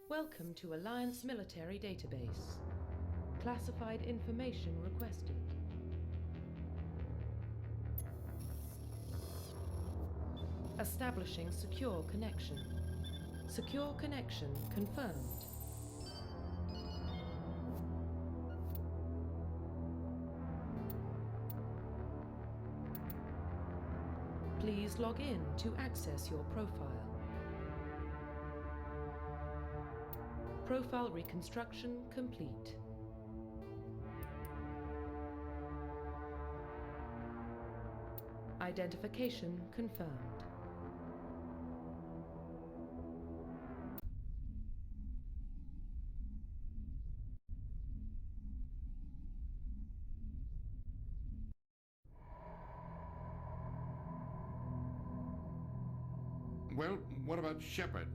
Welcome to Alliance Military Database. Classified information requested. Establishing secure connection. Secure connection confirmed. Please log in to access your profile. Profile reconstruction complete. Identification confirmed. Well, what about Shepard?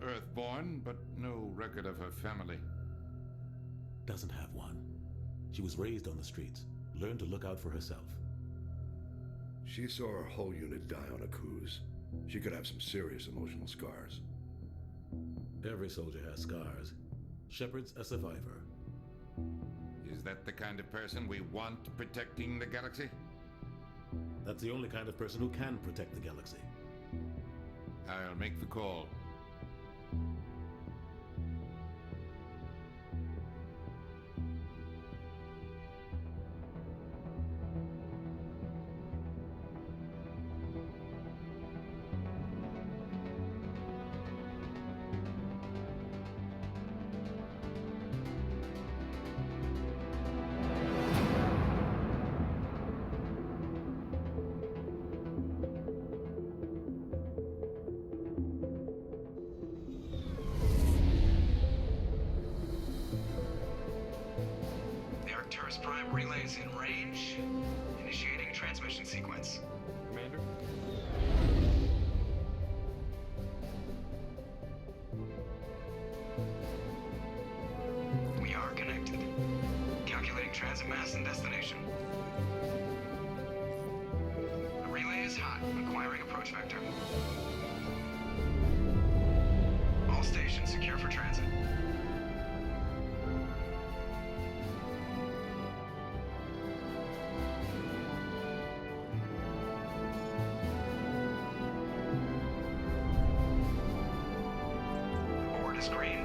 Earthborn, but no record of her family. Doesn't have one. She was raised on the streets, learned to look out for herself. She saw her whole unit die on a cruise. She could have some serious emotional scars. Every soldier has scars. Shepard's a survivor. Is that the kind of person we want protecting the galaxy? That's the only kind of person who can protect the galaxy. I'll make the call. Prime relays in range. Initiating transmission sequence. Commander? We are connected. Calculating transit mass and destination. The relay is hot, acquiring approach vector. All stations secure for transit. Green.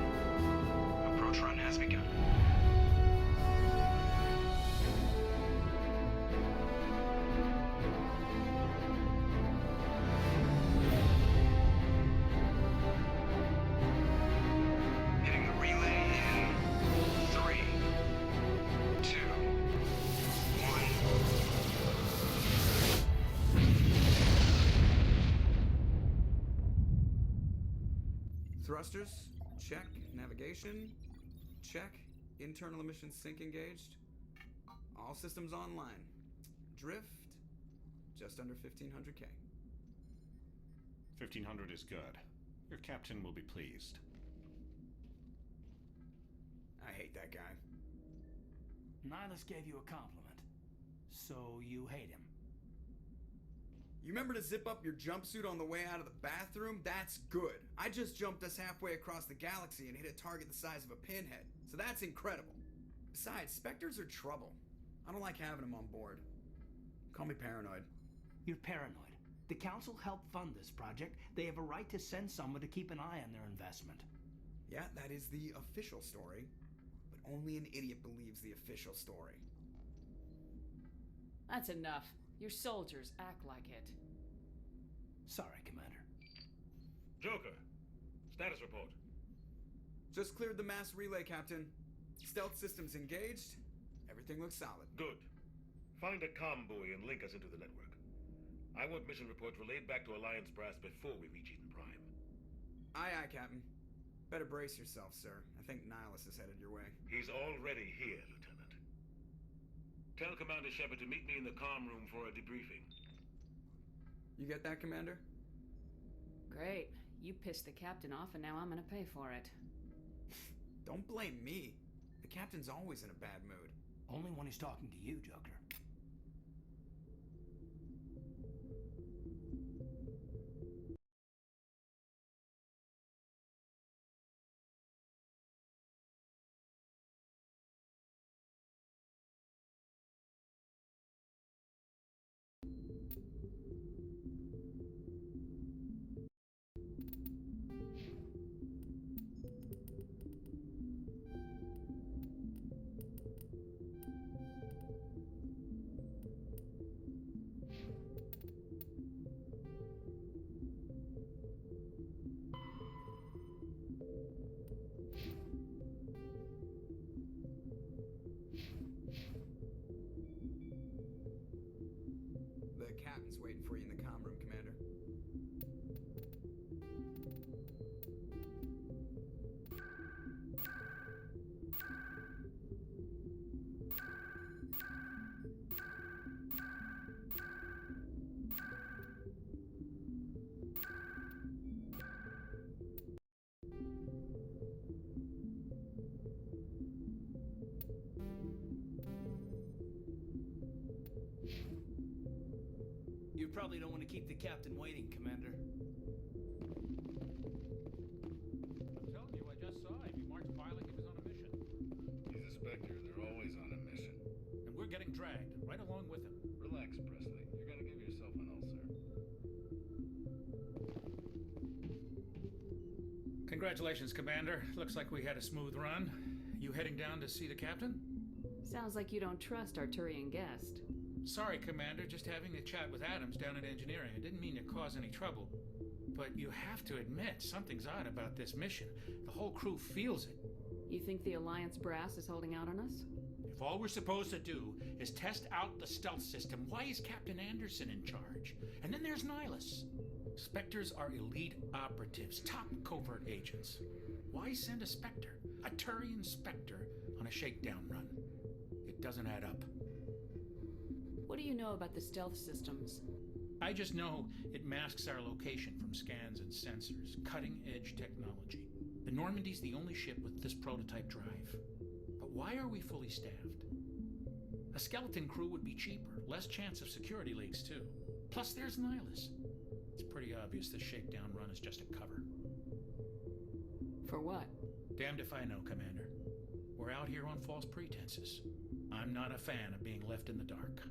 Approach run has begun. Hitting the relay in 3, 2, 1. Thrusters? Check. Navigation? Check. Internal emission sync engaged. All systems online. Drift? Just under 1500K. 1500 is good. Your captain will be pleased. I hate that guy. Nihilus gave you a compliment, so you hate him. You remember to zip up your jumpsuit on the way out of the bathroom? That's good. I just jumped us halfway across the galaxy and hit a target the size of a pinhead, so that's incredible. Besides, Spectres are trouble. I don't like having them on board. Call me paranoid. You're paranoid. The Council helped fund this project. They have a right to send someone to keep an eye on their investment. Yeah, that is the official story, but only an idiot believes the official story. That's enough. Your soldiers act like it. Sorry, Commander. Joker, status report. Just cleared the mass relay, Captain. Stealth systems engaged. Everything looks solid. Good. Find a comm buoy and link us into the network. I want mission reports relayed back to Alliance brass before we reach Eden Prime. Aye, aye, Captain. Better brace yourself, sir. I think Nihilus is headed your way. He's already here, Lieutenant. Tell Commander Shepard to meet me in the comm room for a debriefing. You get that, Commander? Great. You pissed the captain off and now I'm gonna pay for it. Don't blame me. The captain's always in a bad mood. Only when he's talking to you, Joker. captain's waiting for you in the comm room, Commander. You probably don't want to keep the captain waiting, Commander. I'm telling you, I just saw him. He marked filing he was on a mission. He's a Spectre. They're always on a mission. And we're getting dragged, right along with him. Relax, Presley. You're gonna give yourself an ulcer. Congratulations, Commander. Looks like we had a smooth run. You heading down to see the captain? Sounds like you don't trust our Turian guest. Sorry, Commander. Just having a chat with Adams down at engineering. I didn't mean to cause any trouble. But you have to admit, something's odd about this mission. The whole crew feels it. You think the Alliance brass is holding out on us? If all we're supposed to do is test out the stealth system, why is Captain Anderson in charge? And then there's Nihilus. Spectres are elite operatives, top covert agents. Why send a Spectre, a Turian Spectre, on a shakedown run? It doesn't add up. What do you know about the stealth systems? I just know it masks our location from scans and sensors, cutting-edge technology. The Normandy's the only ship with this prototype drive. But why are we fully staffed? A skeleton crew would be cheaper, less chance of security leaks too. Plus there's Nihilus. It's pretty obvious this shakedown run is just a cover. For what? Damned if I know, Commander. We're out here on false pretenses. I'm not a fan of being left in the dark.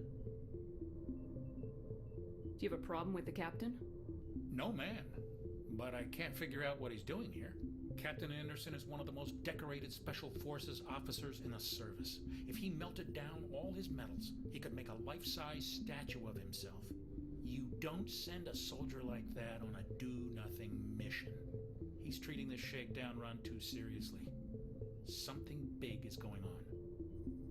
Do you have a problem with the captain? No, man. But I can't figure out what he's doing here. Captain Anderson is one of the most decorated Special Forces officers in the service. If he melted down all his medals, he could make a life-size statue of himself. You don't send a soldier like that on a do-nothing mission. He's treating this shakedown run too seriously. Something big is going on.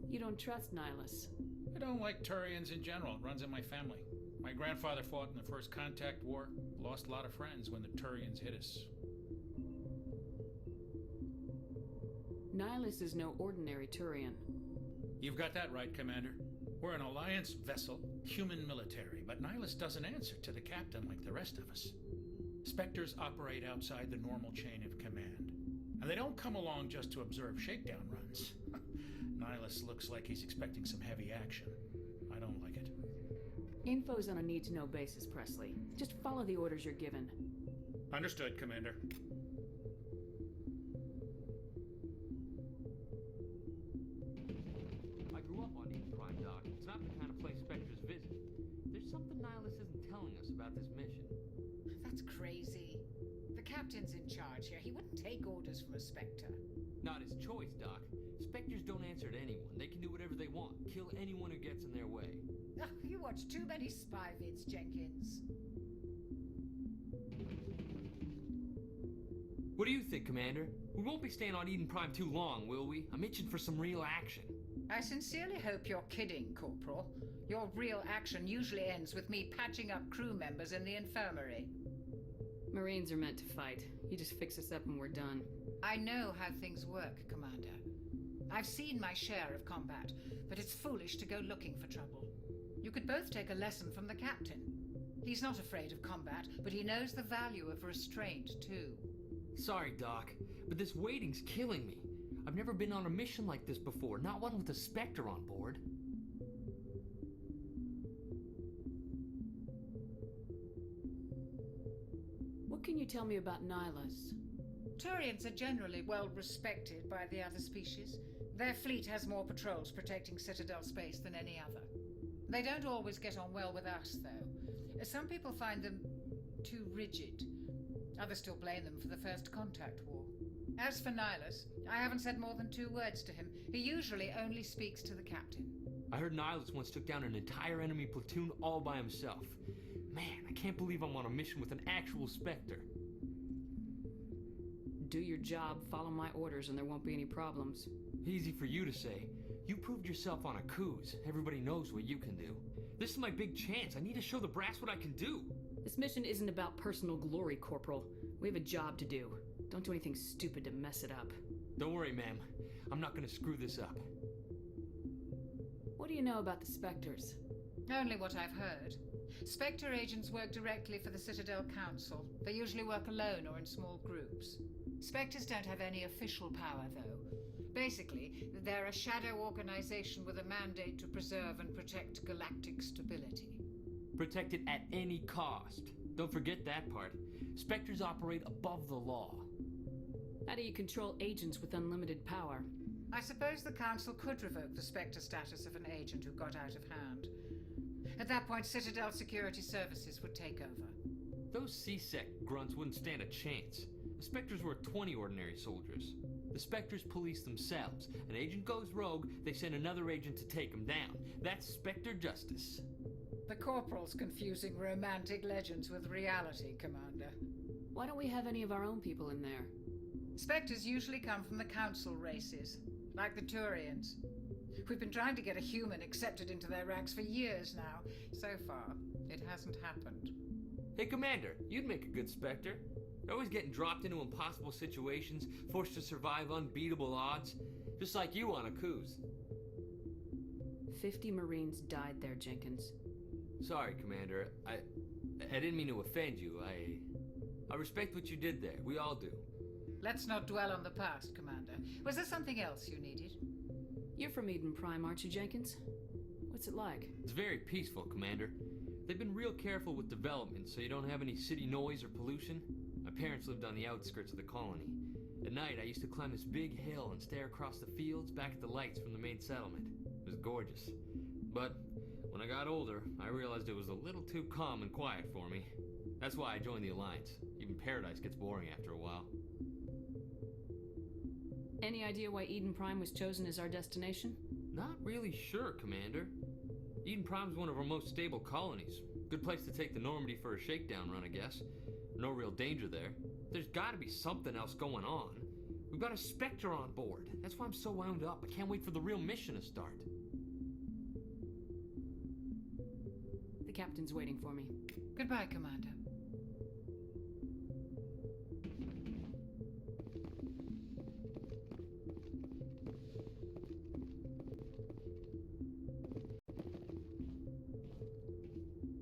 You don't trust Nihilus? I don't like Turians in general. It runs in my family. My grandfather fought in the First Contact War, lost a lot of friends when the Turians hit us. Nihilus is no ordinary Turian. You've got that right, Commander. We're an Alliance vessel, human military, but Nihilus doesn't answer to the captain like the rest of us. Spectres operate outside the normal chain of command, and they don't come along just to observe shakedown runs. Nihilus looks like he's expecting some heavy action. I don't like it. Info's on a need-to-know basis, Presley. Just follow the orders you're given. Understood, Commander. I grew up on Eden Prime, Doc. It's not the kind of place Spectres visit. There's something Nihilus isn't telling us about this mission. That's crazy. The captain's in charge here. He wouldn't take orders from a Spectre. Not his choice, Doc. Spectres don't answer to anyone. They can do whatever they want. Kill anyone who gets in their way. Oh, you watch too many spy vids, Jenkins. What do you think, Commander? We won't be staying on Eden Prime too long, will we? I'm itching for some real action. I sincerely hope you're kidding, Corporal. Your real action usually ends with me patching up crew members in the infirmary. Marines are meant to fight. You just fix us up and we're done. I know how things work, Commander. I've seen my share of combat, but it's foolish to go looking for trouble. You could both take a lesson from the captain. He's not afraid of combat, but he knows the value of restraint, too. Sorry, Doc, but this waiting's killing me. I've never been on a mission like this before, not one with a Spectre on board. What can you tell me about Nihilus? Turians are generally well respected by the other species. Their fleet has more patrols protecting Citadel space than any other. They don't always get on well with us, though. Some people find them too rigid. Others still blame them for the First Contact War. As for Nihilus, I haven't said more than 2 words to him. He usually only speaks to the captain. I heard Nihilus once took down an entire enemy platoon all by himself. Man, I can't believe I'm on a mission with an actual Spectre. Do your job, follow my orders, and there won't be any problems. Easy for you to say. You proved yourself on a cruise. Everybody knows what you can do. This is my big chance. I need to show the brass what I can do. This mission isn't about personal glory, Corporal. We have a job to do. Don't do anything stupid to mess it up. Don't worry, ma'am. I'm not gonna screw this up. What do you know about the Spectres? Only what I've heard. Spectre agents work directly for the Citadel Council. They usually work alone or in small groups. Spectres don't have any official power, though. Basically, they're a shadow organization with a mandate to preserve and protect galactic stability. Protect it at any cost. Don't forget that part. Spectres operate above the law. How do you control agents with unlimited power? I suppose the Council could revoke the Spectre status of an agent who got out of hand. At that point, Citadel Security Services would take over. Those C-Sec grunts wouldn't stand a chance. The Spectres were 20 ordinary soldiers. The Spectres police themselves. An agent goes rogue, they send another agent to take him down. That's Spectre justice. The Corporal's confusing romantic legends with reality, Commander. Why don't we have any of our own people in there? Spectres usually come from the Council races, like the Turians. We've been trying to get a human accepted into their ranks for years now. So far, it hasn't happened. Hey, Commander, you'd make a good Spectre. You're always getting dropped into impossible situations, forced to survive unbeatable odds, just like you on Akuz. 50 Marines died there, Jenkins. Sorry, Commander. I didn't mean to offend you. I respect what you did there. We all do. Let's not dwell on the past, Commander. Was there something else you needed? You're from Eden Prime, aren't you, Jenkins? What's it like? It's very peaceful, Commander. They've been real careful with development so you don't have any city noise or pollution. My parents lived on the outskirts of the colony. At night, I used to climb this big hill and stare across the fields back at the lights from the main settlement. It was gorgeous. But when I got older, I realized it was a little too calm and quiet for me. That's why I joined the Alliance. Even paradise gets boring after a while. Any idea why Eden Prime was chosen as our destination? Not really sure, Commander. Eden Prime's one of our most stable colonies. Good place to take the Normandy for a shakedown run, I guess. No real danger there. There's gotta be something else going on. We've got a Spectre on board. That's why I'm so wound up. I can't wait for the real mission to start. The captain's waiting for me. Goodbye, Commander.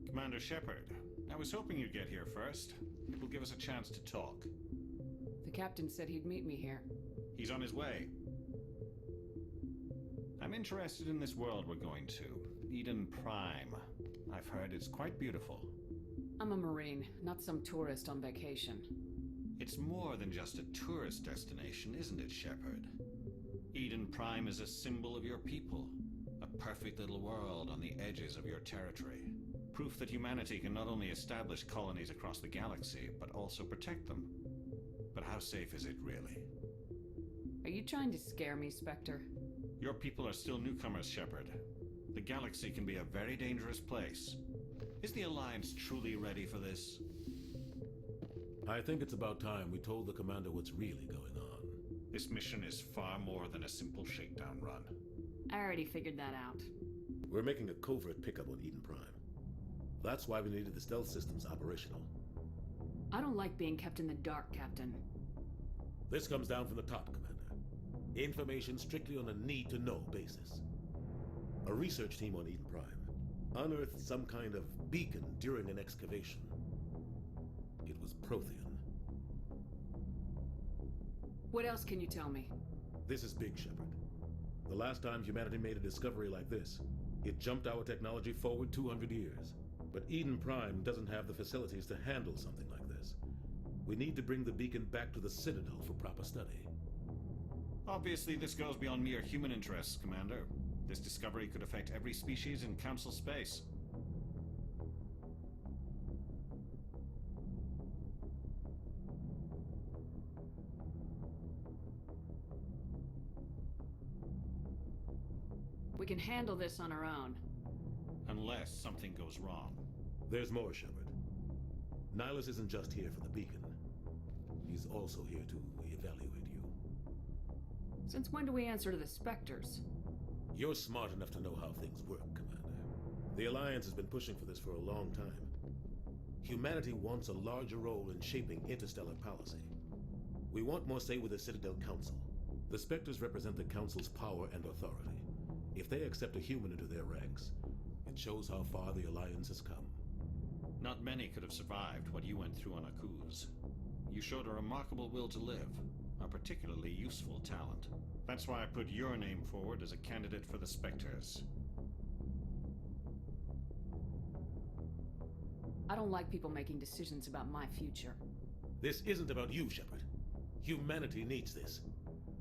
Commander Shepard, I was hoping you'd get here first. It will give us a chance to talk. The captain said he'd meet me here. He's on his way. I'm interested in this world we're going to, Eden Prime. I've heard it's quite beautiful. I'm a Marine, not some tourist on vacation. It's more than just a tourist destination, isn't it, Shepard? Eden Prime is a symbol of your people. A perfect little world on the edges of your territory. Proof that humanity can not only establish colonies across the galaxy, but also protect them. But how safe is it, really? Are you trying to scare me, Spectre? Your people are still newcomers, Shepard. The galaxy can be a very dangerous place. Is the Alliance truly ready for this? I think it's about time we told the commander what's really going on. This mission is far more than a simple shakedown run. I already figured that out. We're making a covert pickup on Eden Prime. That's why we needed the stealth systems operational. I don't like being kept in the dark, Captain. This comes down from the top, Commander. Information strictly on a need-to-know basis. A research team on Eden Prime unearthed some kind of beacon during an excavation. It was Prothean. What else can you tell me? This is big, Shepard. The last time humanity made a discovery like this, it jumped our technology forward 200 years. But Eden Prime doesn't have the facilities to handle something like this. We need to bring the beacon back to the Citadel for proper study. Obviously, this goes beyond mere human interests, Commander. This discovery could affect every species in Council space. We can handle this on our own. Unless something goes wrong. There's more, Shepard. Nihilus isn't just here for the beacon. He's also here to evaluate you. Since when do we answer to the Spectres? You're smart enough to know how things work, Commander. The Alliance has been pushing for this for a long time. Humanity wants a larger role in shaping interstellar policy. We want more say with the Citadel Council. The Spectres represent the Council's power and authority. If they accept a human into their ranks, it shows how far the Alliance has come. Not many could have survived what you went through on Akuz. You showed a remarkable will to live, a particularly useful talent. That's why I put your name forward as a candidate for the Spectres. I don't like people making decisions about my future. This isn't about you, Shepard. Humanity needs this.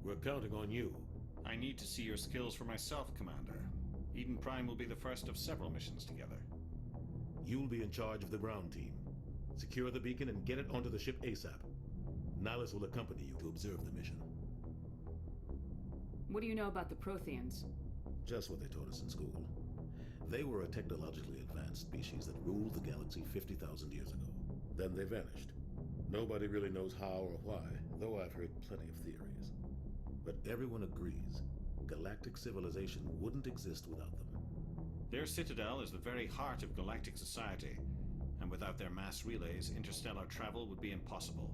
We're counting on you. I need to see your skills for myself, Commander. Eden Prime will be the first of several missions together. You'll be in charge of the ground team. Secure the beacon and get it onto the ship ASAP. Nihilus will accompany you to observe the mission. What do you know about the Protheans? Just what they taught us in school. They were a technologically advanced species that ruled the galaxy 50,000 years ago. Then they vanished. Nobody really knows how or why, though I've heard plenty of theories. But everyone agrees, galactic civilization wouldn't exist without them. Their citadel is the very heart of galactic society, and without their mass relays, interstellar travel would be impossible.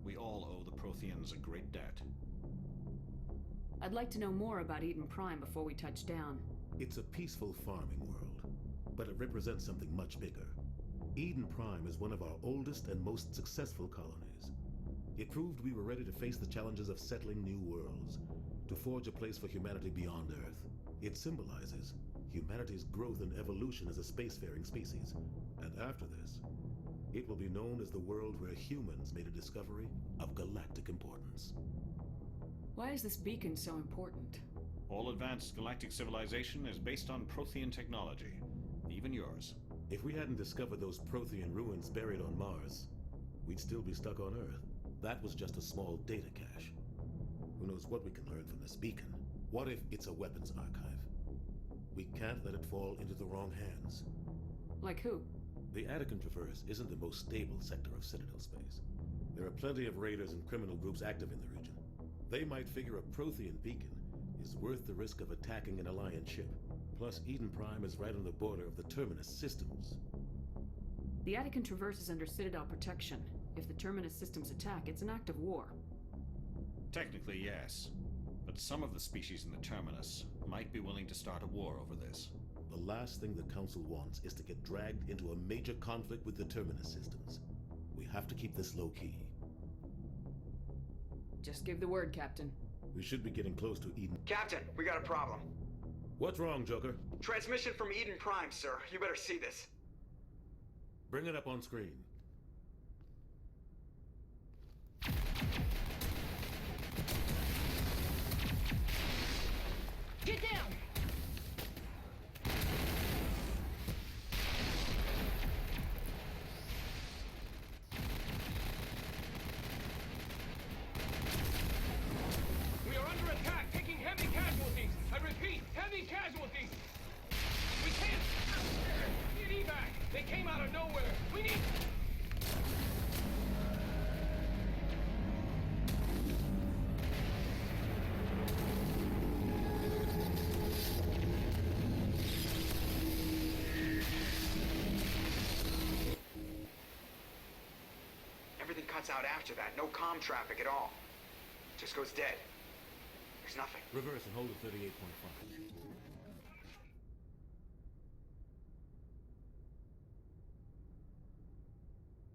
We all owe the Protheans a great debt. I'd like to know more about Eden Prime before we touch down. It's a peaceful farming world, but it represents something much bigger. Eden Prime is one of our oldest and most successful colonies. It proved we were ready to face the challenges of settling new worlds, to forge a place for humanity beyond Earth. It symbolizes humanity's growth and evolution as a spacefaring species. And after this, it will be known as the world where humans made a discovery of galactic importance. Why is this beacon so important? All advanced galactic civilization is based on Prothean technology, even yours. If we hadn't discovered those Prothean ruins buried on Mars, we'd still be stuck on Earth. That was just a small data cache. Who knows what we can learn from this beacon? What if it's a weapons archive? We can't let it fall into the wrong hands. Like who? The Attican Traverse isn't the most stable sector of Citadel space. There are plenty of raiders and criminal groups active in the region. They might figure a Prothean beacon is worth the risk of attacking an Alliance ship. Plus, Eden Prime is right on the border of the Terminus systems. The Attican Traverse is under Citadel protection. If the Terminus systems attack, it's an act of war. Technically, yes. But some of the species in the Terminus might be willing to start a war over this. The last thing the Council wants is to get dragged into a major conflict with the Terminus systems. We have to keep this low-key. Just give the word, Captain. We should be getting close to Eden. Captain, we got a problem. What's wrong, Joker? Transmission from Eden Prime, sir. You better see this. Bring it up on screen. Get down! We are under attack, taking heavy casualties. I repeat, heavy casualties. We can't. Need evac. They came out of nowhere. We need. Everything cuts out after that. No comm traffic at all. Just goes dead. There's nothing. Reverse and hold at 38.5.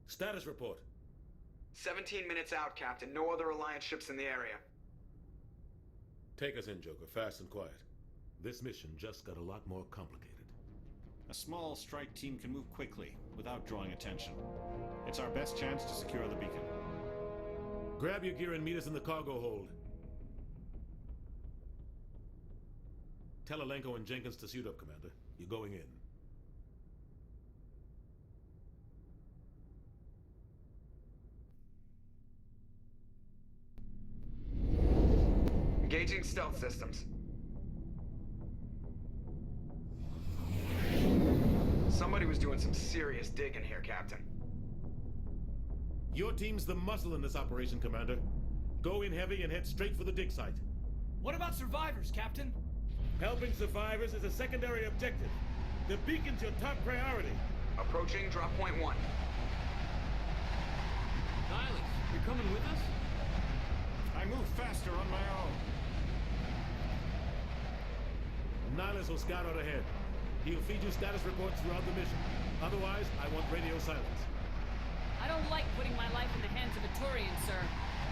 Status report. 17 minutes out, Captain. No other Alliance ships in the area. Take us in, Joker, fast and quiet. This mission just got a lot more complicated. A small strike team can move quickly, without drawing attention. It's our best chance to secure the beacon. Grab your gear and meet us in the cargo hold. Tell Alenko and Jenkins to suit up, Commander. You're going in. Engaging stealth systems. Somebody was doing some serious digging here, Captain. Your team's the muscle in this operation, Commander. Go in heavy and head straight for the dig site. What about survivors, Captain? Helping survivors is a secondary objective. The beacon's your top priority. Approaching drop point 1. Nihilus, you're coming with us? I move faster on my own. Nihilus will scout out ahead. He'll feed you status reports throughout the mission. Otherwise, I want radio silence. I don't like putting my life in the hands of a Turian, sir.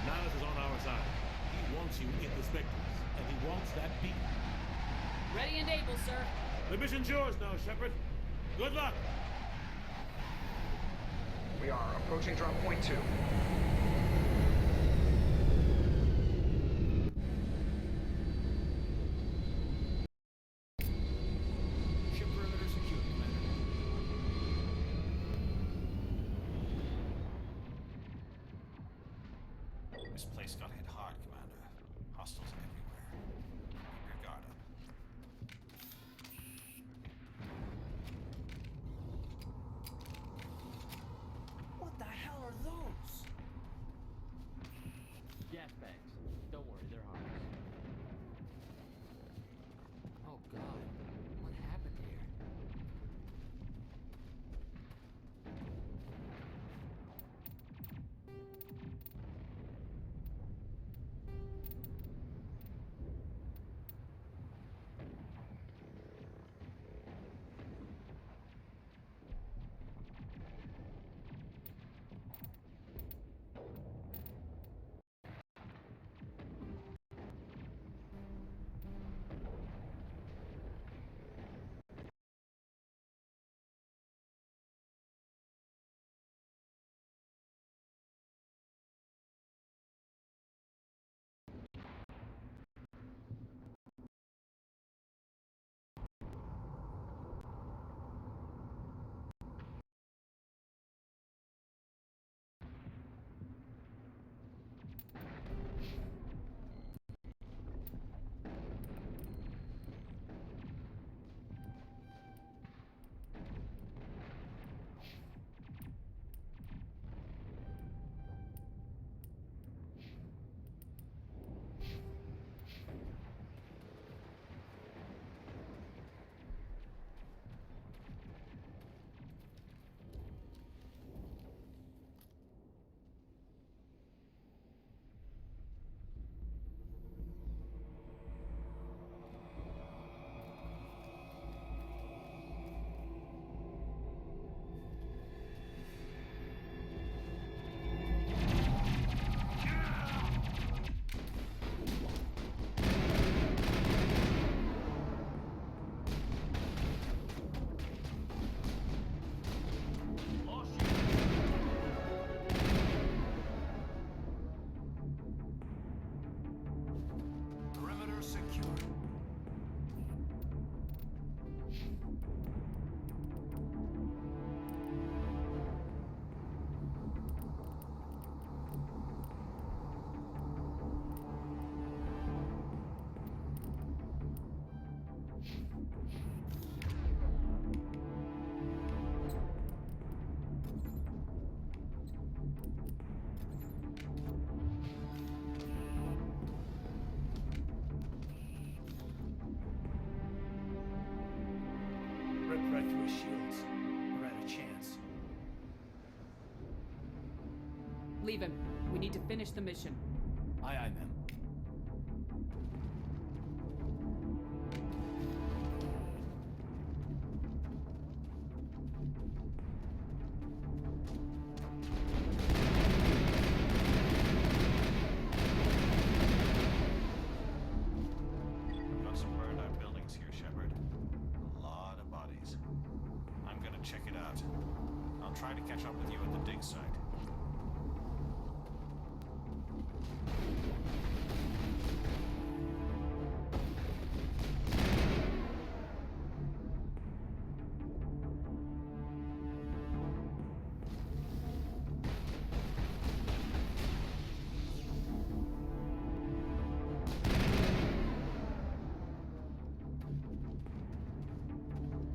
Nihilus is on our side. He wants you in the Spectres, and he wants that beacon. Ready and able, sir. The mission's yours now, Shepard. Good luck! We are approaching drop point 2. Ship perimeter secure, Commander. This place got hit hard, Commander. Hostiles everywhere. Keep your guard up. What the hell are those? Gas bags. Don't worry, they're harmless. Oh god, what happened here? Perimeter secure. Rip right through his shields. We're at a chance. Leave him. We need to finish the mission. Aye, aye, ma'am. I've got some burned out buildings here, Shepard. A lot of bodies. I'm gonna check it out. I'll try to catch up with you at the dig site.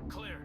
Clear.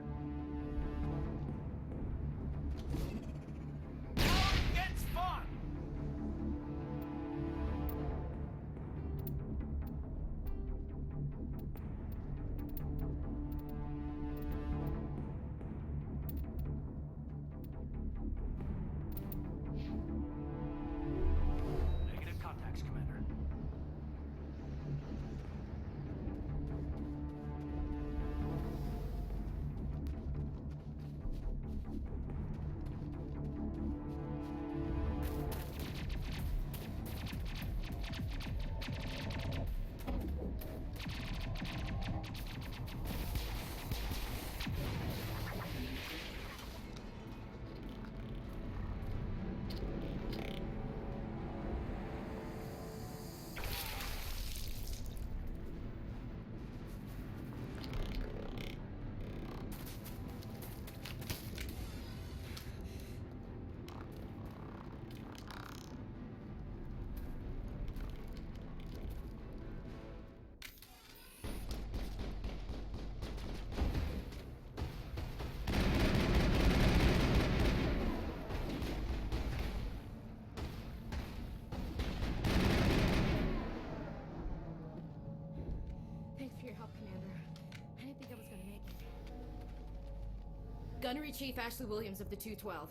Gunnery Chief Ashley Williams of the 212.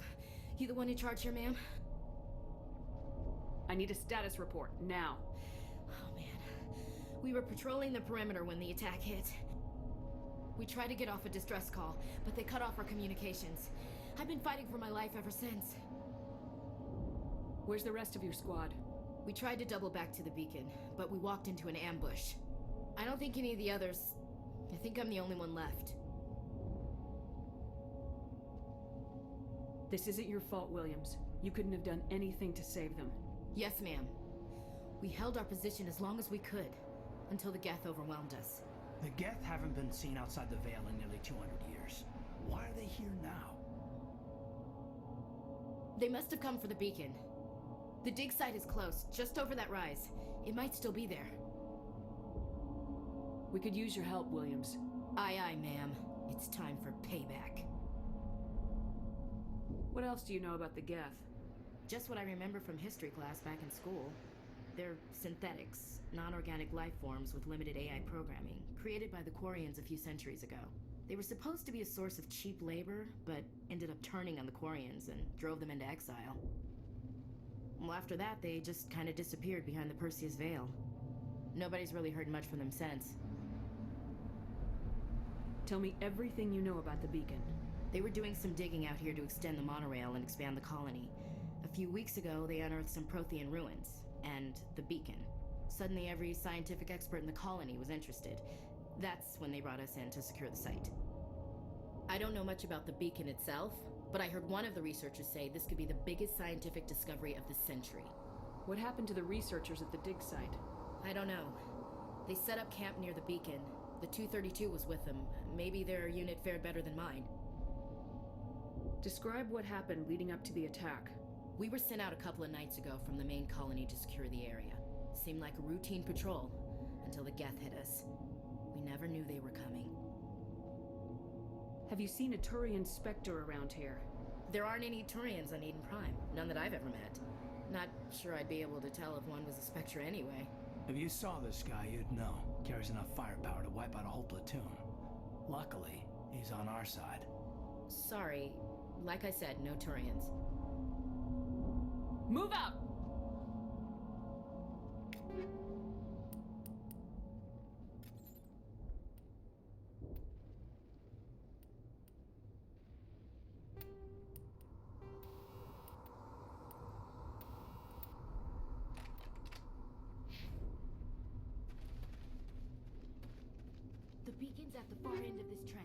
You the one in charge here, ma'am? I need a status report, now. Oh, man. We were patrolling the perimeter when the attack hit. We tried to get off a distress call, but they cut off our communications. I've been fighting for my life ever since. Where's the rest of your squad? We tried to double back to the beacon, but we walked into an ambush. I don't think any of the others... I think I'm the only one left. This isn't your fault, Williams. You couldn't have done anything to save them. Yes, ma'am. We held our position as long as we could, until the Geth overwhelmed us. The Geth haven't been seen outside the Veil in nearly 200 years. Why are they here now? They must have come for the beacon. The dig site is close, just over that rise. It might still be there. We could use your help, Williams. Aye, aye, ma'am. It's time for payback. What else do you know about the Geth? Just what I remember from history class back in school. They're synthetics, non-organic life forms with limited AI programming, created by the Quarians a few centuries ago. They were supposed to be a source of cheap labor, but ended up turning on the Quarians and drove them into exile. Well, after that, they just kind of disappeared behind the Perseus Veil. Nobody's really heard much from them since. Tell me everything you know about the beacon. They were doing some digging out here to extend the monorail and expand the colony. A few weeks ago, they unearthed some Prothean ruins, and the beacon. Suddenly, every scientific expert in the colony was interested. That's when they brought us in to secure the site. I don't know much about the beacon itself, but I heard one of the researchers say this could be the biggest scientific discovery of the century. What happened to the researchers at the dig site? I don't know. They set up camp near the beacon. The 232 was with them. Maybe their unit fared better than mine. Describe what happened leading up to the attack. We were sent out a couple of nights ago from the main colony to secure the area. Seemed like a routine patrol, until the Geth hit us. We never knew they were coming. Have you seen a Turian Spectre around here? There aren't any Turians on Eden Prime. None that I've ever met. Not sure I'd be able to tell if one was a Spectre anyway. If you saw this guy, you'd know. Carries enough firepower to wipe out a whole platoon. Luckily, he's on our side. Sorry. Like I said, no Turians. Move out! The beacon's at the far end of this trench.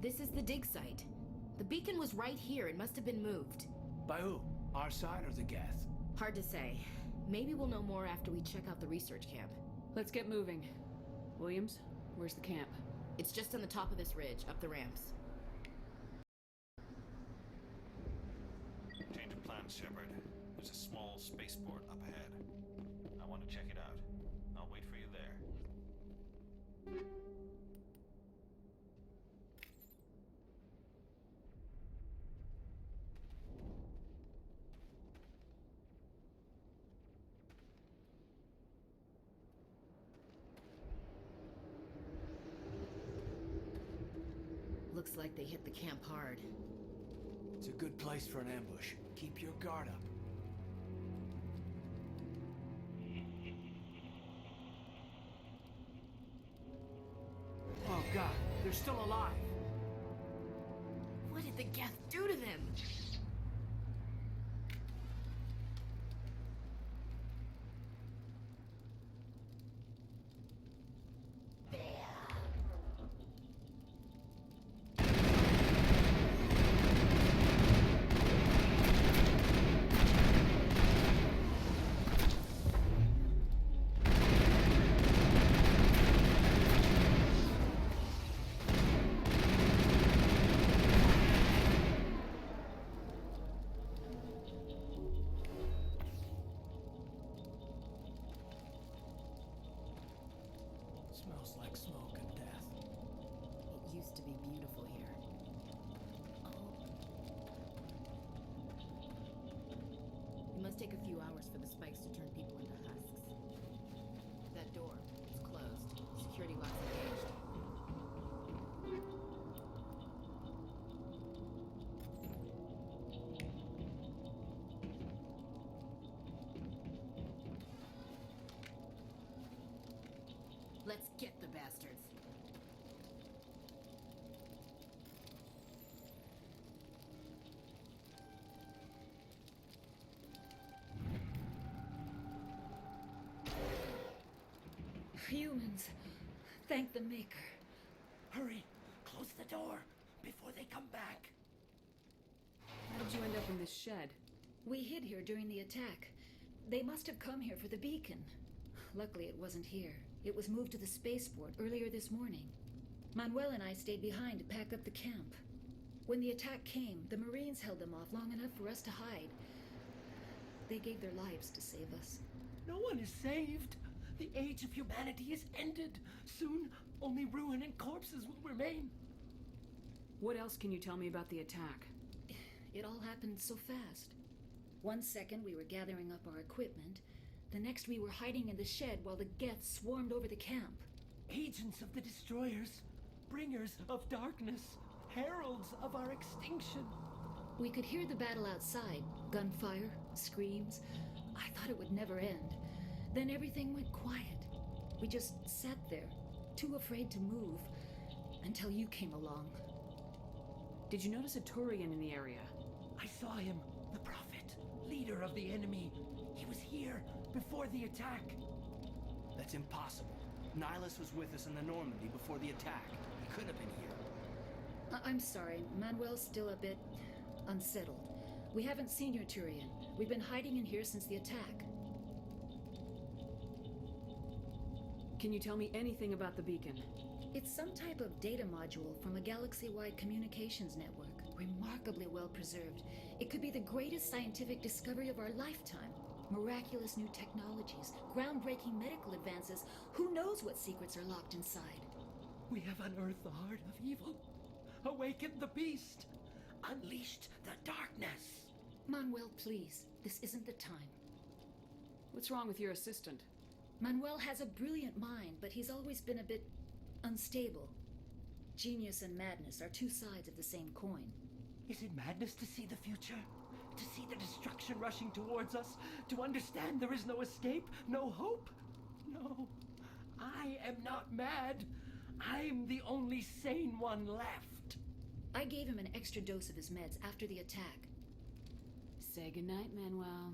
This is the dig site. The beacon was right here. It must have been moved. By who? Our side or the Geth? Hard to say. Maybe we'll know more after we check out the research camp. Let's get moving. Williams, Where's the camp? It's just on the top of this ridge, up the ramps. Change of plans, Shepard. There's a small spaceport up ahead. I want to check it out. I'll wait for you there. Looks like they hit the camp hard. It's a good place for an ambush. Keep your guard up. Oh god, they're still alive! What did the Geth do to them? Smells like smoke and death. It used to be beautiful here. It must take a few hours for the spikes to turn people into husks. That door, it's closed. Security locks engaged. Let's get the bastards. Humans. Thank the Maker. Hurry! Close the door before they come back. How did you end up in this shed? We hid here during the attack. They must have come here for the beacon. Luckily, it wasn't here. It was moved to the spaceport earlier this morning. Manuel and I stayed behind to pack up the camp. When the attack came, the Marines held them off long enough for us to hide. They gave their lives to save us. No one is saved. The age of humanity is ended. Soon, only ruin and corpses will remain. What else can you tell me about the attack? It all happened so fast. 1 second we were gathering up our equipment. The next we were hiding in the shed while the Geth swarmed over the camp. Agents of the destroyers, bringers of darkness, heralds of our extinction. We could hear the battle outside. Gunfire, screams. I thought it would never end. Then everything went quiet. We just sat there, too afraid to move, until you came along. Did you notice a Turian in the area? I saw him, the Prophet, leader of the enemy. He was here before the attack. That's impossible. Nihilus was with us in the Normandy before the attack. He couldn't have been here. I'm sorry, Manuel's still a bit unsettled. We haven't seen your Turian. We've been hiding in here since the attack. Can you tell me anything about the beacon? It's some type of data module from a galaxy-wide communications network. Remarkably well preserved. It could be the greatest scientific discovery of our lifetime. Miraculous new technologies, groundbreaking medical advances. Who knows what secrets are locked inside? We have unearthed the heart of evil, awakened the beast, unleashed the darkness. Manuel, please. This isn't the time. What's wrong with your assistant? Manuel has a brilliant mind, but he's always been a bit unstable. Genius and madness are two sides of the same coin. Is it madness to see the future? To see the destruction rushing towards us? To understand there is no escape, no hope? No, I am not mad. I'm the only sane one left. I gave him an extra dose of his meds after the attack. Say goodnight, Manuel.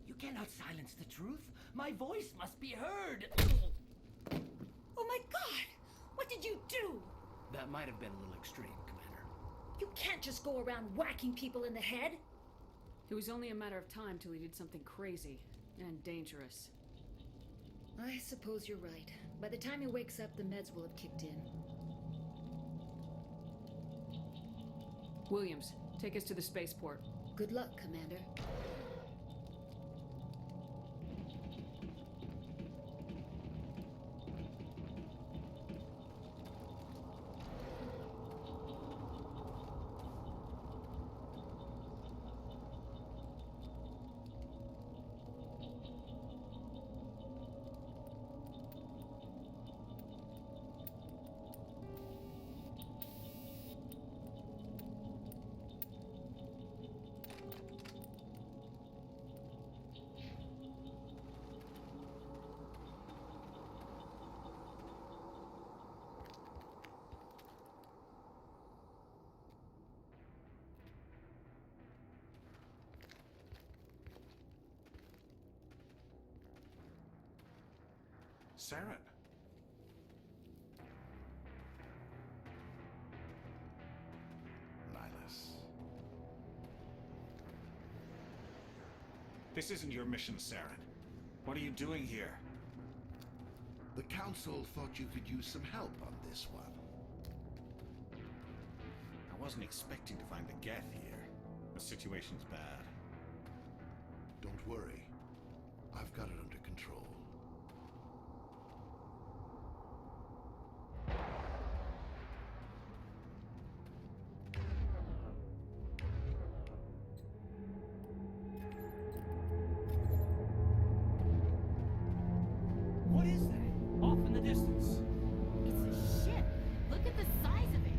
You cannot silence the truth. My voice must be heard. Oh my God! What did you do? That might have been a little extreme, Commander. You can't just go around whacking people in the head. It was only a matter of time till he did something crazy and dangerous. I suppose you're right. By the time he wakes up, the meds will have kicked in. Williams, take us to the spaceport. Good luck, Commander. Saren. Nihilus. This isn't your mission, Saren. What are you doing here? The Council thought you could use some help on this one. I wasn't expecting to find the Geth here. The situation's bad. Don't worry. I've got it under control. What is that? Off in the distance. It's a ship. Look at the size of it.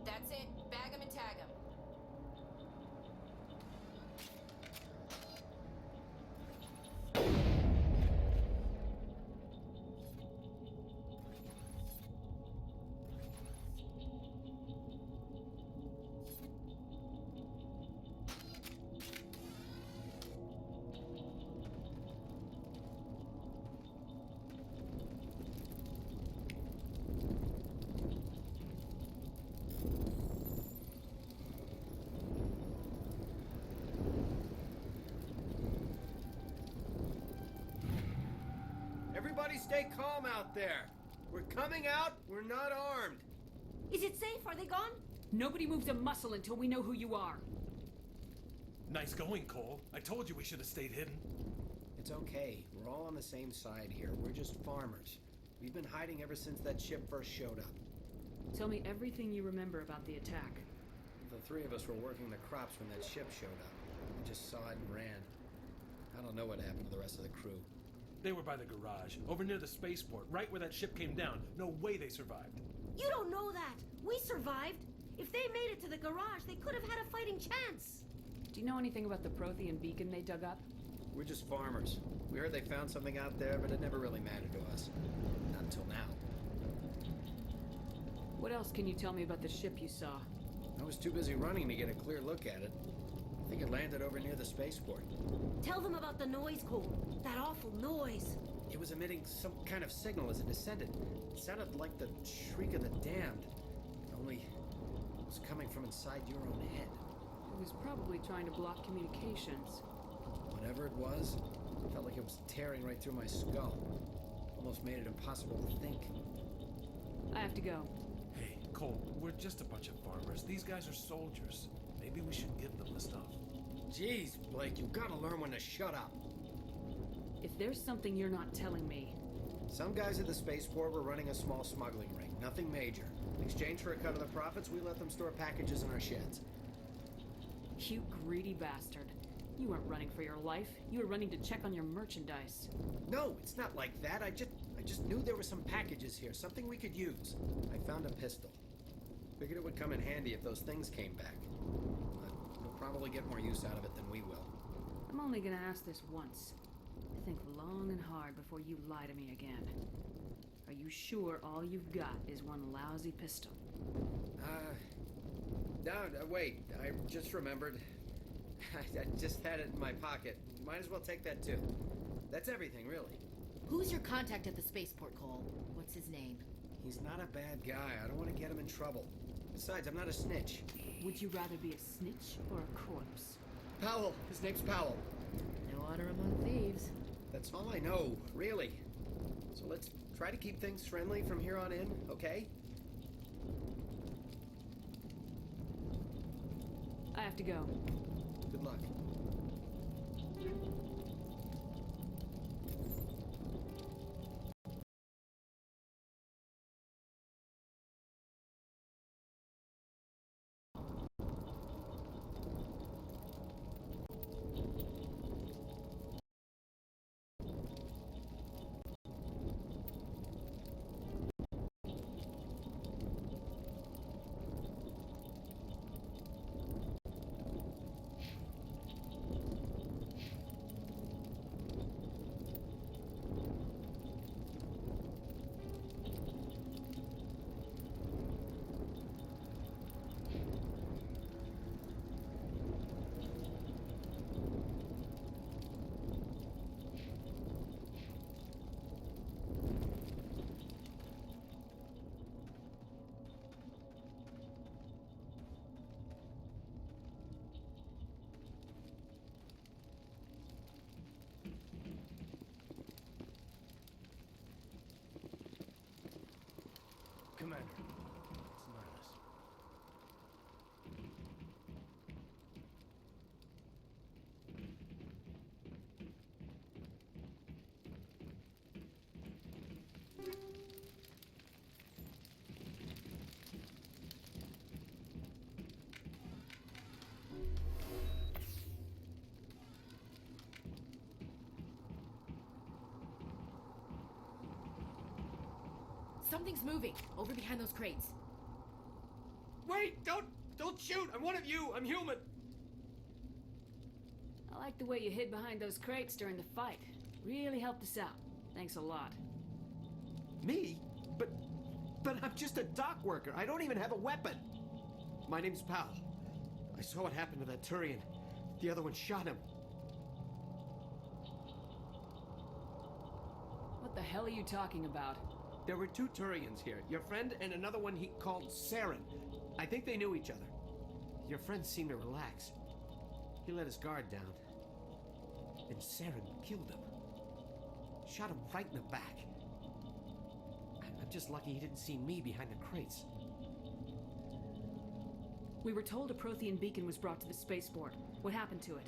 That's it. Bag 'em and tag 'em. Everybody stay calm out there. We're coming out, we're not armed. Is it safe? Are they gone? Nobody moves a muscle until we know who you are. Nice going, Cole. I told you we should have stayed hidden. It's okay. We're all on the same side here. We're just farmers. We've been hiding ever since that ship first showed up. Tell me everything you remember about the attack. The three of us were working the crops when that ship showed up. We just saw it and ran. I don't know what happened to the rest of the crew. They were by the garage, over near the spaceport, right where that ship came down. No way they survived. You don't know that. We survived. If they made it to the garage, they could have had a fighting chance. Do you know anything about the Prothean beacon they dug up? We're just farmers. We heard they found something out there, but it never really mattered to us. Not until now. What else can you tell me about the ship you saw? I was too busy running to get a clear look at it. I think it landed over near the spaceport. Tell them about the noise, Cole. That awful noise. It was emitting some kind of signal as it descended. It sounded like the shriek of the damned. Only it was coming from inside your own head. It was probably trying to block communications. Whatever it was, it felt like it was tearing right through my skull. Almost made it impossible to think. I have to go. Hey, Cole, we're just a bunch of farmers. These guys are soldiers. Maybe we should give them the stuff. Jeez, Blake, you gotta learn when to shut up. If there's something you're not telling me... Some guys at the spaceport were running a small smuggling ring. Nothing major. In exchange for a cut of the profits, we let them store packages in our sheds. You greedy bastard. You weren't running for your life. You were running to check on your merchandise. No, it's not like that. I just knew there were some packages here, something we could use. I found a pistol. Figured it would come in handy if those things came back. But you'll probably get more use out of it than we will. I'm only gonna ask this once. Think long and hard before you lie to me again. Are you sure all you've got is one lousy pistol? No, wait. I just remembered. I just had it in my pocket. Might as well take that too. That's everything, really. Who's your contact at the spaceport, Cole? What's his name? He's not a bad guy. I don't want to get him in trouble. Besides, I'm not a snitch. Would you rather be a snitch or a corpse? Powell. His name's Powell. No honor among thieves. That's all I know, really. So let's try to keep things friendly from here on in, okay? I have to go. Good luck. Commander, it's Nihilus. Something's moving over behind those crates. Wait! Don't shoot! I'm one of you! I'm human! I like the way you hid behind those crates during the fight. Really helped us out. Thanks a lot. Me? But I'm just a dock worker. I don't even have a weapon. My name's Powell. I saw what happened to that Turian. The other one shot him. What the hell are you talking about? There were two Turians here. Your friend and another one he called Saren. I think they knew each other. Your friend seemed to relax. He let his guard down. And Saren killed him. Shot him right in the back. I'm just lucky he didn't see me behind the crates. We were told a Prothean beacon was brought to the spaceport. What happened to it?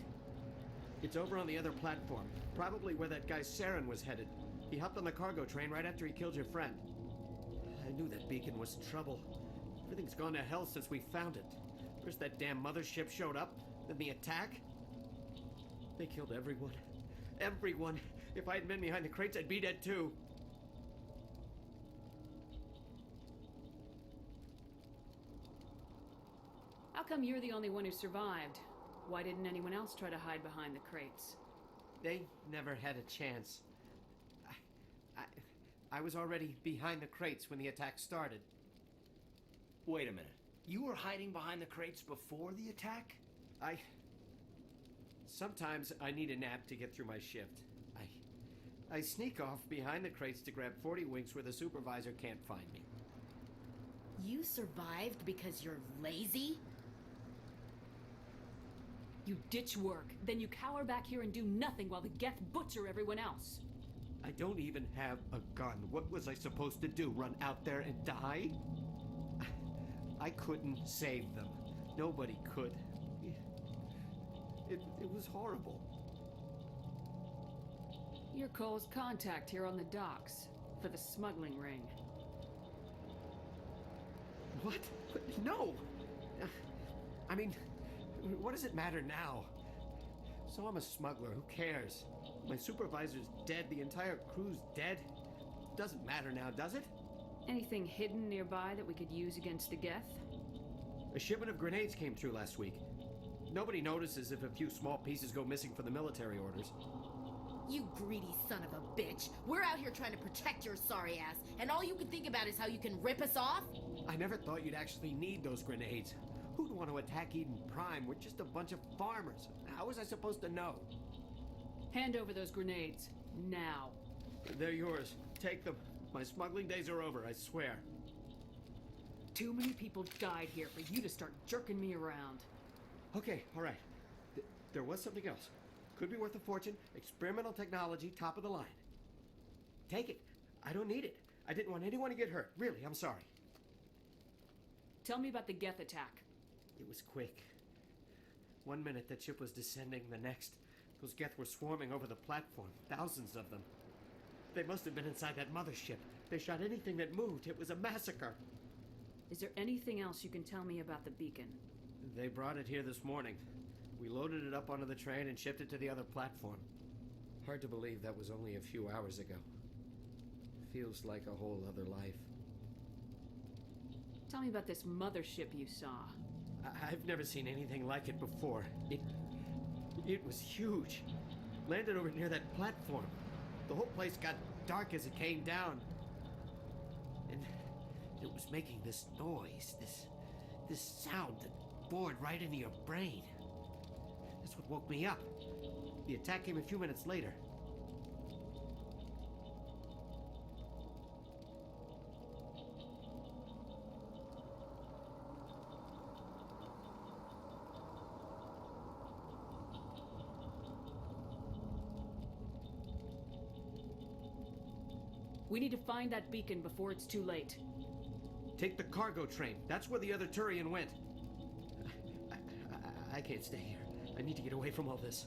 It's over on the other platform. Probably where that guy Saren was headed. He hopped on the cargo train right after he killed your friend. I knew that beacon was trouble. Everything's gone to hell since we found it. First that damn mothership showed up, then the attack. They killed everyone. Everyone. If I had been behind the crates, I'd be dead too. How come you're the only one who survived? Why didn't anyone else try to hide behind the crates? They never had a chance. I was already behind the crates when the attack started. Wait a minute. You were hiding behind the crates before the attack? Sometimes I need a nap to get through my shift. I sneak off behind the crates to grab 40 winks where the supervisor can't find me. You survived because you're lazy? You ditch work, then you cower back here and do nothing while the Geth butcher everyone else. I don't even have a gun. What was I supposed to do? Run out there and die? I couldn't save them. Nobody could. It was horrible. You're Cole's contact here on the docks for the smuggling ring. What? No! I mean, what does it matter now? So I'm a smuggler, who cares? My supervisor's dead, the entire crew's dead. Doesn't matter now, does it? Anything hidden nearby that we could use against the Geth? A shipment of grenades came through last week. Nobody notices if a few small pieces go missing for the military orders. You greedy son of a bitch. We're out here trying to protect your sorry ass, and all you can think about is how you can rip us off? I never thought you'd actually need those grenades. Who'd want to attack Eden Prime? We're just a bunch of farmers. How was I supposed to know? Hand over those grenades. Now. They're yours. Take them. My smuggling days are over, I swear. Too many people died here for you to start jerking me around. Okay, all right. There was something else. Could be worth a fortune. Experimental technology, top of the line. Take it. I don't need it. I didn't want anyone to get hurt. Really, I'm sorry. Tell me about the Geth attack. It was quick. 1 minute that ship was descending, the next, those Geth were swarming over the platform. Thousands of them. They must have been inside that mothership. They shot anything that moved. It was a massacre. Is there anything else you can tell me about the beacon? They brought it here this morning. We loaded it up onto the train and shipped it to the other platform. Hard to believe that was only a few hours ago. Feels like a whole other life. Tell me about this mothership you saw. I've never seen anything like it before. It was huge. Landed over near that platform. The whole place got dark as it came down. And it was making this noise, this sound that bored right into your brain. That's what woke me up. The attack came a few minutes later. We need to find that beacon before it's too late. Take the cargo train. That's where the other Turian went. I can't stay here. I need to get away from all this.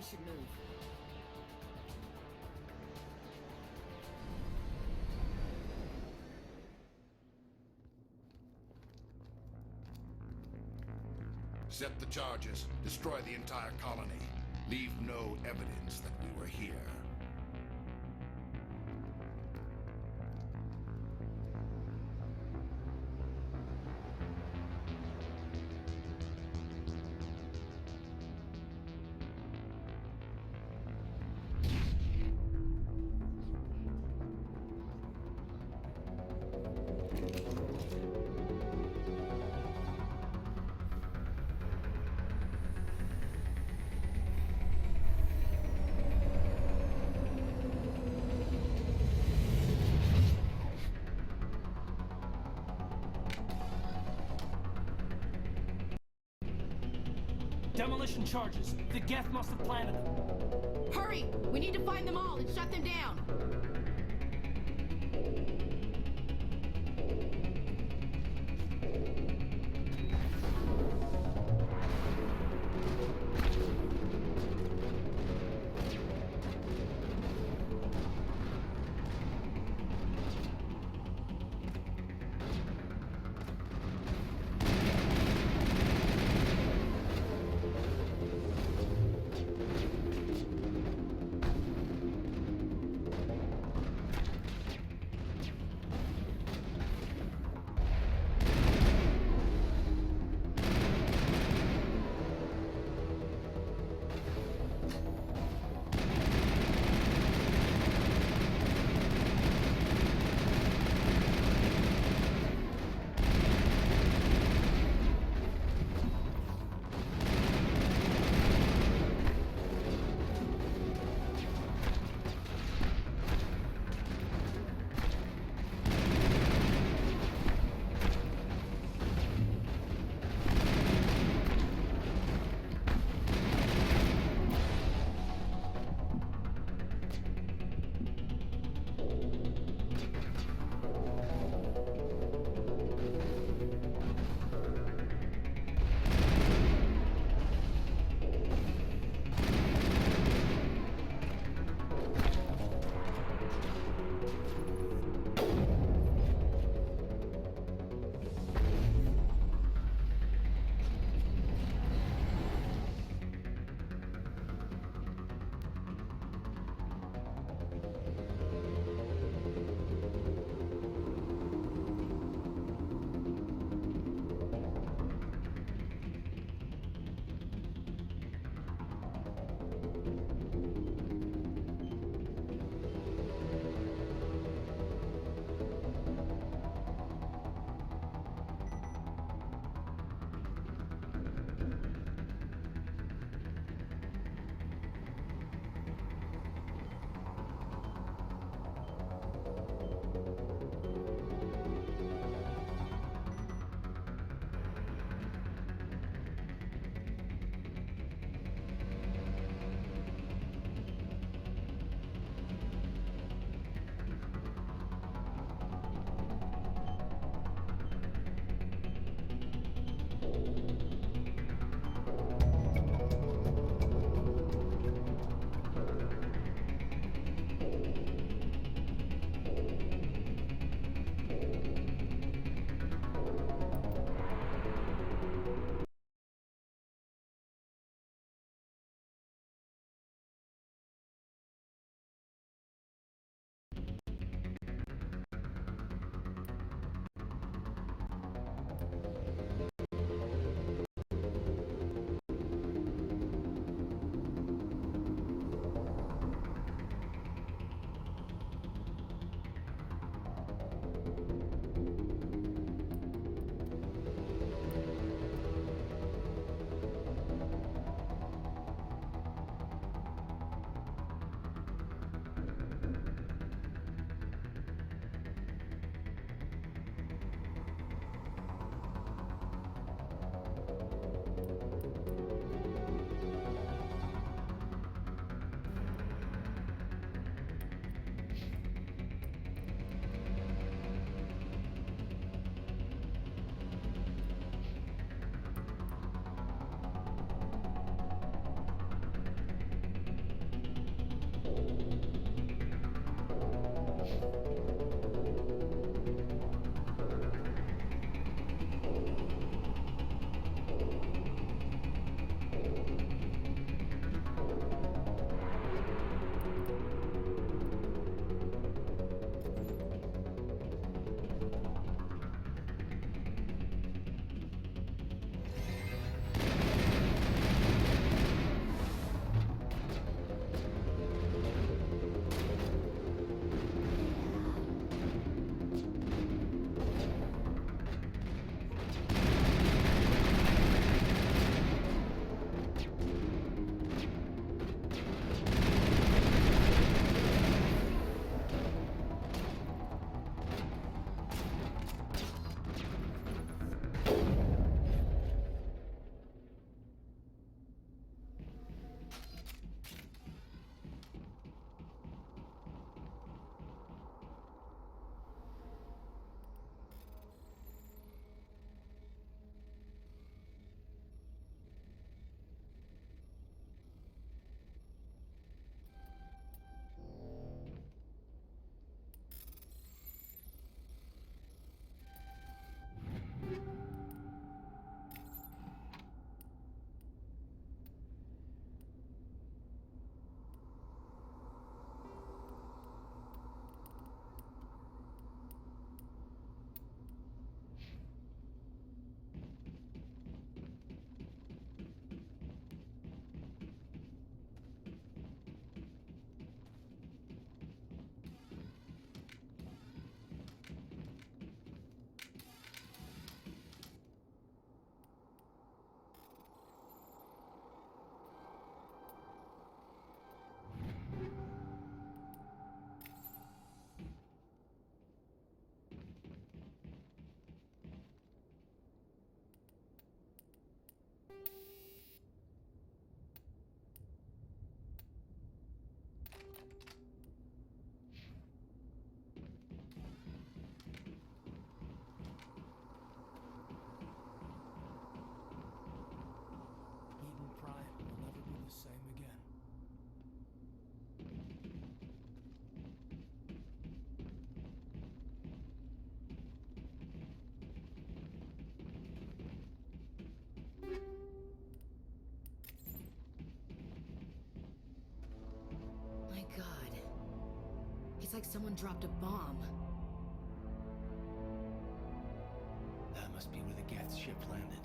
should move. Set the charges. Destroy the entire colony. Leave no evidence that we were here. Demolition charges. The Geth must have planted them. Hurry! We need to find them all and shut them down! someone dropped a bomb. That must be where the Geth ship landed.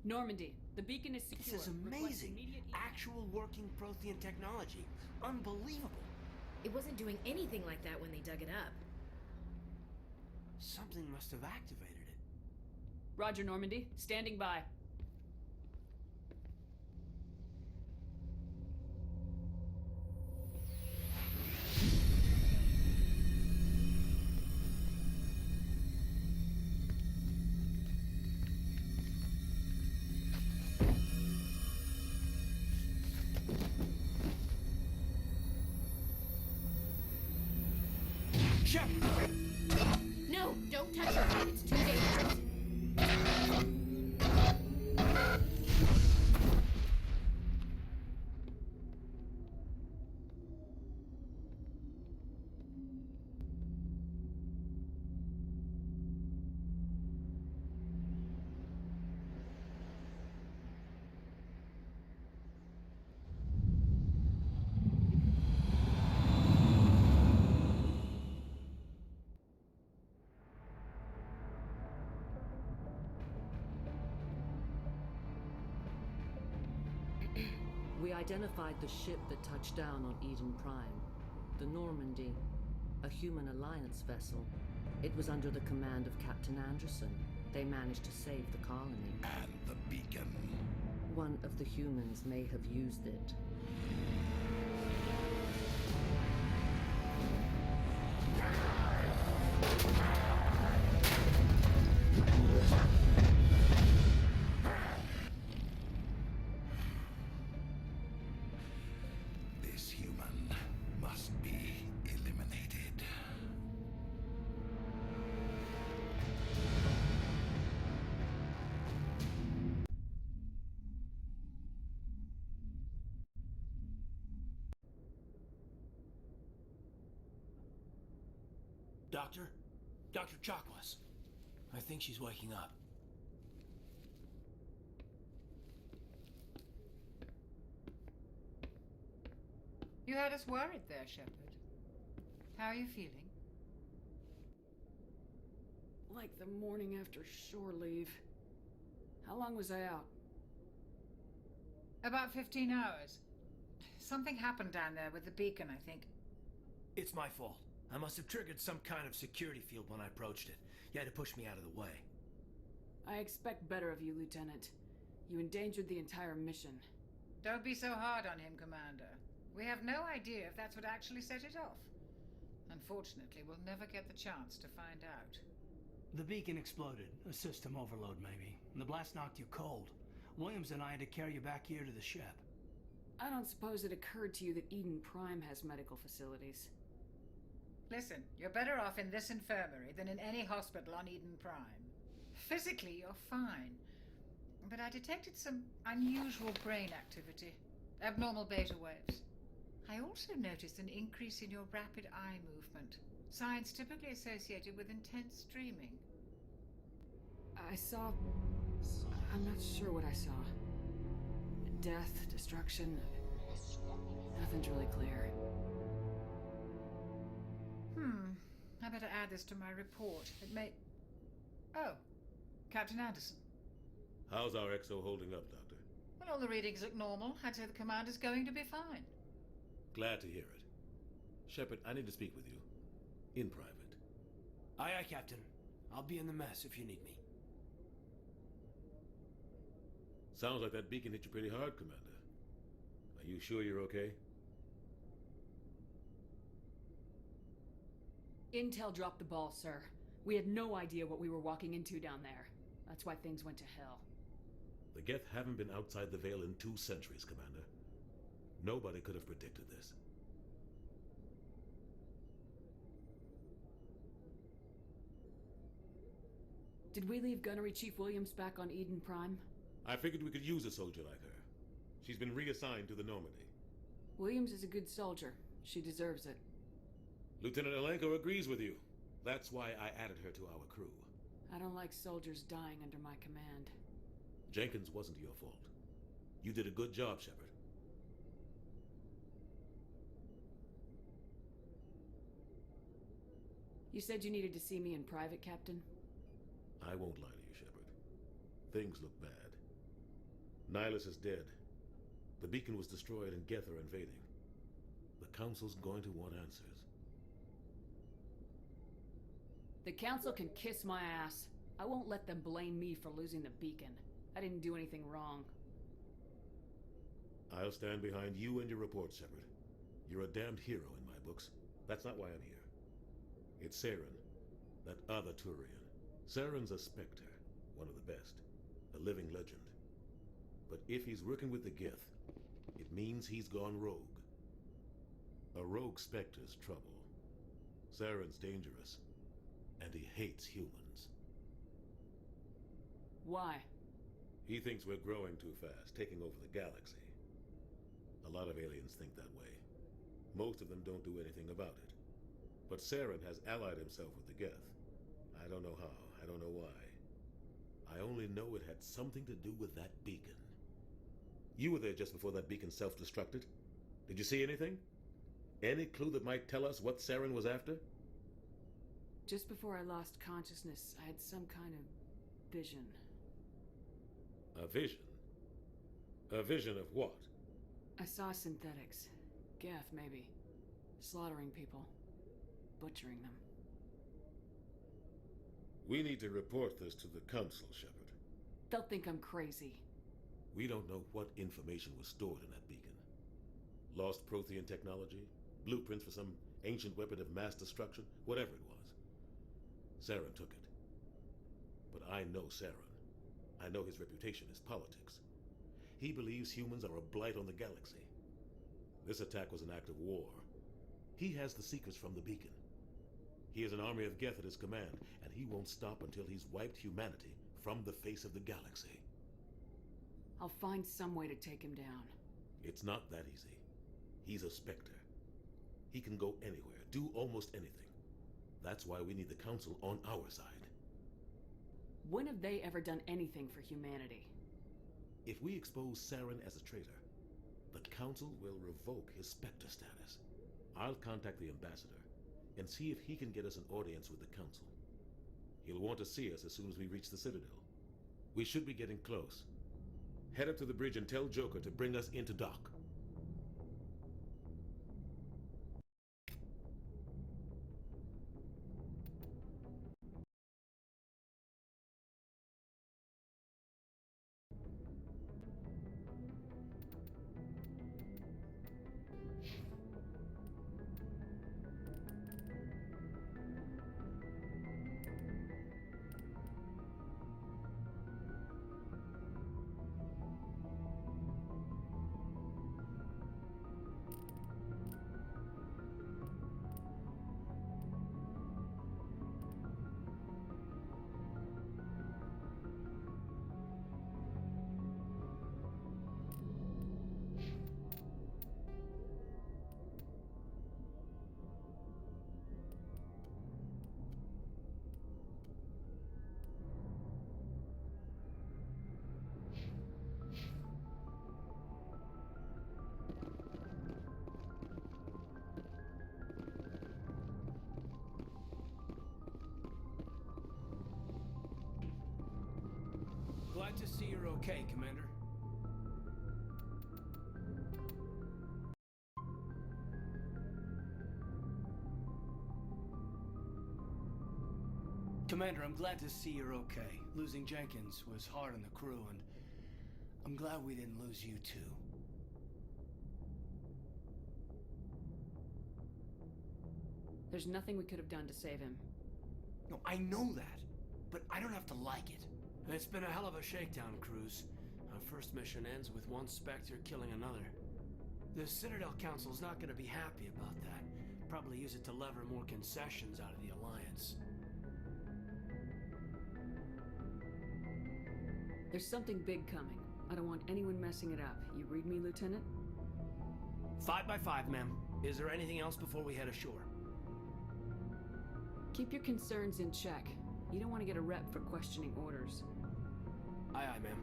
Normandy, the beacon is secure. This is amazing. Actual working Prothean technology. Unbelievable. It wasn't doing anything like that when they dug it up. Something must have activated it. Roger, Normandy. Standing by. No, don't touch her. It's too dangerous. We identified the ship that touched down on Eden Prime. The Normandy, a human alliance vessel. It was under the command of Captain Anderson. They managed to save the colony. And the beacon. One of the humans may have used it. This human must be eliminated. Doctor? Dr. Chakwas. I think she's waking up. You had us worried there, Shepard. How are you feeling? Like the morning after shore leave. How long was I out? About 15 hours. Something happened down there with the beacon, I think. It's my fault. I must have triggered some kind of security field when I approached it. You had to push me out of the way. I expect better of you, Lieutenant. You endangered the entire mission. Don't be so hard on him, Commander. We have no idea if that's what actually set it off. Unfortunately, we'll never get the chance to find out. The beacon exploded. A system overload, maybe. And the blast knocked you cold. Williams and I had to carry you back here to the ship. I don't suppose it occurred to you that Eden Prime has medical facilities. Listen, you're better off in this infirmary than in any hospital on Eden Prime. Physically, you're fine. But I detected some unusual brain activity. Abnormal beta waves. I also noticed an increase in your rapid eye movement, signs typically associated with intense dreaming. I saw... I'm not sure what I saw. Death, destruction... Nothing's really clear. I better add this to my report. It may... Oh, Captain Anderson. How's our XO holding up, Doctor? Well, all the readings look normal. I'd say the commander's going to be fine. Glad to hear it. Shepard, I need to speak with you. In private. Aye, aye, Captain. I'll be in the mess if you need me. Sounds like that beacon hit you pretty hard, Commander. Are you sure you're okay? Intel dropped the ball, sir. We had no idea what we were walking into down there. That's why things went to hell. The Geth haven't been outside the Veil in 2 centuries, Commander. Nobody could have predicted this. Did we leave Gunnery Chief Williams back on Eden Prime? I figured we could use a soldier like her. She's been reassigned to the Normandy. Williams is a good soldier. She deserves it. Lieutenant Alenko agrees with you. That's why I added her to our crew. I don't like soldiers dying under my command. Jenkins wasn't your fault. You did a good job, Shepard. You said you needed to see me in private, Captain? I won't lie to you, Shepard. Things look bad. Nihilus is dead. The beacon was destroyed and Geth are invading. The Council's going to want answers. The Council can kiss my ass. I won't let them blame me for losing the beacon. I didn't do anything wrong. I'll stand behind you and your report, Shepard. You're a damned hero in my books. That's not why I'm here. It's Saren, that other Turian. Saren's a Spectre, one of the best, a living legend. But if he's working with the Geth, it means he's gone rogue. A rogue Spectre's trouble. Saren's dangerous, and he hates humans. Why? He thinks we're growing too fast, taking over the galaxy. A lot of aliens think that way. Most of them don't do anything about it. But Saren has allied himself with the Geth. I don't know how, I don't know why. I only know it had something to do with that beacon. You were there just before that beacon self-destructed. Did you see anything? Any clue that might tell us what Saren was after? Just before I lost consciousness, I had some kind of vision. A vision? A vision of what? I saw synthetics. Geth, maybe. Slaughtering people. Butchering them. We need to report this to the Council, Shepard. They'll think I'm crazy. We don't know what information was stored in that beacon. Lost Prothean technology? Blueprints for some ancient weapon of mass destruction? Whatever it was. Saren took it. But I know Saren. I know his reputation is politics. He believes humans are a blight on the galaxy. This attack was an act of war. He has the secrets from the beacon. He has an army of Geth at his command, and he won't stop until he's wiped humanity from the face of the galaxy. I'll find some way to take him down. It's not that easy. He's a Spectre. He can go anywhere, do almost anything. That's why we need the Council on our side. When have they ever done anything for humanity? If we expose Saren as a traitor, the Council will revoke his Spectre status. I'll contact the ambassador and see if he can get us an audience with the Council. He'll want to see us as soon as we reach the Citadel. We should be getting close. Head up to the bridge and tell Joker to bring us into dock. Good to see you're okay, Commander. Commander, I'm glad to see you're okay. Losing Jenkins was hard on the crew, and I'm glad we didn't lose you too. There's nothing we could have done to save him. No, I know that, but I don't have to like it. It's been a hell of a shakedown, Cruz. Our first mission ends with one Spectre killing another. The Citadel Council's not going to be happy about that. Probably use it to lever more concessions out of the Alliance. There's something big coming. I don't want anyone messing it up. You read me, Lieutenant? 5 by 5, ma'am. Is there anything else before we head ashore? Keep your concerns in check. You don't want to get a rep for questioning orders. Aye, aye, ma'am.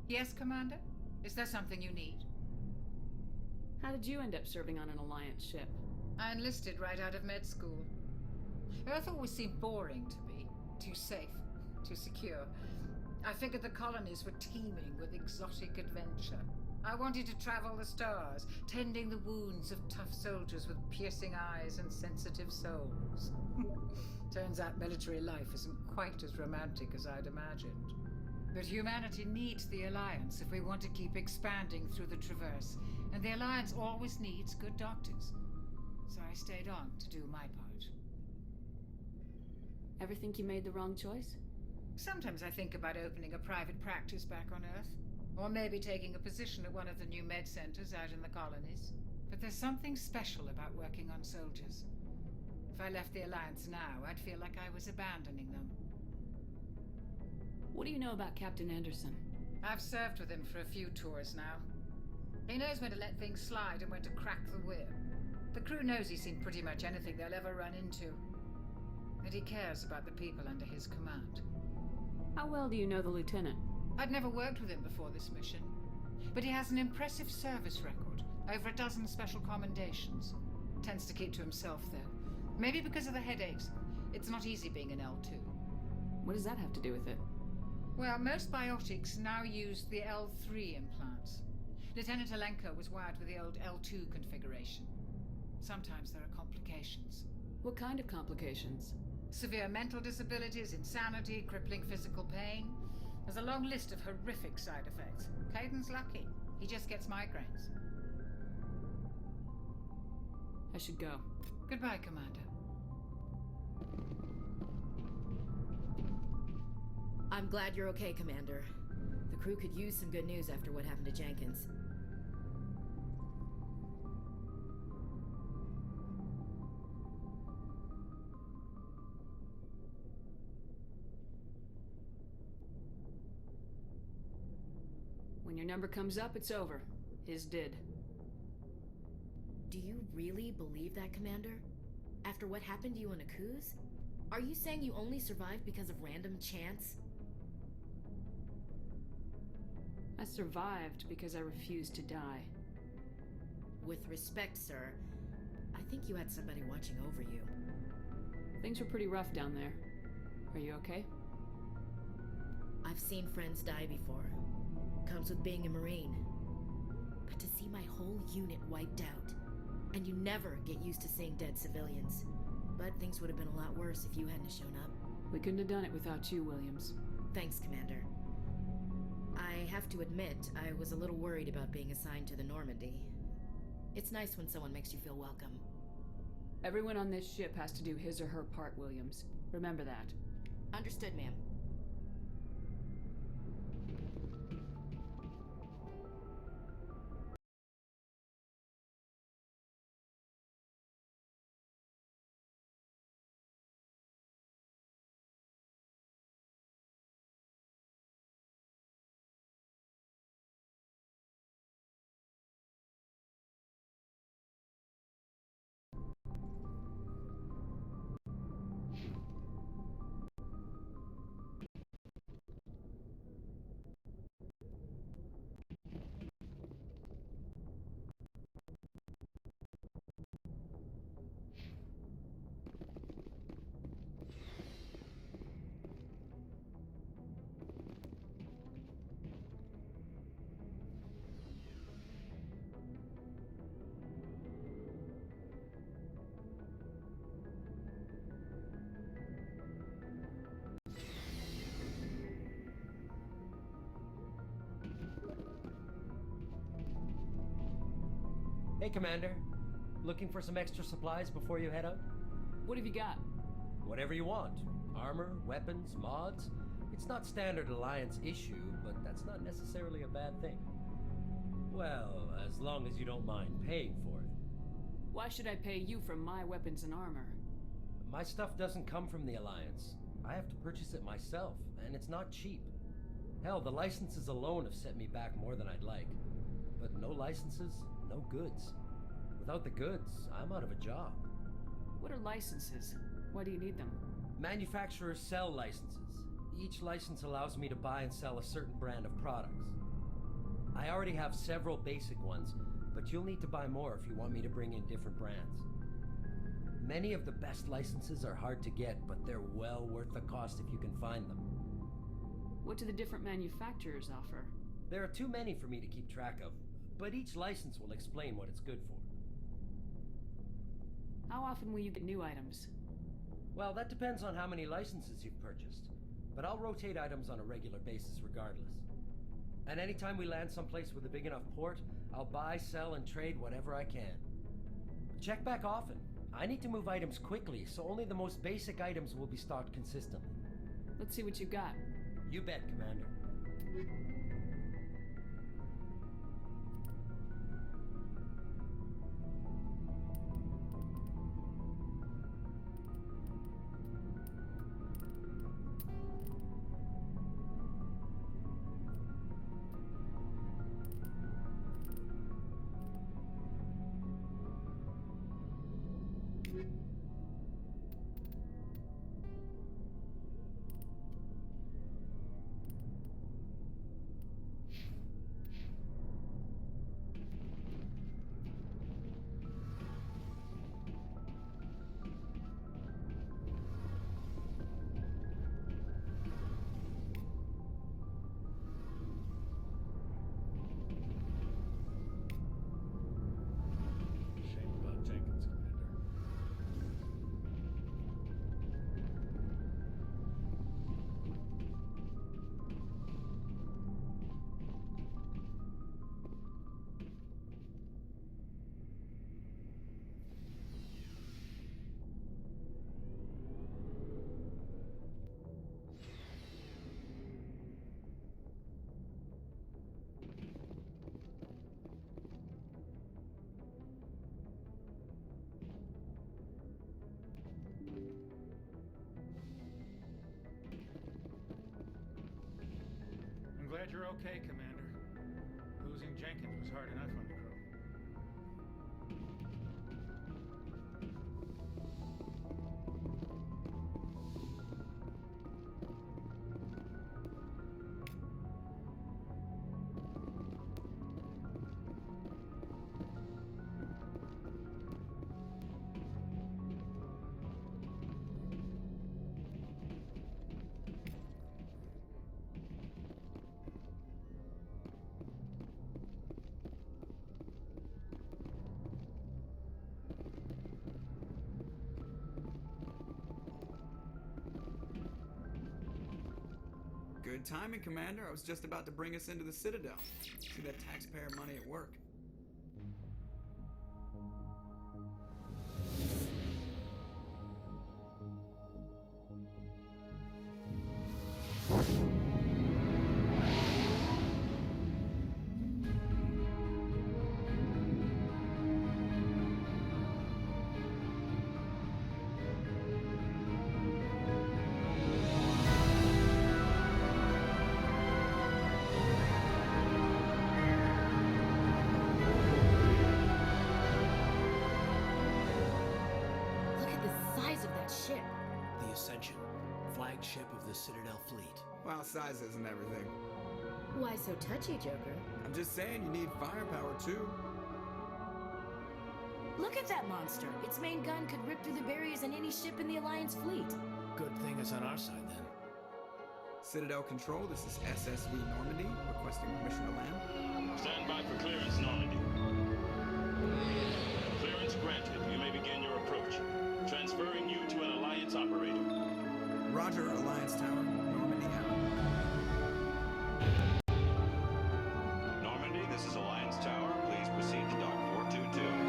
Yes, Commander? Is there something you need? How did you end up serving on an Alliance ship? I enlisted right out of med school. Earth always seemed boring to me. Too safe, too secure. I figured the colonies were teeming with exotic adventure. I wanted to travel the stars, tending the wounds of tough soldiers with piercing eyes and sensitive souls. Turns out military life isn't quite as romantic as I'd imagined. But humanity needs the Alliance if we want to keep expanding through the Traverse, and the Alliance always needs good doctors. So I stayed on to do my part. Ever think you made the wrong choice? Sometimes I think about opening a private practice back on Earth, or maybe taking a position at one of the new med centers out in the colonies. But there's something special about working on soldiers. If I left the Alliance now, I'd feel like I was abandoning them. What do you know about Captain Anderson? I've served with him for a few tours now. He knows when to let things slide and when to crack the whip. The crew knows he's seen pretty much anything they'll ever run into. And he cares about the people under his command. How well do you know the Lieutenant? I'd never worked with him before this mission. But he has an impressive service record. Over a dozen special commendations. Tends to keep to himself, though. Maybe because of the headaches. It's not easy being an L2. What does that have to do with it? Well, most biotics now use the L3 implants. Lieutenant Alenko was wired with the old L2 configuration. Sometimes there are complications. What kind of complications? Severe mental disabilities, insanity, crippling physical pain. There's a long list of horrific side effects. Caden's lucky. He just gets migraines. I should go. Goodbye, Commander. I'm glad you're okay, Commander. The crew could use some good news after what happened to Jenkins. When your number comes up, it's over. His did. Do you really believe that, Commander? After what happened to you on Akuz? Are you saying you only survived because of random chance? I survived because I refused to die. With respect, sir, I think you had somebody watching over you. Things were pretty rough down there. Are you okay? I've seen friends die before. Comes with being a Marine. But to see my whole unit wiped out, and you never get used to seeing dead civilians. But things would have been a lot worse if you hadn't shown up. We couldn't have done it without you, Williams. Thanks, Commander. I have to admit, I was a little worried about being assigned to the Normandy. It's nice when someone makes you feel welcome. Everyone on this ship has to do his or her part, Williams. Remember that. Understood, ma'am. Hey, Commander. Looking for some extra supplies before you head out? What have you got? Whatever you want. Armor, weapons, mods. It's not standard Alliance issue, but that's not necessarily a bad thing. Well, as long as you don't mind paying for it. Why should I pay you for my weapons and armor? My stuff doesn't come from the Alliance. I have to purchase it myself, and it's not cheap. Hell, the licenses alone have set me back more than I'd like. But no licenses, no goods. Without the goods, I'm out of a job. What are licenses? Why do you need them? Manufacturers sell licenses. Each license allows me to buy and sell a certain brand of products. I already have several basic ones, but you'll need to buy more if you want me to bring in different brands. Many of the best licenses are hard to get, but they're well worth the cost if you can find them. What do the different manufacturers offer? There are too many for me to keep track of, but each license will explain what it's good for. How often will you get new items? Well, that depends on how many licenses you've purchased, but I'll rotate items on a regular basis regardless. And anytime we land someplace with a big enough port, I'll buy, sell, and trade whatever I can. Check back often. I need to move items quickly, so only the most basic items will be stocked consistently. Let's see what you got. You bet, Commander. I'm glad you're okay, Commander. Losing Jenkins was hard enough on the crew. Good timing, Commander. I was just about to bring us into the Citadel. See that taxpayer money at work. Citadel fleet. Well, size isn't everything. Why so touchy, Joker? I'm just saying you need firepower, too. Look at that monster. Its main gun could rip through the barriers in any ship in the Alliance fleet. Good thing it's on our side, then. Citadel Control, this is SSV Normandy, requesting permission to land. Stand by for clearance, Normandy. Clearance granted. You may begin your approach. Transferring you to an Alliance operator. Roger, Alliance Tower. Normandy out. Normandy, this is Alliance Tower. Please proceed to dock 422.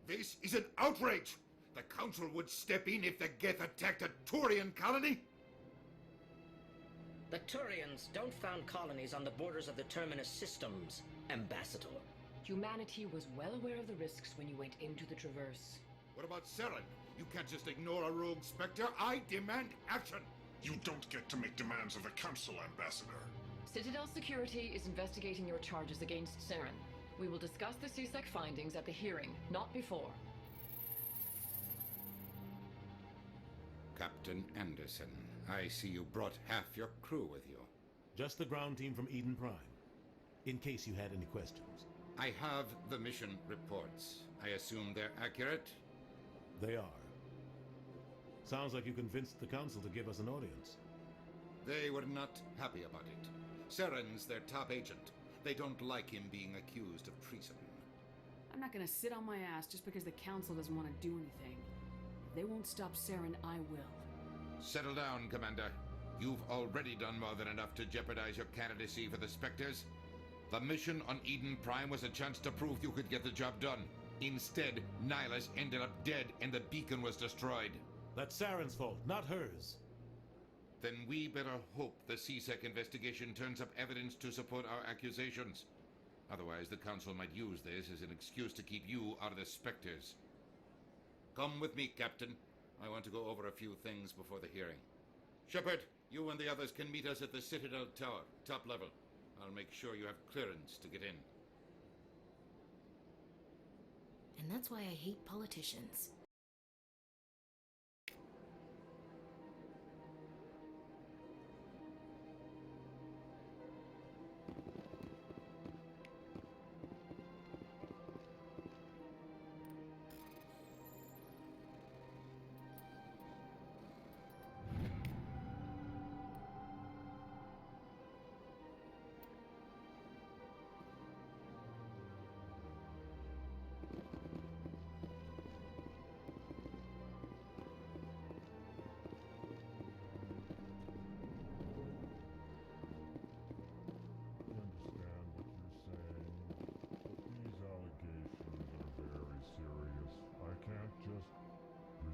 This is an outrage! The Council would step in if the Geth attacked a Turian colony? The Turians don't found colonies on the borders of the Terminus systems, Ambassador. Humanity was well aware of the risks when you went into the Traverse. What about Saren? You can't just ignore a rogue Spectre. I demand action! You don't get to make demands of the Council, Ambassador. Citadel Security is investigating your charges against Saren. We will discuss the CSEC findings at the hearing, not before. Captain Anderson, I see you brought half your crew with you. Just the ground team from Eden Prime, in case you had any questions. I have the mission reports. I assume they're accurate? They are. Sounds like you convinced the Council to give us an audience. They were not happy about it. Saren's their top agent. They don't like him being accused of treason. I'm not gonna sit on my ass just because the Council doesn't want to do anything. If they won't stop Saren, I will. Settle down, Commander. You've already done more than enough to jeopardize your candidacy for the Spectres. The mission on Eden Prime was a chance to prove you could get the job done. Instead, Nihilus ended up dead and the beacon was destroyed. That's Saren's fault, not hers. Then we better hope the CSEC investigation turns up evidence to support our accusations. Otherwise, the Council might use this as an excuse to keep you out of the Spectres. Come with me, Captain. I want to go over a few things before the hearing. Shepard, you and the others can meet us at the Citadel Tower, top level. I'll make sure you have clearance to get in. And that's why I hate politicians.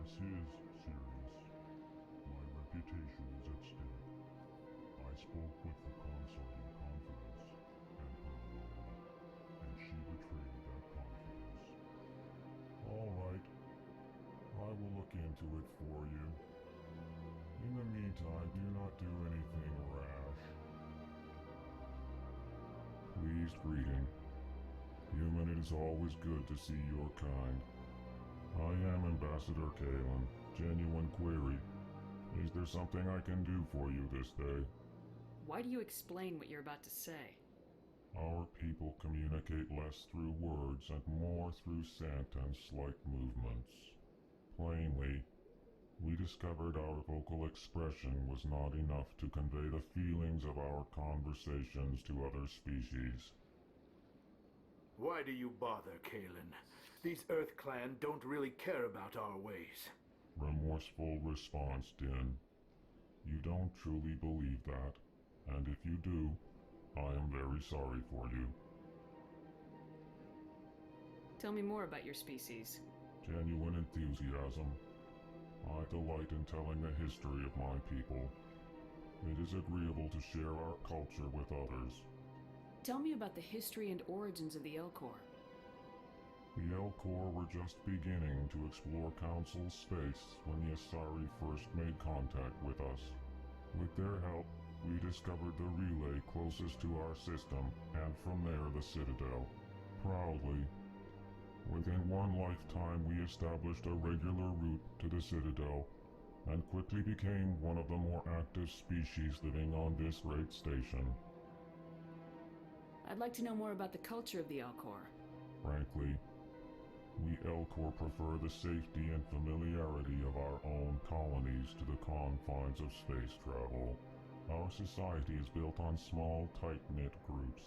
This is serious. My reputation is at stake. I spoke with the consort in confidence, and her alone, and she betrayed that confidence. All right. I will look into it for you. In the meantime, do not do anything rash. Pleased greeting. Human, it is always good to see your kind. I am Ambassador Kalen. Genuine query. Is there something I can do for you this day? Why do you explain what you're about to say? Our people communicate less through words and more through scent and slight movements. Plainly, we discovered our vocal expression was not enough to convey the feelings of our conversations to other species. Why do you bother, Kalen? These Earth Clan don't really care about our ways. Remorseful response, Din. You don't truly believe that, and if you do, I am very sorry for you. Tell me more about your species. Genuine enthusiasm. I delight in telling the history of my people. It is agreeable to share our culture with others. Tell me about the history and origins of the Elcor. The Elcor were just beginning to explore Council space when the Asari first made contact with us. With their help, we discovered the relay closest to our system, and from there the Citadel. Proudly. Within one lifetime we established a regular route to the Citadel, and quickly became one of the more active species living on this great station. I'd like to know more about the culture of the Elcor. Frankly, we Elcor prefer the safety and familiarity of our own colonies to the confines of space travel. Our society is built on small, tight-knit groups.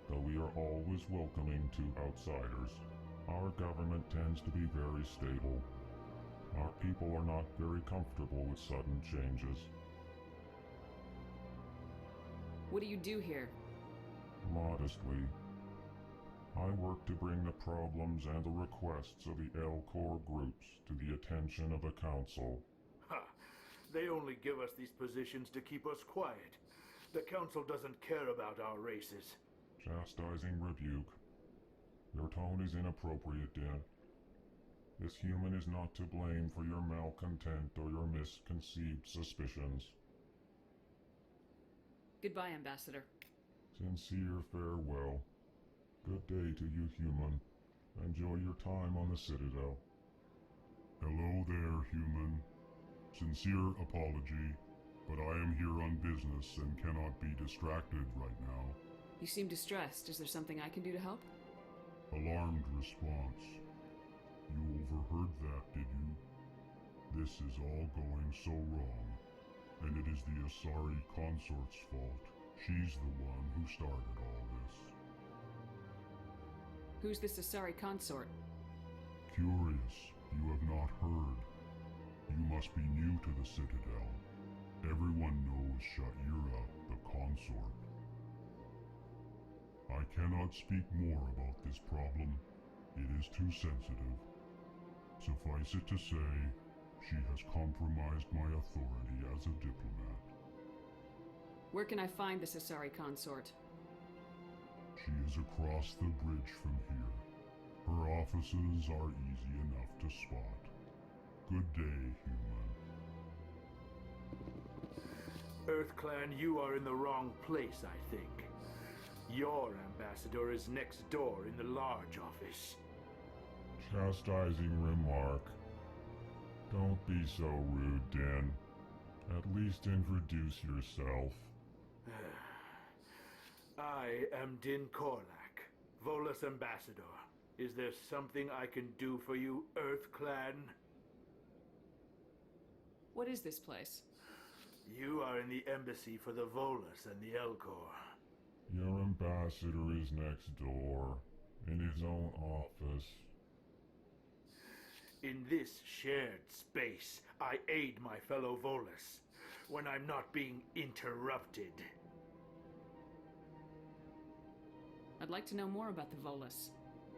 Though we are always welcoming to outsiders, our government tends to be very stable. Our people are not very comfortable with sudden changes. What do you do here? Modestly. I work to bring the problems and the requests of the L-Corps groups to the attention of the Council. Ha! They only give us these positions to keep us quiet. The Council doesn't care about our races. Chastising rebuke. Your tone is inappropriate, Din. This human is not to blame for your malcontent or your misconceived suspicions. Goodbye, Ambassador. Sincere farewell. Good day to you, human. Enjoy your time on the Citadel. Hello there, human. Sincere apology, but I am here on business and cannot be distracted right now. You seem distressed. Is there something I can do to help? Alarmed response. You overheard that, did you? This is all going so wrong, and it is the Asari consort's fault. She's the one who started all this. Who's this Asari consort? Curious, you have not heard. You must be new to the Citadel. Everyone knows Sha'ira, the consort. I cannot speak more about this problem. It is too sensitive. Suffice it to say, she has compromised my authority as a diplomat. Where can I find this Asari consort? She is across the bridge from here. Her offices are easy enough to spot. Good day, human. EarthClan, you are in the wrong place, I think. Your ambassador is next door in the large office. Chastising remark. Don't be so rude, Din. At least introduce yourself. I am Din Korlak, Volus ambassador. Is there something I can do for you, EarthClan? What is this place? You are in the embassy for the Volus and the L-Corps. Your ambassador is next door, in his own office. In this shared space, I aid my fellow Volus when I'm not being interrupted. I'd like to know more about the Volus.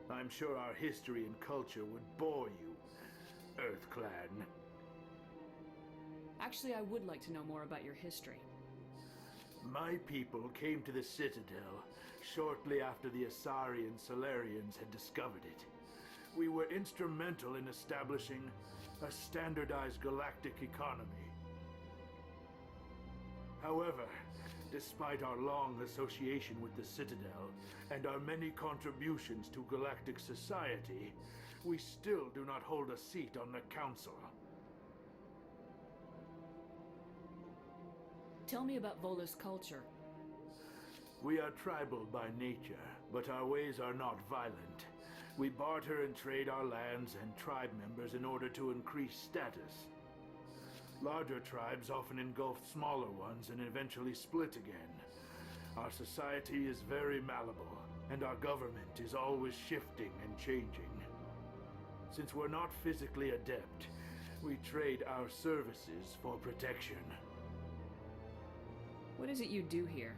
I'm sure our history and culture would bore you, EarthClan. Actually, I would like to know more about your history. My people came to the Citadel shortly after the Asari and Solarians had discovered it. We were instrumental in establishing a standardized galactic economy. However, despite our long association with the Citadel and our many contributions to galactic society, we still do not hold a seat on the Council. Tell me about Volus culture. We are tribal by nature, but our ways are not violent. We barter and trade our lands and tribe members in order to increase status. Larger tribes often engulf smaller ones and eventually split again. Our society is very malleable, and our government is always shifting and changing. Since we're not physically adept, we trade our services for protection. What is it you do here?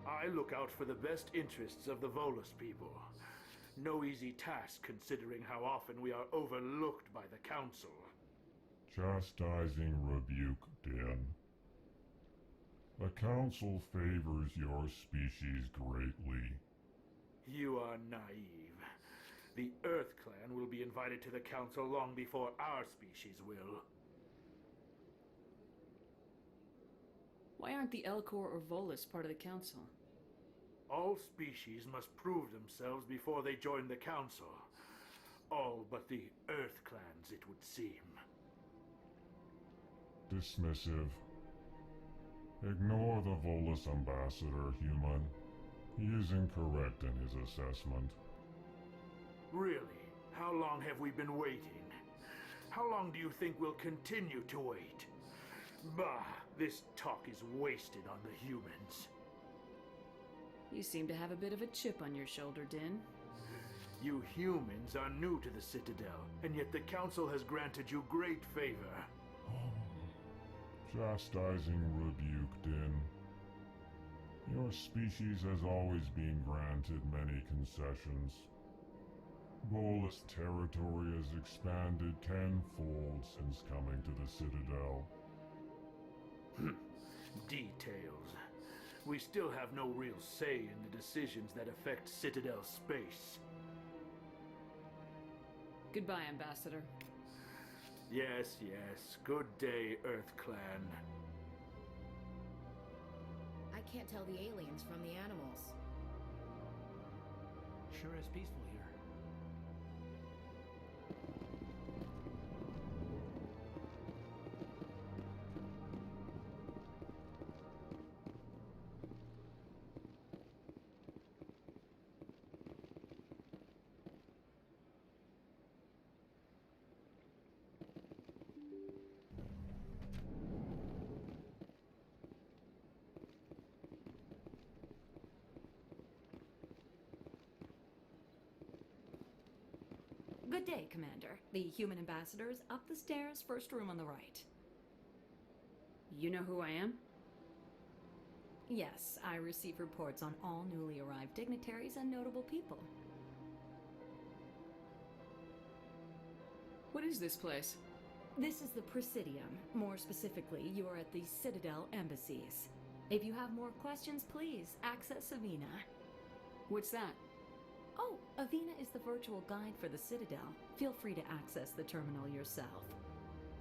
I look out for the best interests of the Volus people. No easy task considering how often we are overlooked by the Council. Chastising rebuke, Din. The Council favors your species greatly. You are naive. The EarthClan will be invited to the Council long before our species will. Why aren't the L-Corps or Volus part of the Council? All species must prove themselves before they join the Council. All but the EarthClans, it would seem. Dismissive. Ignore the Volus ambassador, human. He is incorrect in his assessment. Really? How long have we been waiting? How long do you think we'll continue to wait? Bah! This talk is wasted on the humans. You seem to have a bit of a chip on your shoulder, Din. You humans are new to the Citadel, and yet the Council has granted you great favor. Chastising rebuke, Din. Your species has always been granted many concessions. Bolus territory has expanded tenfold since coming to the Citadel. Details. We still have no real say in the decisions that affect Citadel space. Goodbye, Ambassador. Yes, yes. Good day, Earth Clan. I can't tell the aliens from the animals. Sure is peaceful here. Good day, Commander. The human ambassador is up the stairs, first room on the right. You know who I am? Yes, I receive reports on all newly arrived dignitaries and notable people. What is this place? This is the Presidium. More specifically, you are at the Citadel embassies. If you have more questions, please access Avina. What's that? Oh, Avina is the virtual guide for the Citadel. Feel free to access the terminal yourself.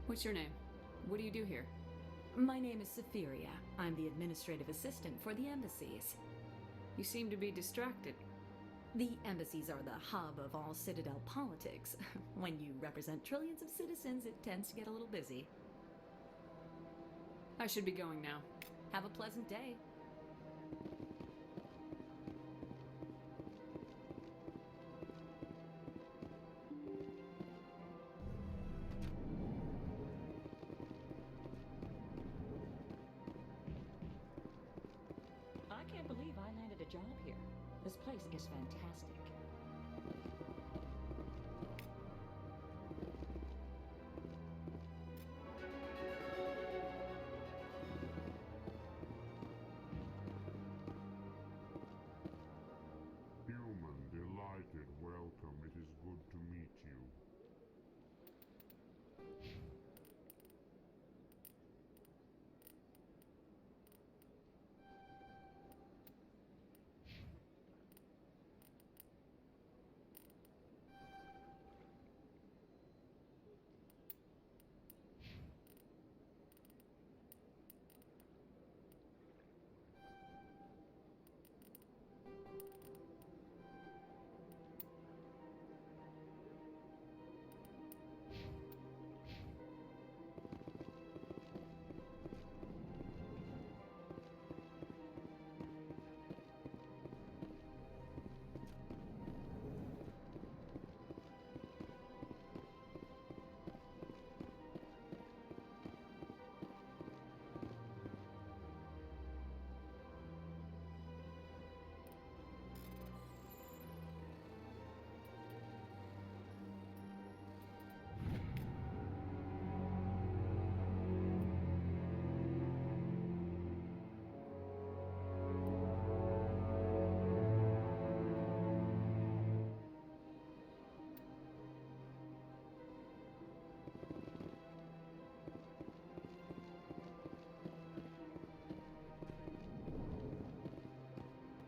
What's your name? What do you do here? My name is Safiria. I'm the administrative assistant for the embassies. You seem to be distracted. The embassies are the hub of all Citadel politics. When you represent trillions of citizens, it tends to get a little busy. I should be going now. Have a pleasant day. I can't believe I landed a job here. This place is fantastic. Human, delighted, welcome. It is good to meet you.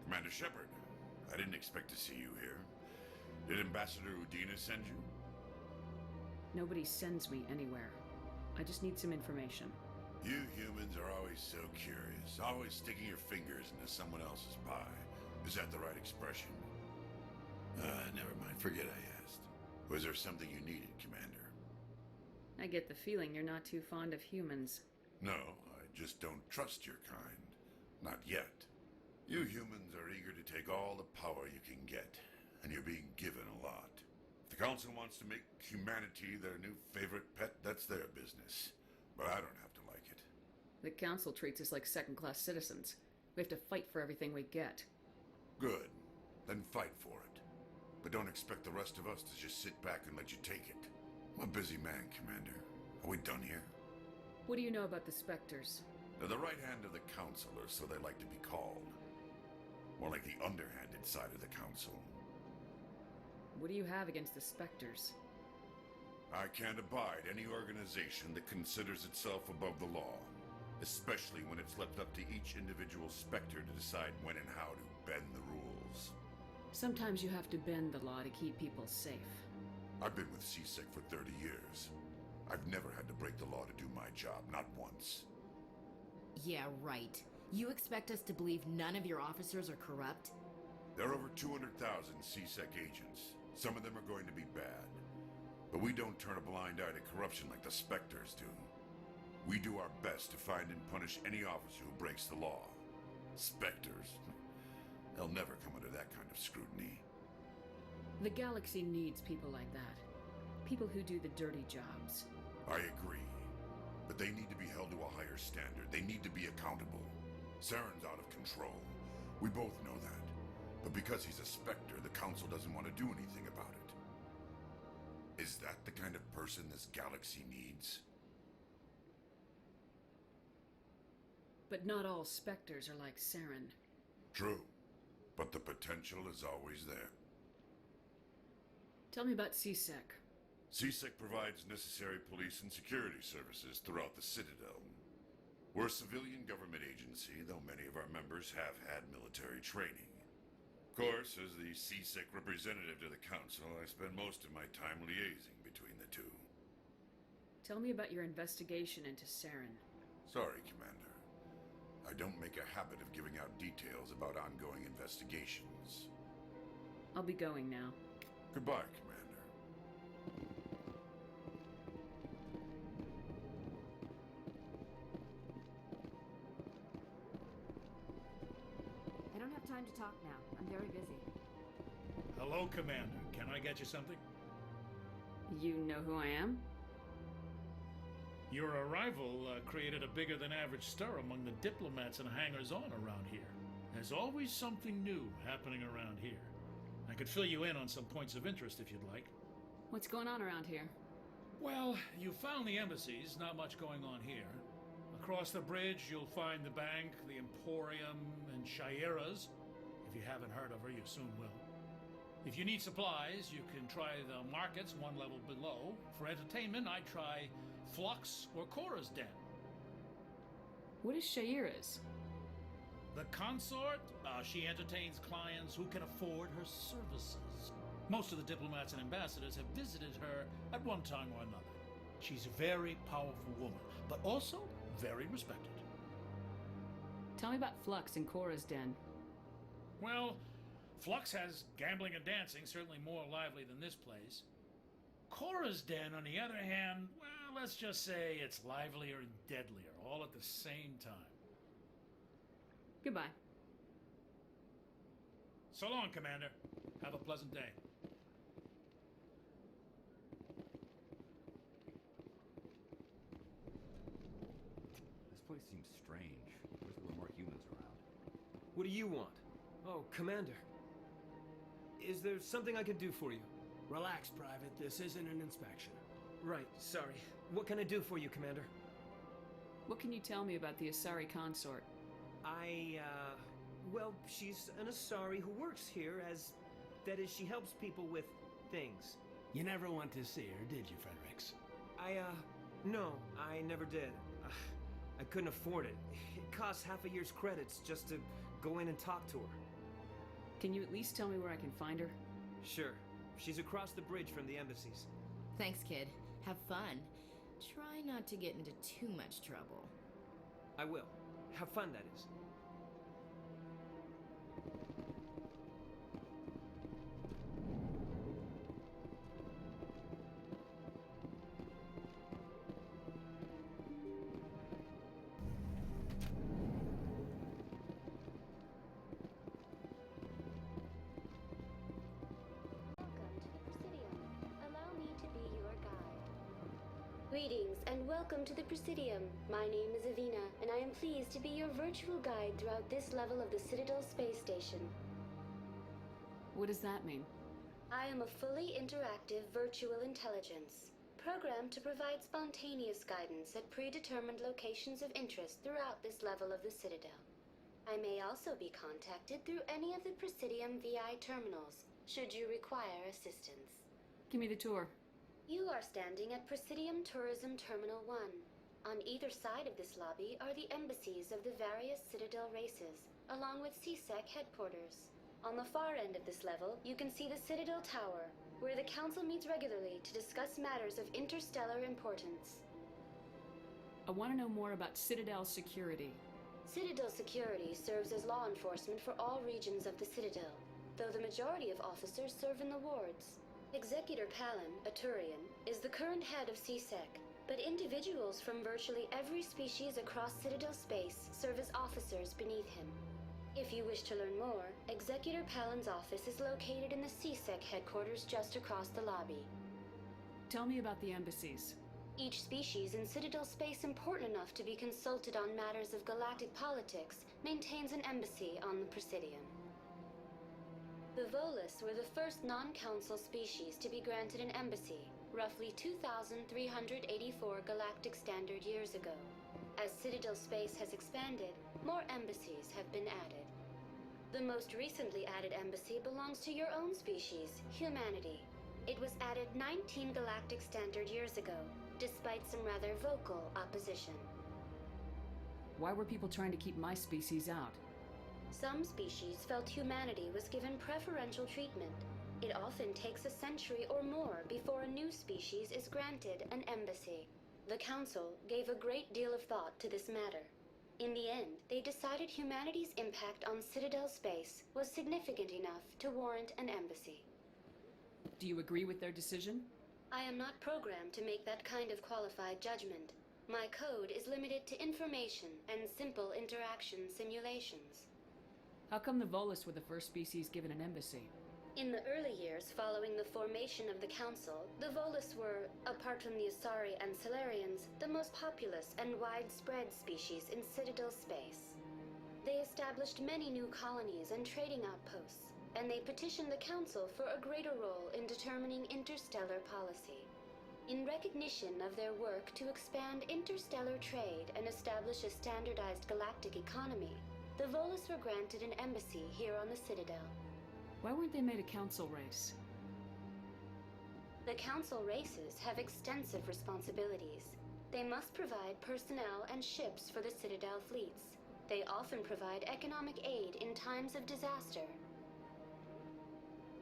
Commander Shepard, I didn't expect to see you here. Did Ambassador Udina send you? Nobody sends me anywhere. I just need some information. You humans are always so curious, always sticking your fingers into someone else's pie. Is that the right expression? Never mind, forget I asked. Was there something you needed, Commander? I get the feeling you're not too fond of humans. No, I just don't trust your kind. Not yet. You humans are eager to take all the power you can get, and you're being given a lot. If the Council wants to make humanity their new favorite pet, that's their business. But I don't have to like it. The Council treats us like second-class citizens. We have to fight for everything we get. Good. Then fight for it. But don't expect the rest of us to just sit back and let you take it. I'm a busy man, Commander. Are we done here? What do you know about the Spectres? They're the right hand of the Council, or so they like to be called. More like the underhanded side of the Council. What do you have against the Spectres? I can't abide any organization that considers itself above the law, especially when it's left up to each individual Spectre to decide when and how to bend the rules. Sometimes you have to bend the law to keep people safe. I've been with CSEC for 30 years. I've never had to break the law to do my job, not once. Yeah, right. You expect us to believe none of your officers are corrupt? There are over 200,000 CSEC agents. Some of them are going to be bad. But we don't turn a blind eye to corruption like the Spectres do. We do our best to find and punish any officer who breaks the law. Spectres, they'll never come under that kind of scrutiny. The galaxy needs people like that. People who do the dirty jobs. I agree. But they need to be held to a higher standard. They need to be accountable. Saren's out of control. We both know that. But because he's a Spectre, the Council doesn't want to do anything about it. Is that the kind of person this galaxy needs? But not all Spectres are like Saren. True. But the potential is always there. Tell me about CSEC. CSEC provides necessary police and security services throughout the Citadel. We're a civilian government agency, though many of our members have had military training. Of course, as the CSEC representative to the Council, I spend most of my time liaising between the two. Tell me about your investigation into Saren. Sorry, Commander. I don't make a habit of giving out details about ongoing investigations. I'll be going now. Goodbye, Commander. I don't have time to talk now. I'm very busy. Hello, Commander. Can I get you something? You know who I am? Your arrival created a bigger than average stir among the diplomats and hangers-on around here. There's always something new happening around here. I could fill you in on some points of interest if you'd like. What's going on around here? Well, you found the embassies, not much going on here. Across the bridge, you'll find the bank, the Emporium, and Shaira's. If you haven't heard of her, you soon will. If you need supplies, you can try the markets one level below. For entertainment, I'd try Flux or Cora's Den. What is Shaira's? The consort, she entertains clients who can afford her services. Most of the diplomats and ambassadors have visited her at one time or another. She's a very powerful woman, but also very respected. Tell me about Flux and Cora's Den. Well, Flux has gambling and dancing, certainly more lively than this place. Cora's Den, on the other hand, well, let's just say it's livelier and deadlier, all at the same time. Goodbye. So long, Commander. Have a pleasant day. This place seems strange. Wish there were more humans around. What do you want? Oh, Commander. Is there something I can do for you? Relax, Private. This isn't an inspection. Right, sorry. What can I do for you, Commander? What can you tell me about the Asari consort? Well, she's an Asari who works here as... That is, she helps people with things. You never went to see her, did you, Fredericks? No, I never did. I couldn't afford it. It costs half a year's credits just to go in and talk to her. Can you at least tell me where I can find her? Sure. She's across the bridge from the embassies. Thanks, kid. Have fun. Try not to get into too much trouble. I will. Have fun, that is. Greetings and welcome to the Presidium. My name is Avina, and I am pleased to be your virtual guide throughout this level of the Citadel space station. What does that mean? I am a fully interactive virtual intelligence, programmed to provide spontaneous guidance at predetermined locations of interest throughout this level of the Citadel. I may also be contacted through any of the Presidium VI terminals, should you require assistance. Give me the tour. You are standing at Presidium Tourism Terminal 1. On either side of this lobby are the embassies of the various Citadel races, along with CSEC headquarters. On the far end of this level, you can see the Citadel Tower, where the Council meets regularly to discuss matters of interstellar importance. I want to know more about Citadel security. Citadel security serves as law enforcement for all regions of the Citadel, though the majority of officers serve in the wards. Executor Palin, a Turian, is the current head of CSEC, but individuals from virtually every species across Citadel space serve as officers beneath him. If you wish to learn more, Executor Palin's office is located in the CSEC headquarters just across the lobby. Tell me about the embassies. Each species in Citadel space important enough to be consulted on matters of galactic politics maintains an embassy on the Presidium. The Volus were the first non-council species to be granted an embassy, roughly 2,384 galactic standard years ago. As Citadel space has expanded, more embassies have been added. The most recently added embassy belongs to your own species, humanity. It was added 19 galactic standard years ago, despite some rather vocal opposition. Why were people trying to keep my species out? Some species felt humanity was given preferential treatment. It often takes a century or more before a new species is granted an embassy. The Council gave a great deal of thought to this matter. In the end, they decided humanity's impact on Citadel space was significant enough to warrant an embassy. Do you agree with their decision? I am not programmed to make that kind of qualified judgment. My code is limited to information and simple interaction simulations. How come the Volus were the first species given an embassy? In the early years following the formation of the Council, the Volus were, apart from the Asari and Solarians, the most populous and widespread species in Citadel space. They established many new colonies and trading outposts, and they petitioned the Council for a greater role in determining interstellar policy. In recognition of their work to expand interstellar trade and establish a standardized galactic economy, the Volus were granted an embassy here on the Citadel. Why weren't they made a council race? The council races have extensive responsibilities. They must provide personnel and ships for the Citadel fleets. They often provide economic aid in times of disaster.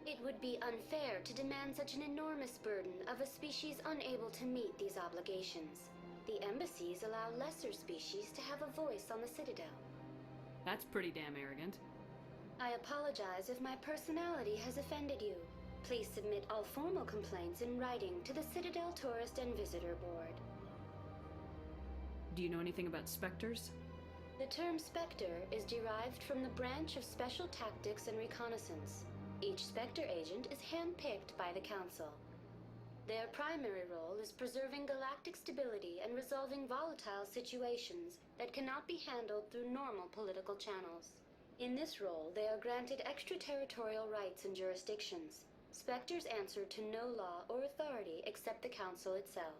It would be unfair to demand such an enormous burden of a species unable to meet these obligations. The embassies allow lesser species to have a voice on the Citadel. That's pretty damn arrogant. I apologize if my personality has offended you. Please submit all formal complaints in writing to the Citadel Tourist and Visitor Board. Do you know anything about specters? The term Spectre is derived from the branch of Special Tactics and Reconnaissance. Each Spectre agent is handpicked by the Council. Their primary role is preserving galactic stability and resolving volatile situations that cannot be handled through normal political channels. In this role, they are granted extraterritorial rights and jurisdictions. Spectres answer to no law or authority except the Council itself.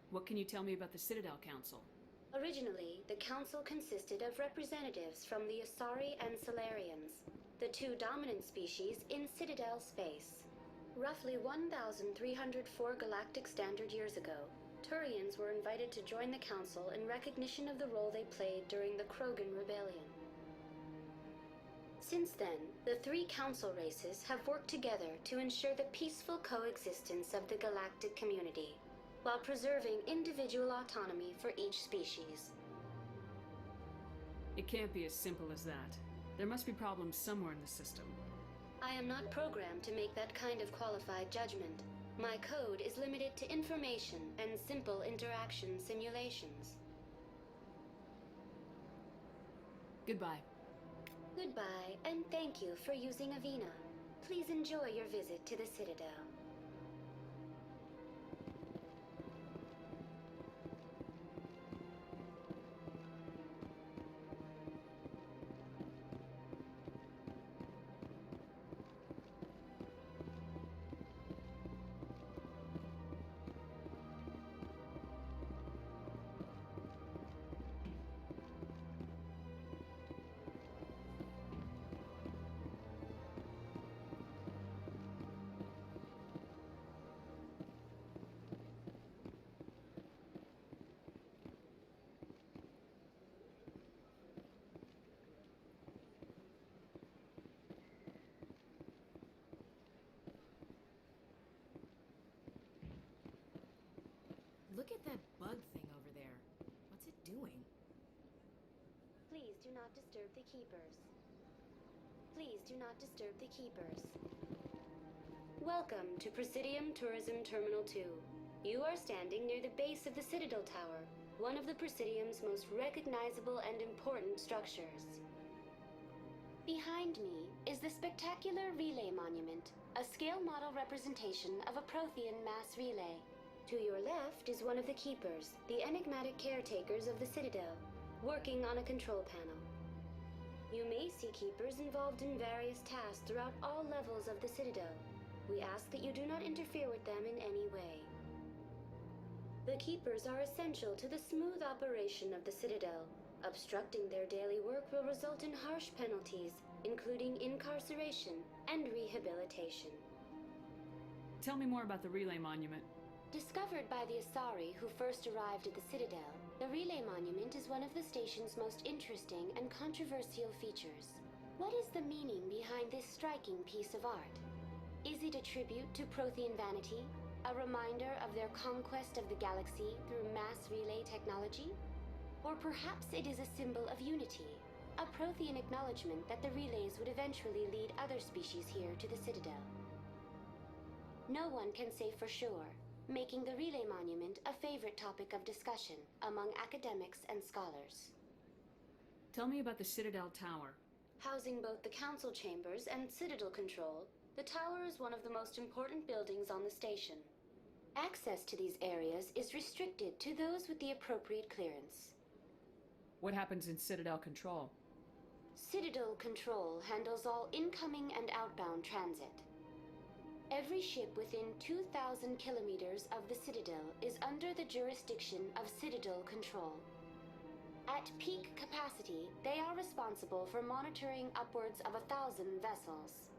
What can you tell me about the Citadel Council? Originally, the Council consisted of representatives from the Asari and Solarians, the two dominant species in Citadel space. Roughly 1,304 galactic standard years ago, Turians were invited to join the Council in recognition of the role they played during the Krogan Rebellion. Since then, the three Council races have worked together to ensure the peaceful coexistence of the galactic community, while preserving individual autonomy for each species. It can't be as simple as that. There must be problems somewhere in the system. I am not programmed to make that kind of qualified judgment. My code is limited to information and simple interaction simulations. Goodbye. Goodbye, and thank you for using Avina. Please enjoy your visit to the Citadel. Look at that bug thing over there. What's it doing? Please do not disturb the keepers. Please do not disturb the keepers. Welcome to Presidium Tourism Terminal 2. You are standing near the base of the Citadel Tower, one of the Presidium's most recognizable and important structures. Behind me is the spectacular Relay Monument, a scale model representation of a Prothean mass relay. To your left is one of the Keepers, the enigmatic caretakers of the Citadel, working on a control panel. You may see Keepers involved in various tasks throughout all levels of the Citadel. We ask that you do not interfere with them in any way. The Keepers are essential to the smooth operation of the Citadel. Obstructing their daily work will result in harsh penalties, including incarceration and rehabilitation. Tell me more about the Relay Monument. Discovered by the Asari who first arrived at the Citadel, the Relay Monument is one of the station's most interesting and controversial features. What is the meaning behind this striking piece of art? Is it a tribute to Prothean vanity? A reminder of their conquest of the galaxy through mass relay technology? Or perhaps it is a symbol of unity, a Prothean acknowledgement that the relays would eventually lead other species here to the Citadel. No one can say for sure, making the Relay Monument a favorite topic of discussion among academics and scholars. Tell me about the Citadel Tower. Housing both the council chambers and Citadel control, the tower is one of the most important buildings on the station. Access to these areas is restricted to those with the appropriate clearance. What happens in Citadel Control? Citadel Control handles all incoming and outbound transit. Every ship within 2,000 kilometers of the Citadel is under the jurisdiction of Citadel Control. At peak capacity, they are responsible for monitoring upwards of 1,000 vessels.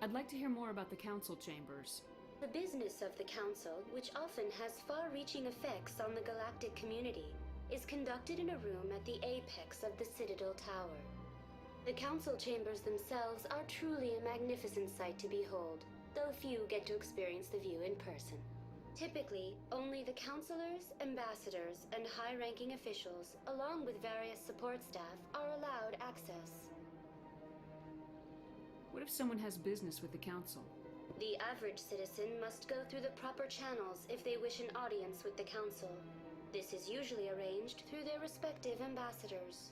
I'd like to hear more about the council chambers. The business of the Council, which often has far-reaching effects on the galactic community, is conducted in a room at the apex of the Citadel Tower. The Council chambers themselves are truly a magnificent sight to behold, though few get to experience the view in person. Typically, only the councilors, ambassadors, and high-ranking officials, along with various support staff, are allowed access. What if someone has business with the council? The average citizen must go through the proper channels if they wish an audience with the council. This is usually arranged through their respective ambassadors.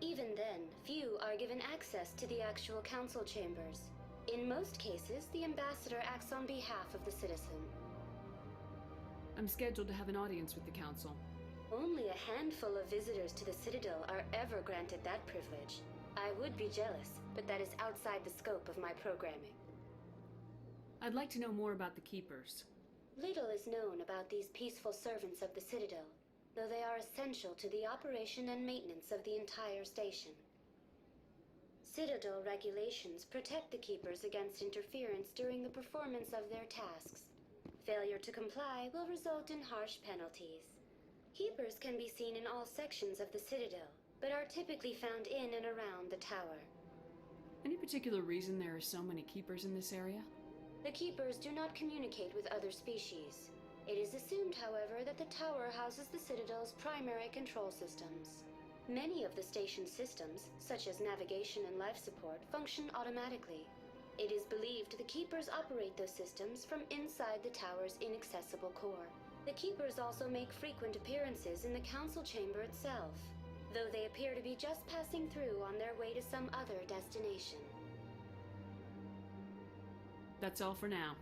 Even then, few are given access to the actual council chambers. In most cases, the ambassador acts on behalf of the citizen. I'm scheduled to have an audience with the council. Only a handful of visitors to the Citadel are ever granted that privilege. I would be jealous, but that is outside the scope of my programming. I'd like to know more about the Keepers. Little is known about these peaceful servants of the Citadel, though they are essential to the operation and maintenance of the entire station. Citadel regulations protect the Keepers against interference during the performance of their tasks. Failure to comply will result in harsh penalties. Keepers can be seen in all sections of the Citadel, but are typically found in and around the tower. Any particular reason there are so many Keepers in this area? The Keepers do not communicate with other species. It is assumed, however, that the tower houses the Citadel's primary control systems. Many of the station's systems, such as navigation and life support, function automatically. It is believed the Keepers operate those systems from inside the tower's inaccessible core. The Keepers also make frequent appearances in the council chamber itself, though they appear to be just passing through on their way to some other destination. That's all for now.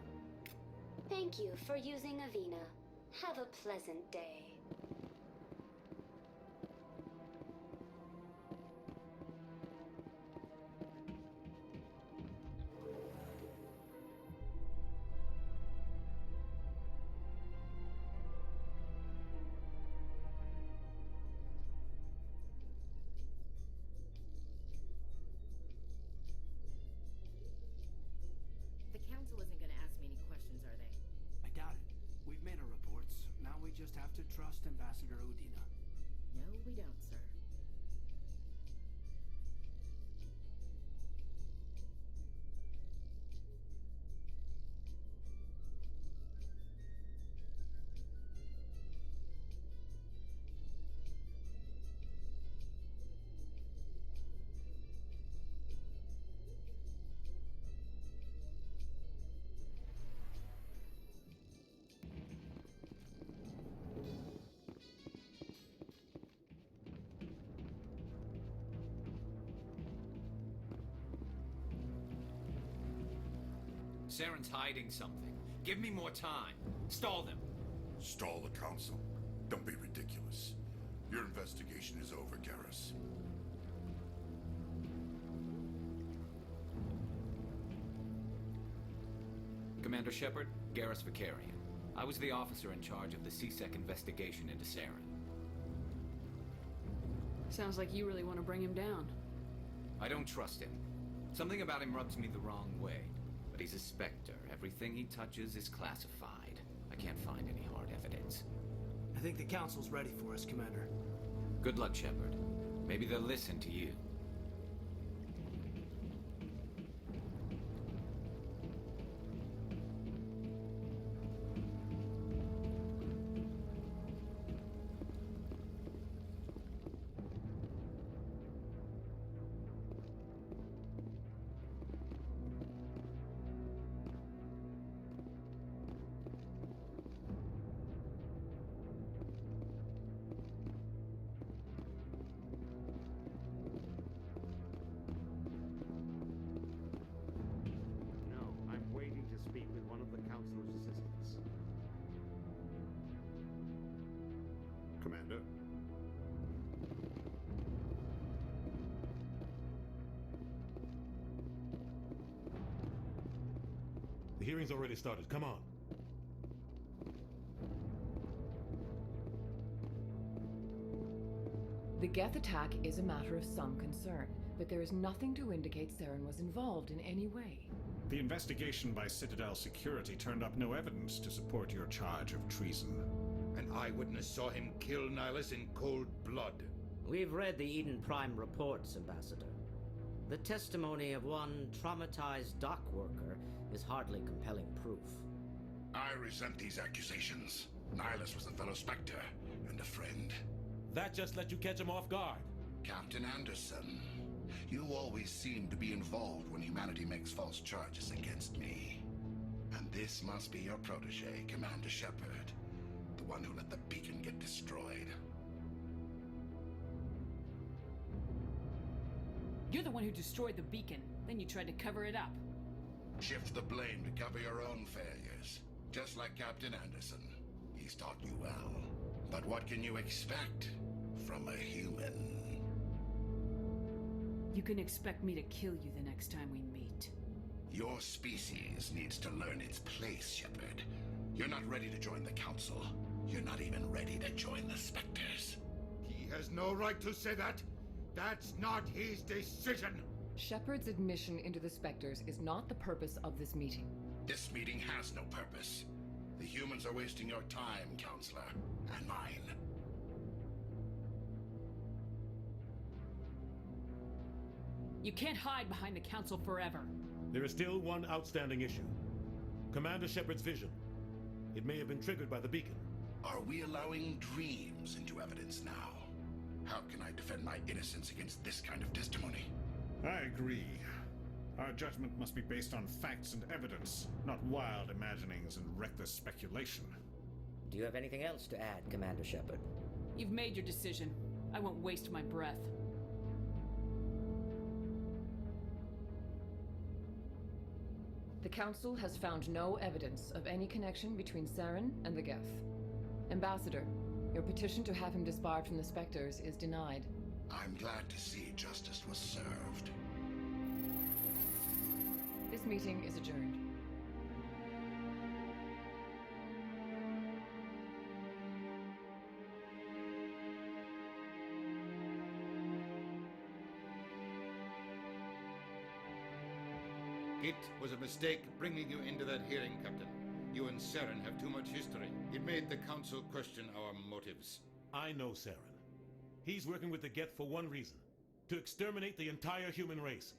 Thank you for using Avina. Have a pleasant day. The council isn't going to ask me any questions, are they? I doubt it. We've made our reports. Now we just have to trust Ambassador Udina. No, we don't, sir. Saren's hiding something. Give me more time. Stall them. Stall the council? Don't be ridiculous. Your investigation is over, Garrus. Commander Shepard, Garrus Vicarian. I was the officer in charge of the CSEC investigation into Saren. Sounds like you really want to bring him down. I don't trust him. Something about him rubs me the wrong way. But he's a Spectre. Everything he touches is classified. I can't find any hard evidence. I think the Council's ready for us, Commander. Good luck, Shepard. Maybe they'll listen to you. Commander. The hearing's already started. Come on. The Geth attack is a matter of some concern, but there is nothing to indicate Saren was involved in any way. The investigation by Citadel Security turned up no evidence to support your charge of treason. An eyewitness saw him kill Nihilus in cold blood. We've read the Eden Prime reports, Ambassador. The testimony of one traumatized dock worker is hardly compelling proof. I resent these accusations. Nihilus was a fellow Spectre and a friend. That just let you catch him off guard. Captain Anderson, you always seem to be involved when humanity makes false charges against me. And this must be your protege, Commander Shepard. The one who let the beacon get destroyed. You're the one who destroyed the beacon, then you tried to cover it up. Shift the blame to cover your own failures. Just like Captain Anderson. He's taught you well. But what can you expect from a human? You can expect me to kill you the next time we meet. Your species needs to learn its place, Shepard. You're not ready to join the Council. You're not even ready to join the Spectres. He has no right to say that. That's not his decision. Shepard's admission into the Spectres is not the purpose of this meeting. This meeting has no purpose. The humans are wasting your time, Counselor, and mine. You can't hide behind the Council forever. There is still one outstanding issue. Commander Shepard's vision. It may have been triggered by the beacon. Are we allowing dreams into evidence now? How can I defend my innocence against this kind of testimony? I agree. Our judgment must be based on facts and evidence, not wild imaginings and reckless speculation. Do you have anything else to add, Commander Shepard? You've made your decision. I won't waste my breath. The Council has found no evidence of any connection between Saren and the Geth. Ambassador, your petition to have him disbarred from the Spectres is denied. I'm glad to see justice was served. This meeting is adjourned. It was a mistake bringing you into that hearing, Captain. You and Saren have too much history. It made the Council question our motives. I know Saren. He's working with the Geth for one reason. To exterminate the entire human race.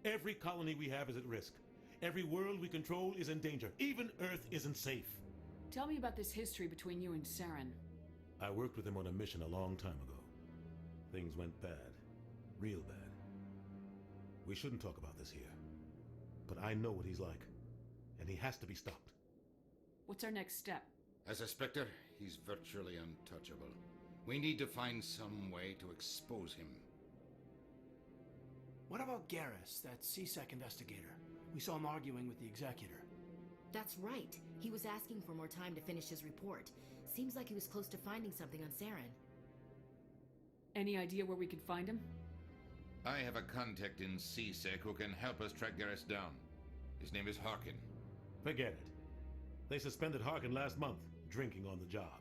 Every colony we have is at risk. Every world we control is in danger. Even Earth isn't safe. Tell me about this history between you and Saren. I worked with him on a mission a long time ago. Things went bad. Real bad. We shouldn't talk about this here. But I know what he's like. And he has to be stopped. What's our next step? As a Spectre, he's virtually untouchable. We need to find some way to expose him. What about Garrus, that CSEC investigator? We saw him arguing with the executor. That's right. He was asking for more time to finish his report. Seems like he was close to finding something on Saren. Any idea where we could find him? I have a contact in CSEC who can help us track Garrus down. His name is Harkin. Forget it. They suspended Harkin last month, drinking on the job.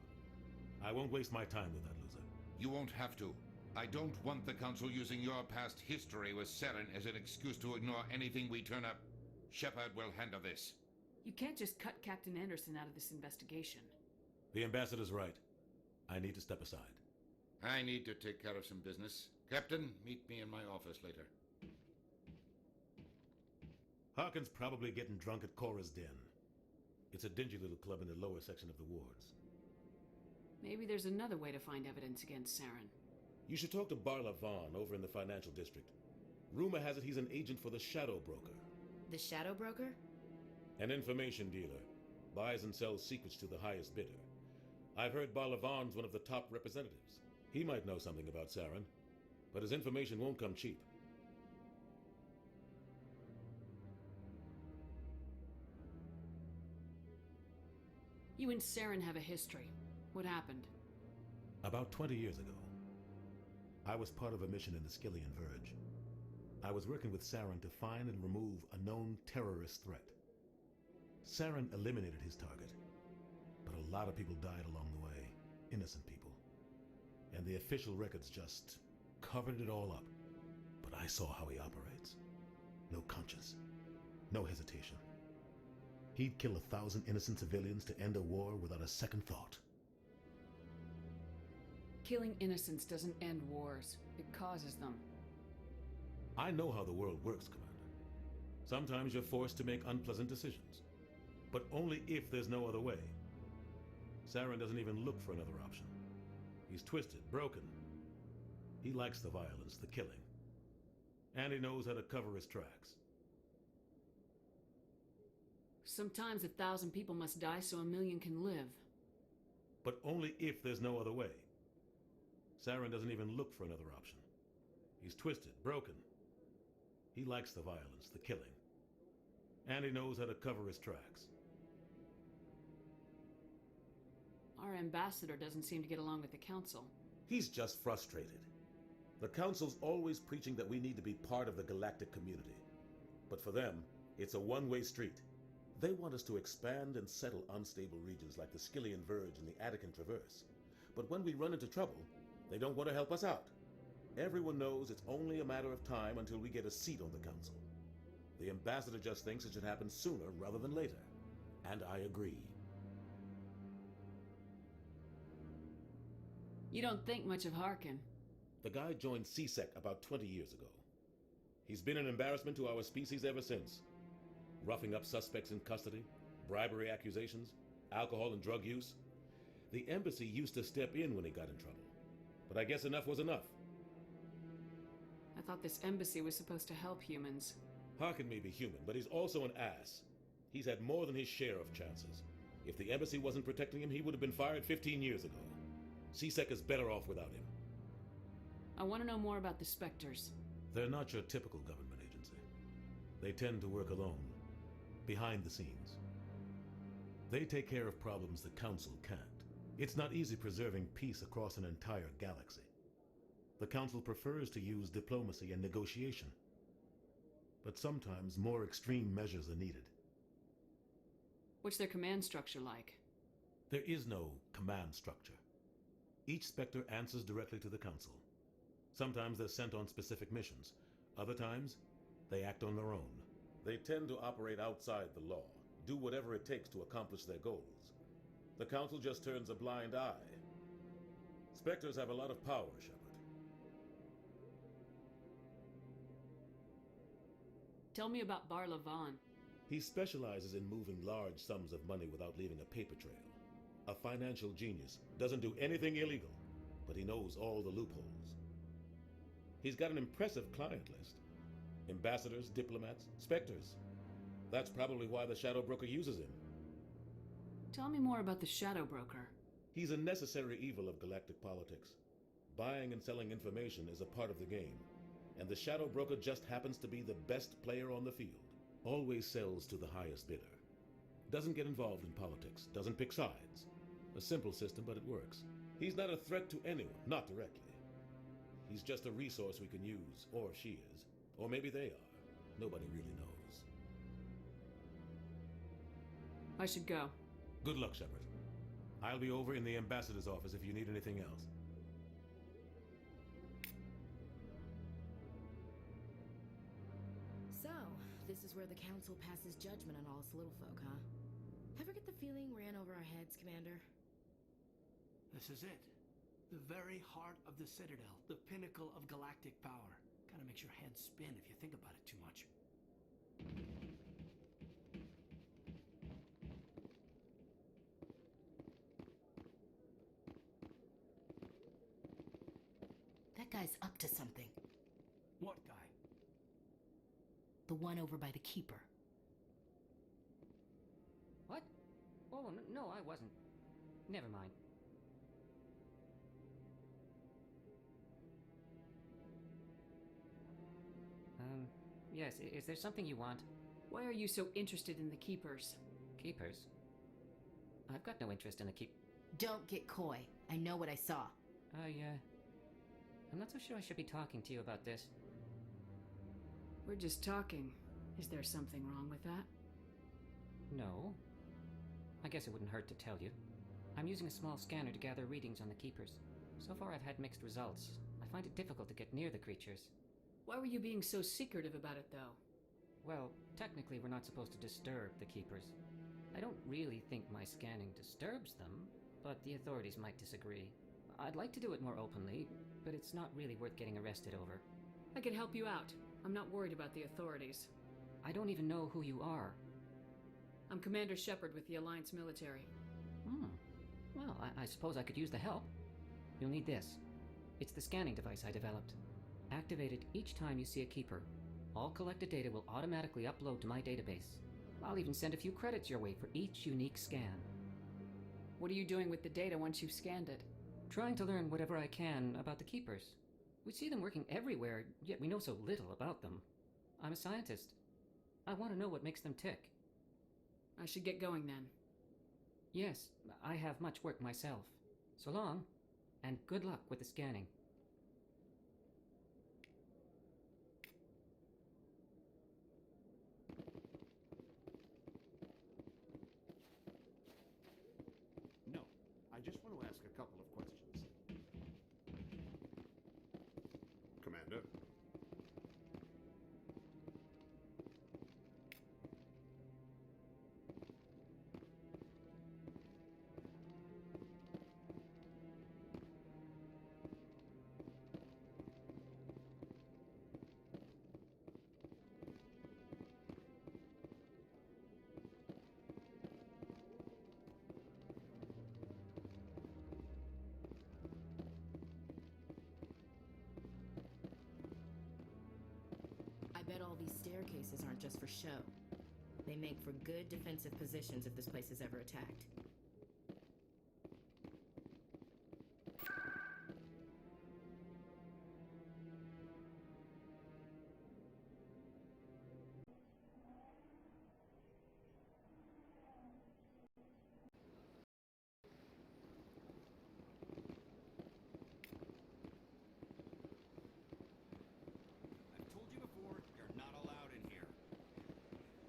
I won't waste my time with that loser. You won't have to. I don't want the Council using your past history with Saren as an excuse to ignore anything we turn up. Shepard will handle this. You can't just cut Captain Anderson out of this investigation. The ambassador's right. I need to step aside. I need to take care of some business. Captain, meet me in my office later. Harkin's probably getting drunk at Cora's Den. It's a dingy little club in the lower section of the wards. Maybe there's another way to find evidence against Saren. You should talk to Barla Vaughn over in the financial district. Rumor has it he's an agent for the Shadow Broker. The Shadow Broker? An information dealer. Buys and sells secrets to the highest bidder. I've heard Barla Vaughn's one of the top representatives. He might know something about Saren, but his information won't come cheap. You and Saren have a history. What happened? About 20 years ago, I was part of a mission in the Skillian Verge. I was working with Saren to find and remove a known terrorist threat. Saren eliminated his target, but a lot of people died along the way, innocent people. And the official records just covered it all up. But I saw how he operates. No conscience, no hesitation. He'd kill 1,000 innocent civilians to end a war without a second thought. Killing innocents doesn't end wars. It causes them. I know how the world works, Commander. Sometimes you're forced to make unpleasant decisions. But only if there's no other way. Saren doesn't even look for another option. He's twisted, broken. He likes the violence, the killing. And he knows how to cover his tracks. Sometimes 1,000 people must die so 1,000,000 can live. But only if there's no other way. Saren doesn't even look for another option. He's twisted, broken. He likes the violence, the killing. And he knows how to cover his tracks. Our ambassador doesn't seem to get along with the Council. He's just frustrated. The Council's always preaching that we need to be part of the galactic community. But for them, it's a one-way street. They want us to expand and settle unstable regions like the Skillian Verge and the Attican Traverse. But when we run into trouble, they don't want to help us out. Everyone knows it's only a matter of time until we get a seat on the Council. The ambassador just thinks it should happen sooner rather than later. And I agree. You don't think much of Harkin. The guy joined CSEC about 20 years ago. He's been an embarrassment to our species ever since. Roughing up suspects in custody, bribery accusations, alcohol and drug use. The embassy used to step in when he got in trouble. But I guess enough was enough. I thought this embassy was supposed to help humans. Harkin may be human, but he's also an ass. He's had more than his share of chances. If the embassy wasn't protecting him, he would have been fired 15 years ago. CSEC is better off without him. I want to know more about the Spectres. They're not your typical government agency. They tend to work alone, behind the scenes. They take care of problems the Council can't. It's not easy preserving peace across an entire galaxy. The Council prefers to use diplomacy and negotiation. But sometimes more extreme measures are needed. What's their command structure like? There is no command structure. Each Spectre answers directly to the Council. Sometimes they're sent on specific missions. Other times, they act on their own. They tend to operate outside the law, do whatever it takes to accomplish their goals. The Council just turns a blind eye. Spectres have a lot of power, Shepard. Tell me about Barla Vaughn. He specializes in moving large sums of money without leaving a paper trail. A financial genius, doesn't do anything illegal, but he knows all the loopholes. He's got an impressive client list. Ambassadors, diplomats, Spectres. That's probably why the Shadow Broker uses him. Tell me more about the Shadow Broker. He's a necessary evil of galactic politics. Buying and selling information is a part of the game, and the Shadow Broker just happens to be the best player on the field. Always sells to the highest bidder. Doesn't get involved in politics, doesn't pick sides. A simple system, but it works. He's not a threat to anyone, not directly. He's just a resource we can use, or she is. Or maybe they are. Nobody really knows. I should go. Good luck, Shepard. I'll be over in the ambassador's office if you need anything else. So, this is where the Council passes judgment on all us little folk, huh? Ever get the feeling we're in over our heads, Commander? This is it. The very heart of the Citadel, the pinnacle of galactic power. Kinda makes your head spin if you think about it too much. That guy's up to something. What guy? The one over by the Keeper. What? Oh, no, I wasn't. Never mind. Yes, is there something you want? Why are you so interested in the Keepers? Keepers? I've got no interest in the Don't get coy. I know what I saw. I'm not so sure I should be talking to you about this. We're just talking. Is there something wrong with that? No. I guess it wouldn't hurt to tell you. I'm using a small scanner to gather readings on the Keepers. So far I've had mixed results. I find it difficult to get near the creatures. Why were you being so secretive about it, though? Well, technically we're not supposed to disturb the Keepers. I don't really think my scanning disturbs them, but the authorities might disagree. I'd like to do it more openly, but it's not really worth getting arrested over. I can help you out. I'm not worried about the authorities. I don't even know who you are. I'm Commander Shepard with the Alliance military. Well, I suppose I could use the help. You'll need this. It's the scanning device I developed. Activate it each time you see a Keeper. All collected data will automatically upload to my database. I'll even send a few credits your way for each unique scan. What are you doing with the data once you've scanned it? Trying to learn whatever I can about the Keepers. We see them working everywhere, yet we know so little about them. I'm a scientist. I want to know what makes them tick. I should get going then. Yes, I have much work myself. So long, and good luck with the scanning. No, I just want to ask a couple of questions. Commander? I bet all these staircases aren't just for show. They make for good defensive positions if this place is ever attacked. I've told you before, you're not allowed in here.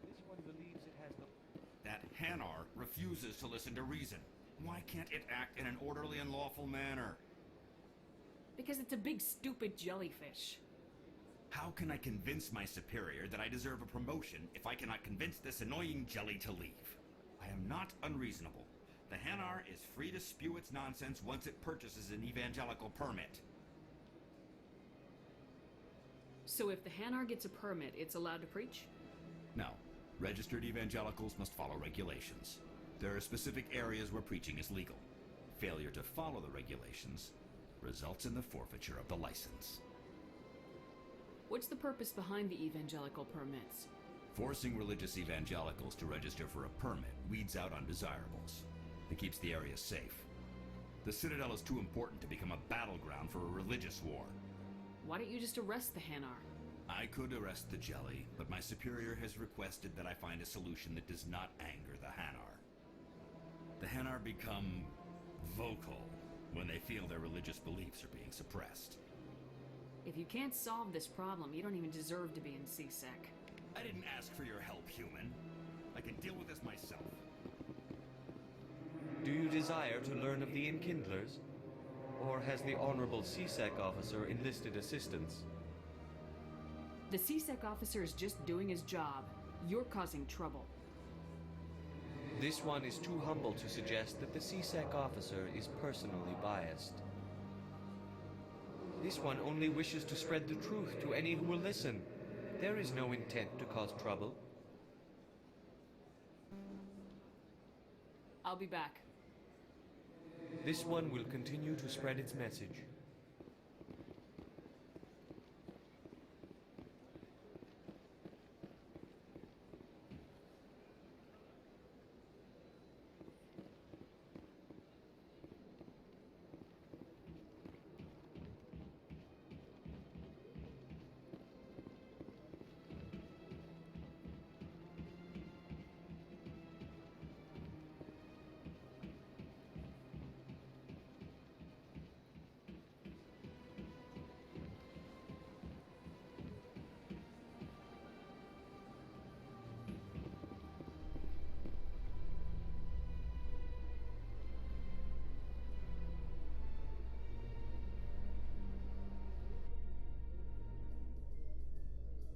This one believes it has the... That Hanar refuses to listen to reason. Why can't it act in an orderly and lawful manner? Because it's a big stupid jellyfish. How can I convince my superior that I deserve a promotion if I cannot convince this annoying jelly to leave? I am not unreasonable. The Hanar is free to spew its nonsense once it purchases an evangelical permit. So if the Hanar gets a permit, it's allowed to preach? No. Registered evangelicals must follow regulations. There are specific areas where preaching is legal. Failure to follow the regulations results in the forfeiture of the license. What's the purpose behind the evangelical permits? Forcing religious evangelicals to register for a permit weeds out undesirables. It keeps the area safe. The Citadel is too important to become a battleground for a religious war. Why don't you just arrest the Hanar? I could arrest the jelly, but my superior has requested that I find a solution that does not anger the Hanar. The Hanar become vocal when they feel their religious beliefs are being suppressed. If you can't solve this problem, you don't even deserve to be in CSEC. I didn't ask for your help, human. I can deal with this myself. Do you desire to learn of the Enkindlers? Or has the Honorable CSEC officer enlisted assistance? The CSEC officer is just doing his job. You're causing trouble. This one is too humble to suggest that the CSEC officer is personally biased. This one only wishes to spread the truth to any who will listen. There is no intent to cause trouble. I'll be back. This one will continue to spread its message.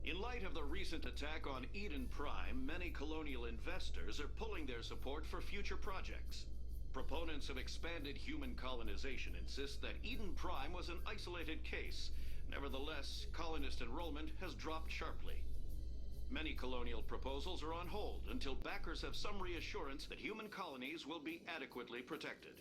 In light of the recent attack on Eden Prime, many colonial investors are pulling their support for future projects. Proponents of expanded human colonization insist that Eden Prime was an isolated case. Nevertheless, colonist enrollment has dropped sharply. Many colonial proposals are on hold until backers have some reassurance that human colonies will be adequately protected.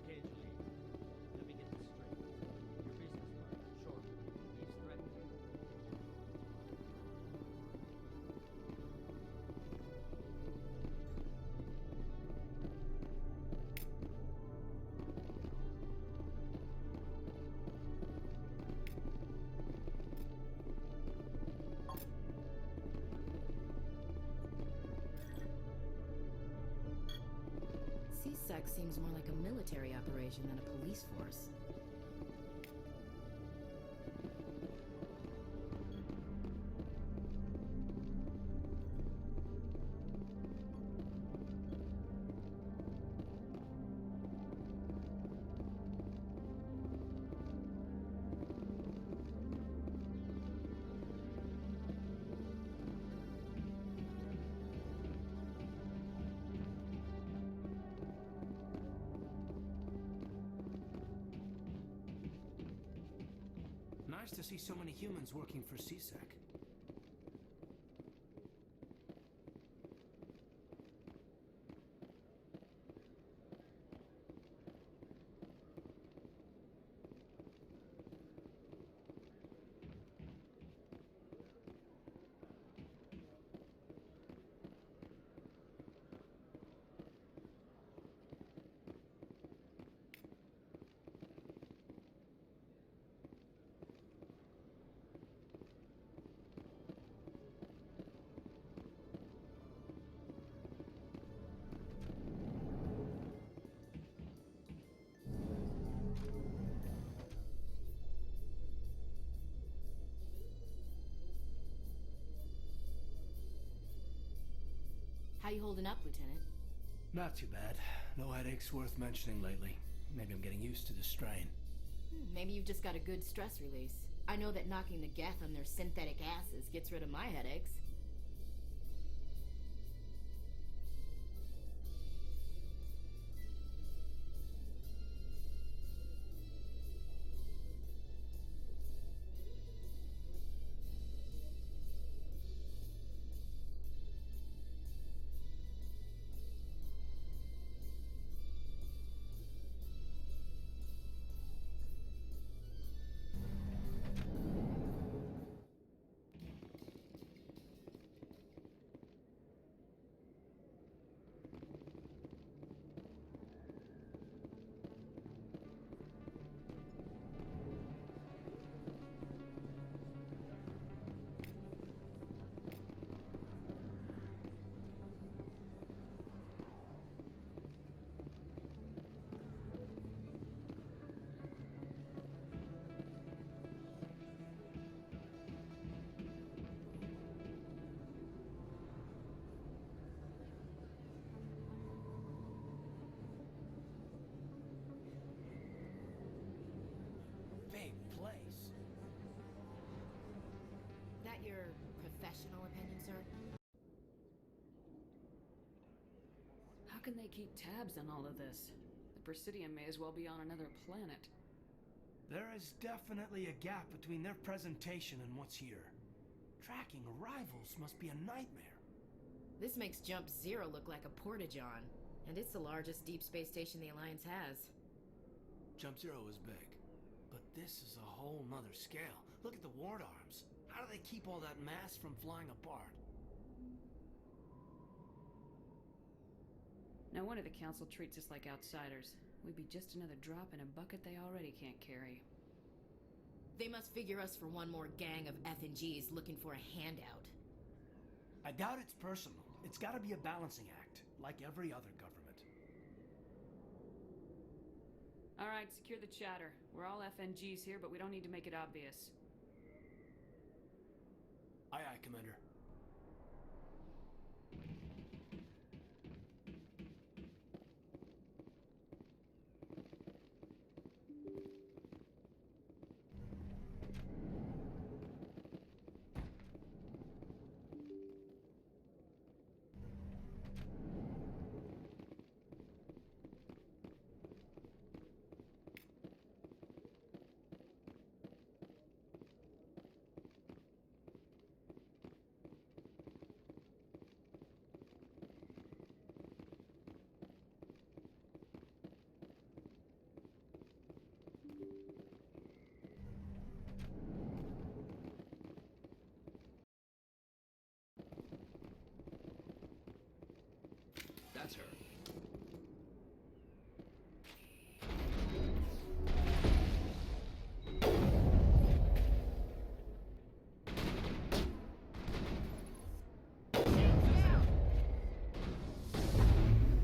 Okay, Julie. Let me get this straight. Your business partner, Short, he's threatened you. CSEC seems more like a military operation than a police force. Nice to see so many humans working for CSEC. How you holding up, Lieutenant? Not too bad. No headaches worth mentioning lately. Maybe I'm getting used to the strain. Maybe you've just got a good stress release. I know that knocking the Geth on their synthetic asses gets rid of my headaches. your professional opinion, sir? How can they keep tabs on all of this? The Presidium may as well be on another planet. There is definitely a gap between their presentation and what's here. Tracking arrivals must be a nightmare. This makes Jump Zero look like a porta-john, and it's the largest deep space station the Alliance has. Jump Zero is big, but this is a whole nother scale. Look at the ward arms. How do they keep all that mass from flying apart? No wonder the Council treats us like outsiders. We'd be just another drop in a bucket they already can't carry. They must figure us for one more gang of F&Gs looking for a handout. I doubt it's personal. It's gotta be a balancing act, like every other government. Alright, secure the chatter. We're all FNGs here, but we don't need to make it obvious. Aye, aye, Commander. That's her.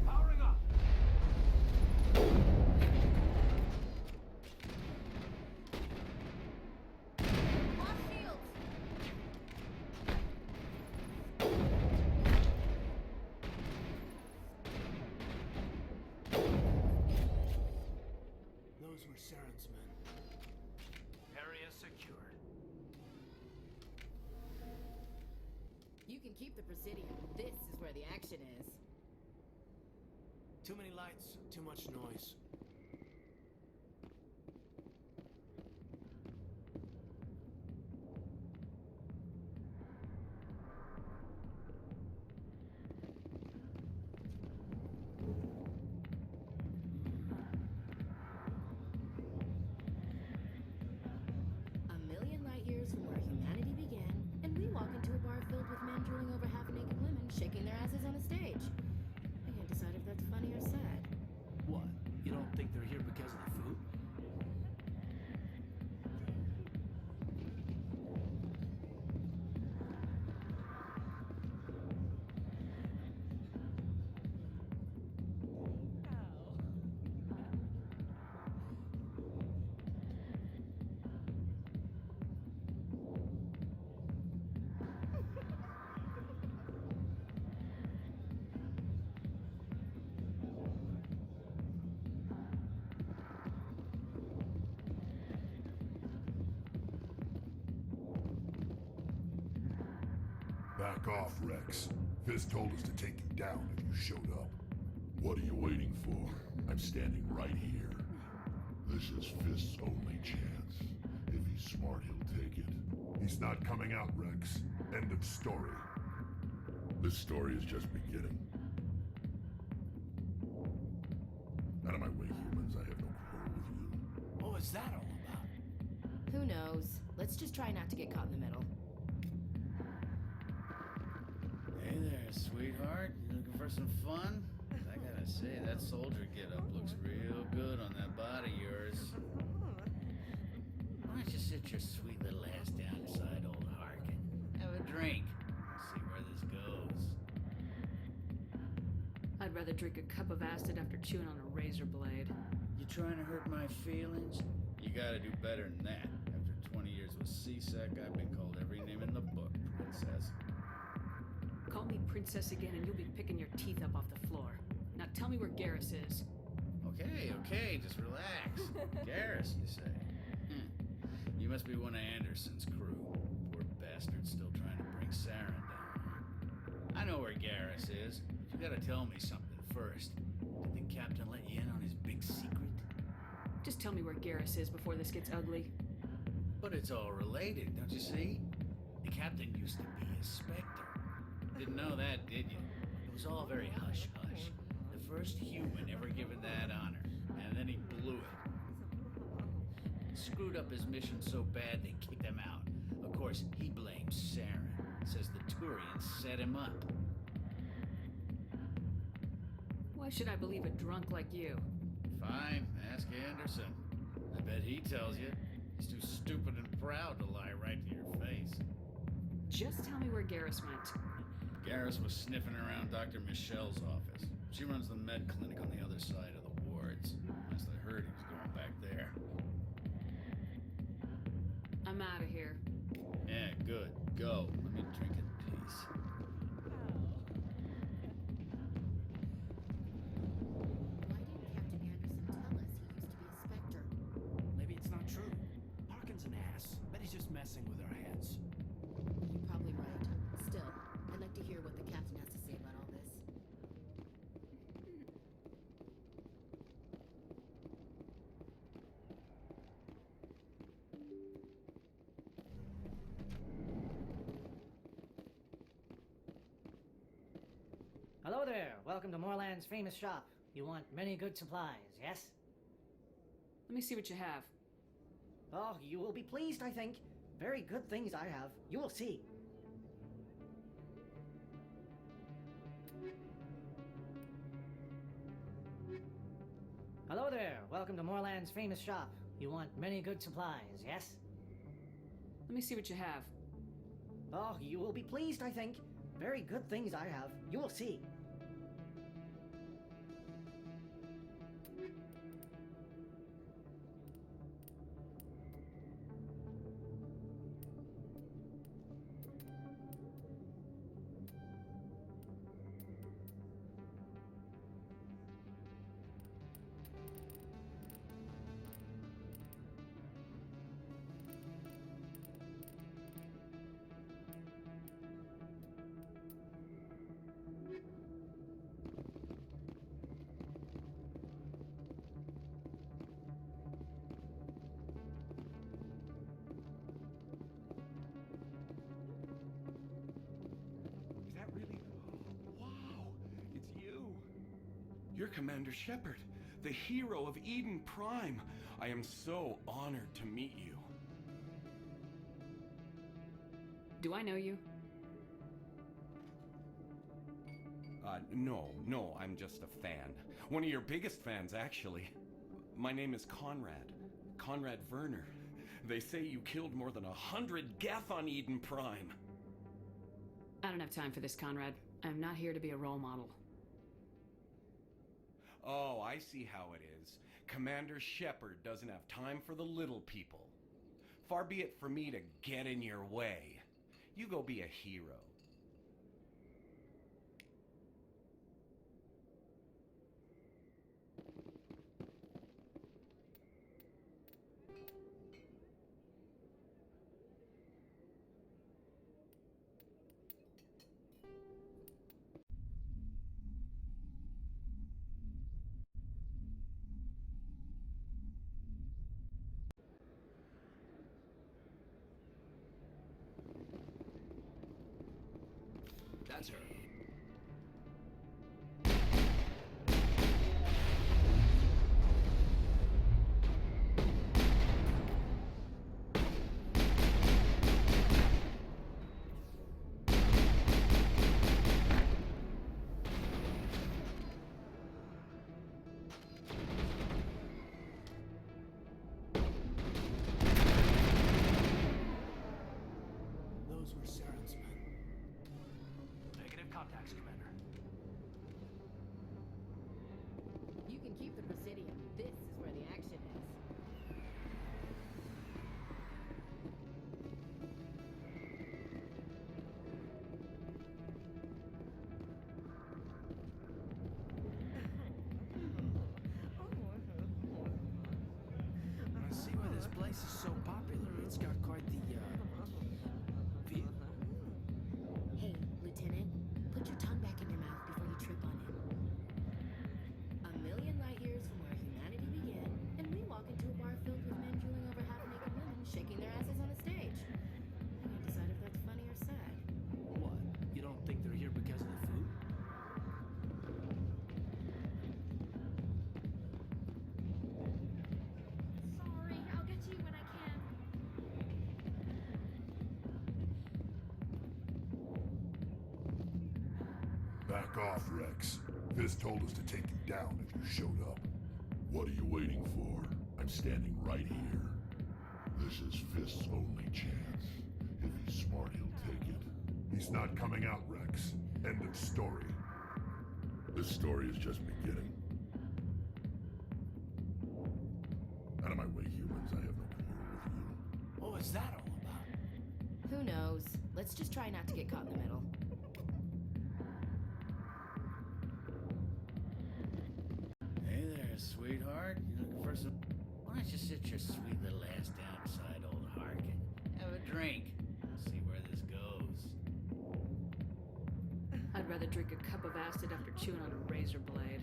Powering up! Those were Saren's men. Area secured. You can keep the Presidium. This is where the action is. Too many lights, too much noise. A million light years from where humanity began, and we walk into a bar filled with men drooling over half-naked women shaking their asses on a stage. I can't decide if that's funny or sad. What? You don't think they're here because of the food? Back off, Rex. Fist told us to take you down if you showed up. What are you waiting for? I'm standing right here. This is Fist's only chance. If he's smart, he'll take it. He's not coming out, Rex. End of story. This story is just beginning. Out of my way, humans. I have no quarrel with you. What was that all about? Who knows? Let's just try not to get caught in the middle. Hey there, sweetheart. You looking for some fun? I gotta say, that soldier getup looks real good on that body of yours. Why don't you sit your sweet little ass down beside old Harkin? Have a drink. See where this goes. I'd rather drink a cup of acid after chewing on a razor blade. You trying to hurt my feelings? You gotta do better than that. After 20 years with C-Sec, I've been called every name in the book, princess. Call me princess again and you'll be picking your teeth up off the floor. Now tell me where Garrus is. Okay, just relax. Garrus, you say? You must be one of Anderson's crew. Poor bastard's still trying to bring Saren down. I know where Garrus is. You gotta tell me something first. Did the captain let you in on his big secret? Just tell me where Garrus is before this gets ugly. But it's all related, don't you see? The captain used to be a Spectre. Didn't know that, did you? It was all very hush-hush. The first human ever given that honor, and then he blew it. Screwed up his mission so bad they kicked him out. Of course, he blames Saren. Says the Turians set him up. Why should I believe a drunk like you? Fine, ask Anderson. I bet he tells you. He's too stupid and proud to lie right to your face. Just tell me where Garrus went. Garrus was sniffing around Dr. Michelle's office. She runs the med clinic on the other side of the wards. Last I heard, he was going back there. I'm out of here. Yeah, good. Go. Let me drink in peace. Maybe it's not true. Harkin's an ass. Bet he's just messing with our heads. You're probably right. Still, I'd like to hear what the captain has to say about all this. Hello there. Welcome to Moorland's famous shop. You want many good supplies, yes? Let me see what you have. Oh, you will be pleased, I think. Very good things I have. You will see. Hello there. Welcome to Moorland's famous shop. You want many good supplies, yes? Let me see what you have. Oh, you will be pleased, I think. Very good things I have. You will see. Is that really? Wow, it's you. You're Commander Shepard, the hero of Eden Prime. I am so honored to meet you. Do I know you? No, I'm just a fan. One of your biggest fans, actually. My name is Conrad Werner. They say you killed more than 100 Geth on Eden Prime. I don't have time for this, Conrad. I'm not here to be a role model. Oh, I see how it is. Commander Shepard doesn't have time for the little people. Far be it for me to get in your way. You go be a hero. That's her. Those were Saren's men. Negative contacts, Commander. You can keep the Presidium. This is where the action is. I see why this place is so popular. It's got quite the, feel. Back off, Rex. Fist told us to take you down if you showed up. What are you waiting for? I'm standing right here. This is Fist's only chance. If he's smart, he'll take it. He's not coming out, Rex. End of story. This story is just beginning. Out of my way, humans. I have no quarrel with you. What was that all about? Who knows? Let's just try not to get caught in the middle. Hey there, sweetheart. You looking for some... Why don't you sit your sweet little ass down beside old Harkin? Have a drink. See where this goes. I'd rather drink a cup of acid after chewing on a razor blade.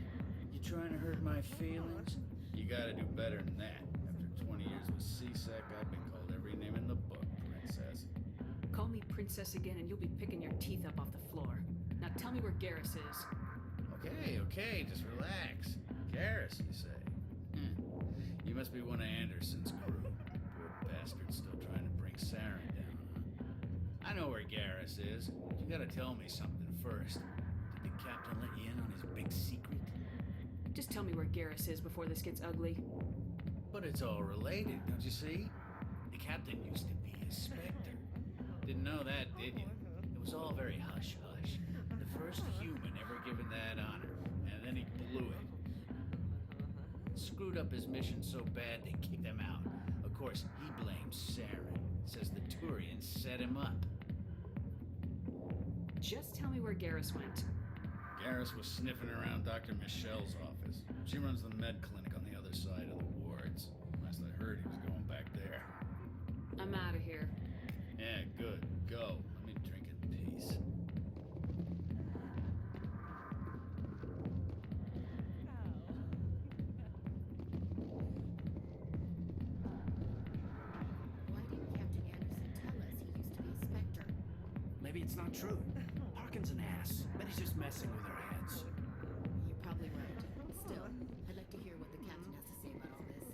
You trying to hurt my feelings? You gotta do better than that. After 20 years with C-Sec, I've been called every name in the book, princess. Call me princess again and you'll be picking your teeth up off the floor. Now tell me where Garrus is. Okay, just relax. Garrus, you say? You must be one of Anderson's crew. Poor bastard's still trying to bring Saren down, huh? I know where Garrus is. You gotta tell me something first. Did the captain let you in on his big secret? Just tell me where Garrus is before this gets ugly. But it's all related, don't you see? The captain used to be a Spectre. Didn't know that, did you? It was all very hush-hush. The first human ever given that honor, and then he blew it. Screwed up his mission so bad they kicked him out. Of course, he blames Saren. Says the Turians set him up. Just tell me where Garrus went. Garrus was sniffing around Dr. Michelle's office. She runs the med clinic on the other side of the wards. Last I heard, he was going back there. I'm out of here. Yeah, good. Go. Let me drink in peace. Why didn't Captain Anderson tell us he used to be a Spectre? Maybe it's not true. Harkin's an ass. Bet he's just messing with our heads. You're probably right. Still, I'd like to hear what the captain has to say about all this.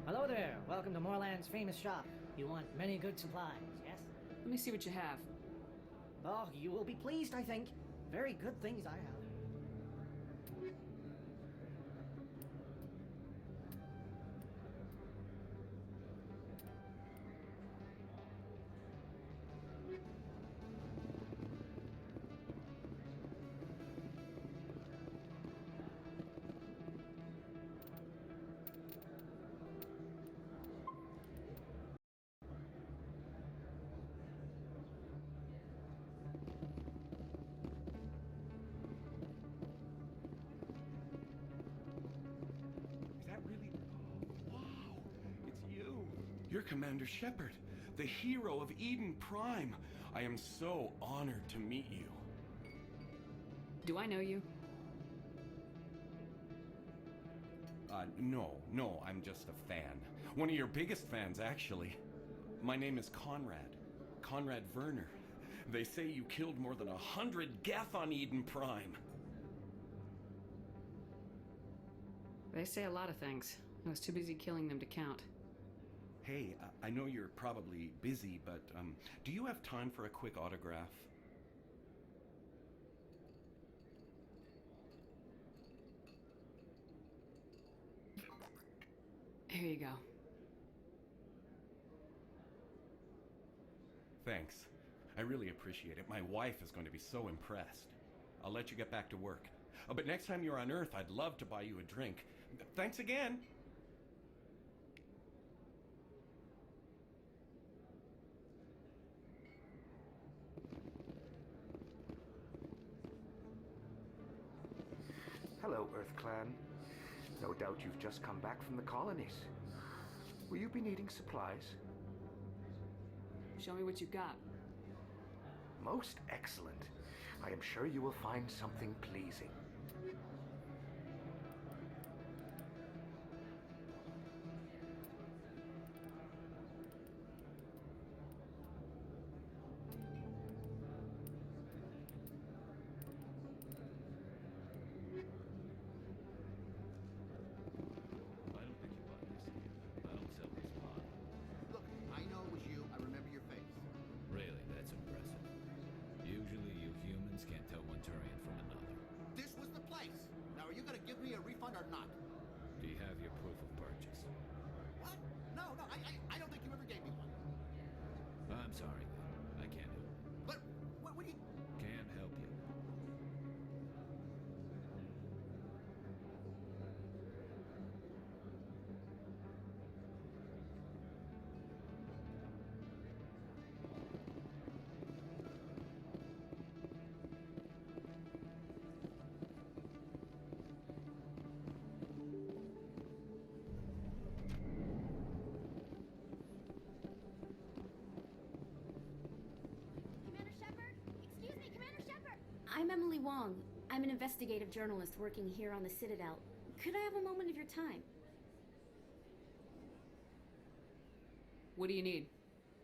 Hello there. Welcome to Moorland's famous shop. You want many good supplies, yes? Let me see what you have. Oh, you will be pleased, I think. Very good things I have. Is that really... Wow, it's you. You're Commander Shepard, the hero of Eden Prime. I am so honored to meet you. Do I know you? No, I'm just a fan. One of your biggest fans, actually. My name is Conrad Werner. They say you killed more than 100 Geth on Eden Prime. They say a lot of things. I was too busy killing them to count. Hey, I know you're probably busy, but do you have time for a quick autograph? Here you go. Thanks. I really appreciate it. My wife is going to be so impressed. I'll let you get back to work. But next time you're on Earth, I'd love to buy you a drink. Thanks again. Hello, Earth Clan. No doubt you've just come back from the colonies. Will you be needing supplies? Show me what you got. Most excellent. I am sure you will find something pleasing. Look, I know it was you. I remember your face. Really, that's impressive. Usually you humans can't tell one Turian from another. This was the place. Now, are you gonna give me a refund or not? Do you have your proof of purchase? What? No, I don't think you ever gave me one. I'm sorry, I can't help you. But what do you? Can't help you. Commander Shepard? Excuse me, Commander Shepard! I'm Emily Wong. I'm an investigative journalist working here on the Citadel. Could I have a moment of your time? What do you need?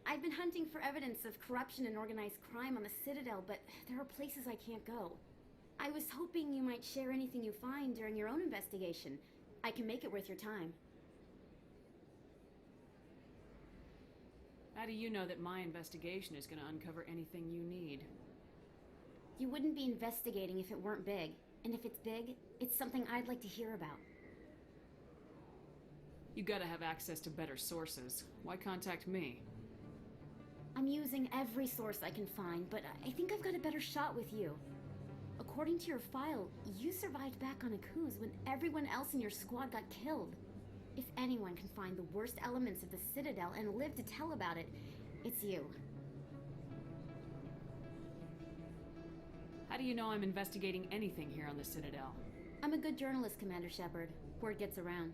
I've been hunting for evidence of corruption and organized crime on the Citadel, but there are places I can't go. I was hoping you might share anything you find during your own investigation. I can make it worth your time. How do you know that my investigation is going to uncover anything you need? You wouldn't be investigating if it weren't big. And if it's big, it's something I'd like to hear about. You gotta have access to better sources. Why contact me? I'm using every source I can find, but I think I've got a better shot with you. According to your file, you survived back on Akuz when everyone else in your squad got killed. If anyone can find the worst elements of the Citadel and live to tell about it, it's you. How do you know I'm investigating anything here on the Citadel? I'm a good journalist, Commander Shepard. Word gets around.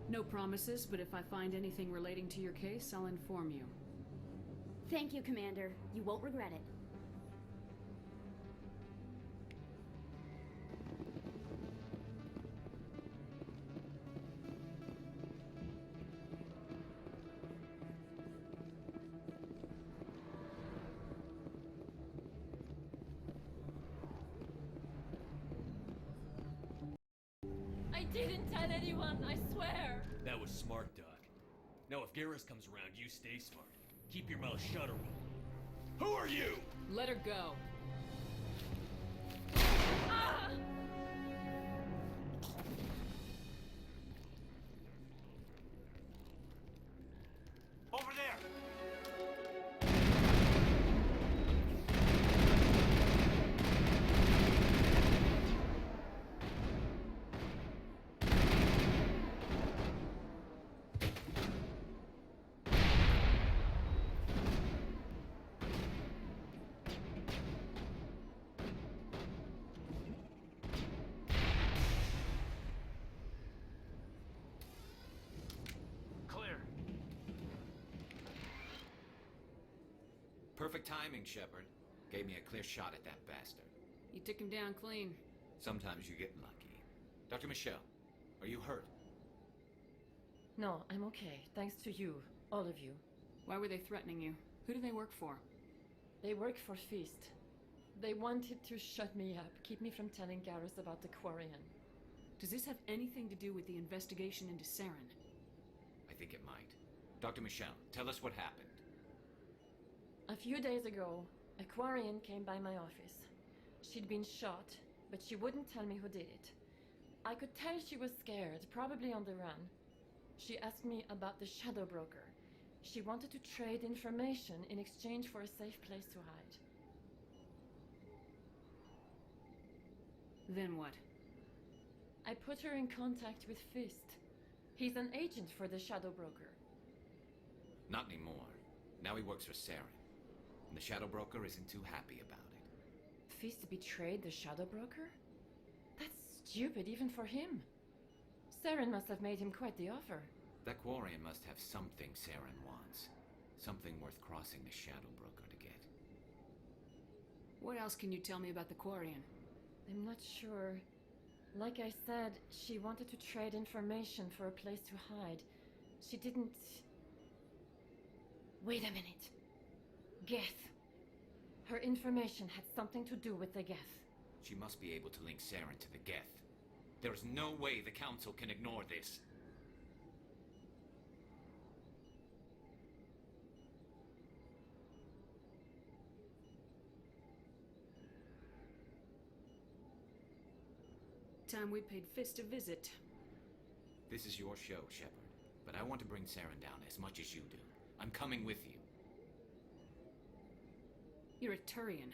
No promises, but if I find anything relating to your case, I'll inform you. Thank you, Commander. You won't regret it. I didn't tell anyone, I swear! That was smart, Doc. Now if Garrus comes around, you stay smart. Keep your mouth shut or we'll... Who are you? Let her go. Ah! Over there! Perfect timing, Shepard. Gave me a clear shot at that bastard. You took him down clean. Sometimes you get lucky. Dr. Michelle, are you hurt? No, I'm okay. Thanks to you. All of you. Why were they threatening you? Who do they work for? They work for Feast. They wanted to shut me up, keep me from telling Garrus about the Quarian. Does this have anything to do with the investigation into Saren? I think it might. Dr. Michelle, tell us what happened. A few days ago, a Quarian came by my office. She'd been shot, but she wouldn't tell me who did it. I could tell she was scared, probably on the run. She asked me about the Shadow Broker. She wanted to trade information in exchange for a safe place to hide. Then what? I put her in contact with Fist. He's an agent for the Shadow Broker. Not anymore. Now he works for Saren. And the Shadow Broker isn't too happy about it. Fist betrayed the Shadow Broker? That's stupid even for him. Saren must have made him quite the offer. That Quarian must have something Saren wants. Something worth crossing the Shadow Broker to get. What else can you tell me about the Quarian? I'm not sure. Like I said, she wanted to trade information for a place to hide. She didn't... Wait a minute. Geth. Her information had something to do with the Geth. She must be able to link Saren to the Geth. There's no way the Council can ignore this. Time we paid Fist a visit. This is your show, Shepard. But I want to bring Saren down as much as you do. I'm coming with you. You're a Turian.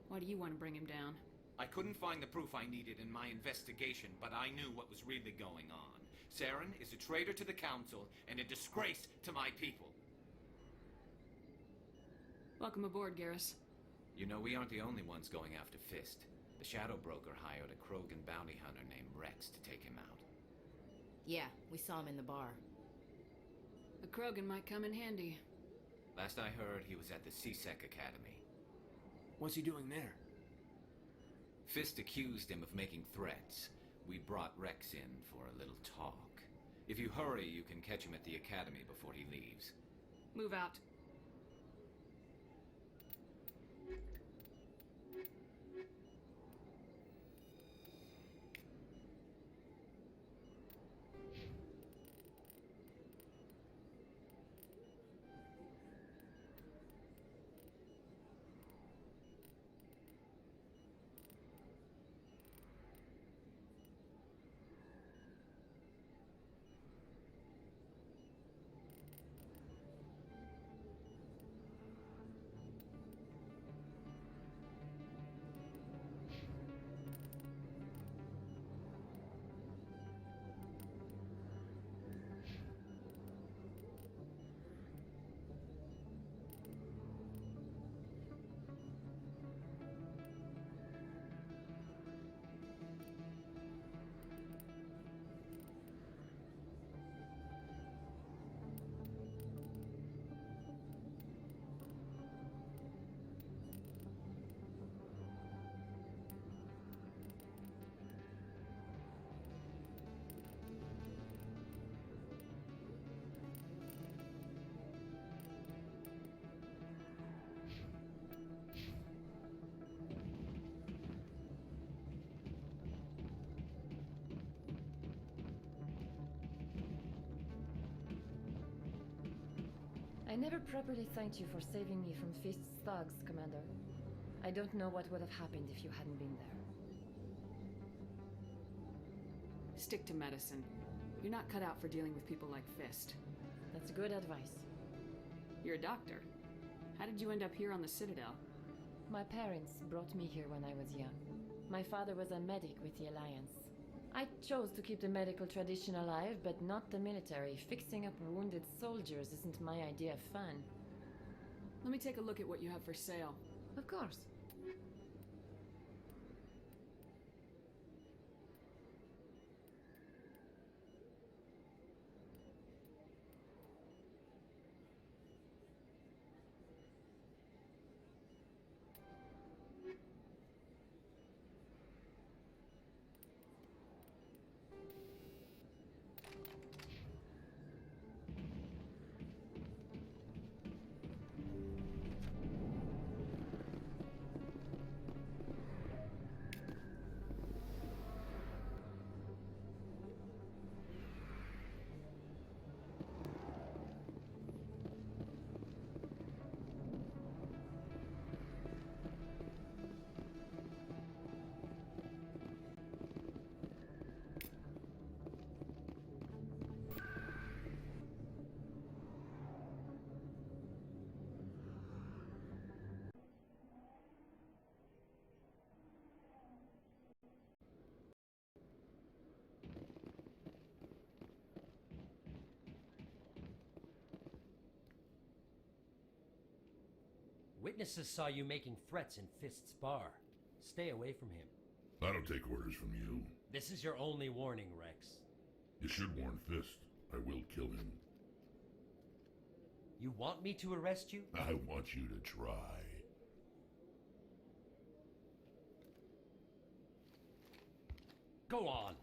Why do you want to bring him down? I couldn't find the proof I needed in my investigation, but I knew what was really going on. Saren is a traitor to the Council and a disgrace to my people. Welcome aboard, Garrus. You know, we aren't the only ones going after Fist. The Shadow Broker hired a Krogan bounty hunter named Rex to take him out. Yeah, we saw him in the bar. The Krogan might come in handy. Last I heard, he was at the C-Sec Academy. What's he doing there? Fist accused him of making threats. We brought Rex in for a little talk. If you hurry, you can catch him at the Academy before he leaves. Move out. I never properly thanked you for saving me from Fist's thugs, Commander. I don't know what would have happened if you hadn't been there. Stick to medicine. You're not cut out for dealing with people like Fist. That's good advice. You're a doctor. How did you end up here on the Citadel? My parents brought me here when I was young. My father was a medic with the Alliance. I chose to keep the medical tradition alive, but not the military. Fixing up wounded soldiers isn't my idea of fun. Let me take a look at what you have for sale. Of course. Witnesses saw you making threats in Fist's bar. Stay away from him. I don't take orders from you. This is your only warning, Rex. You should warn Fist. I will kill him. You want me to arrest you? I want you to try. Go on.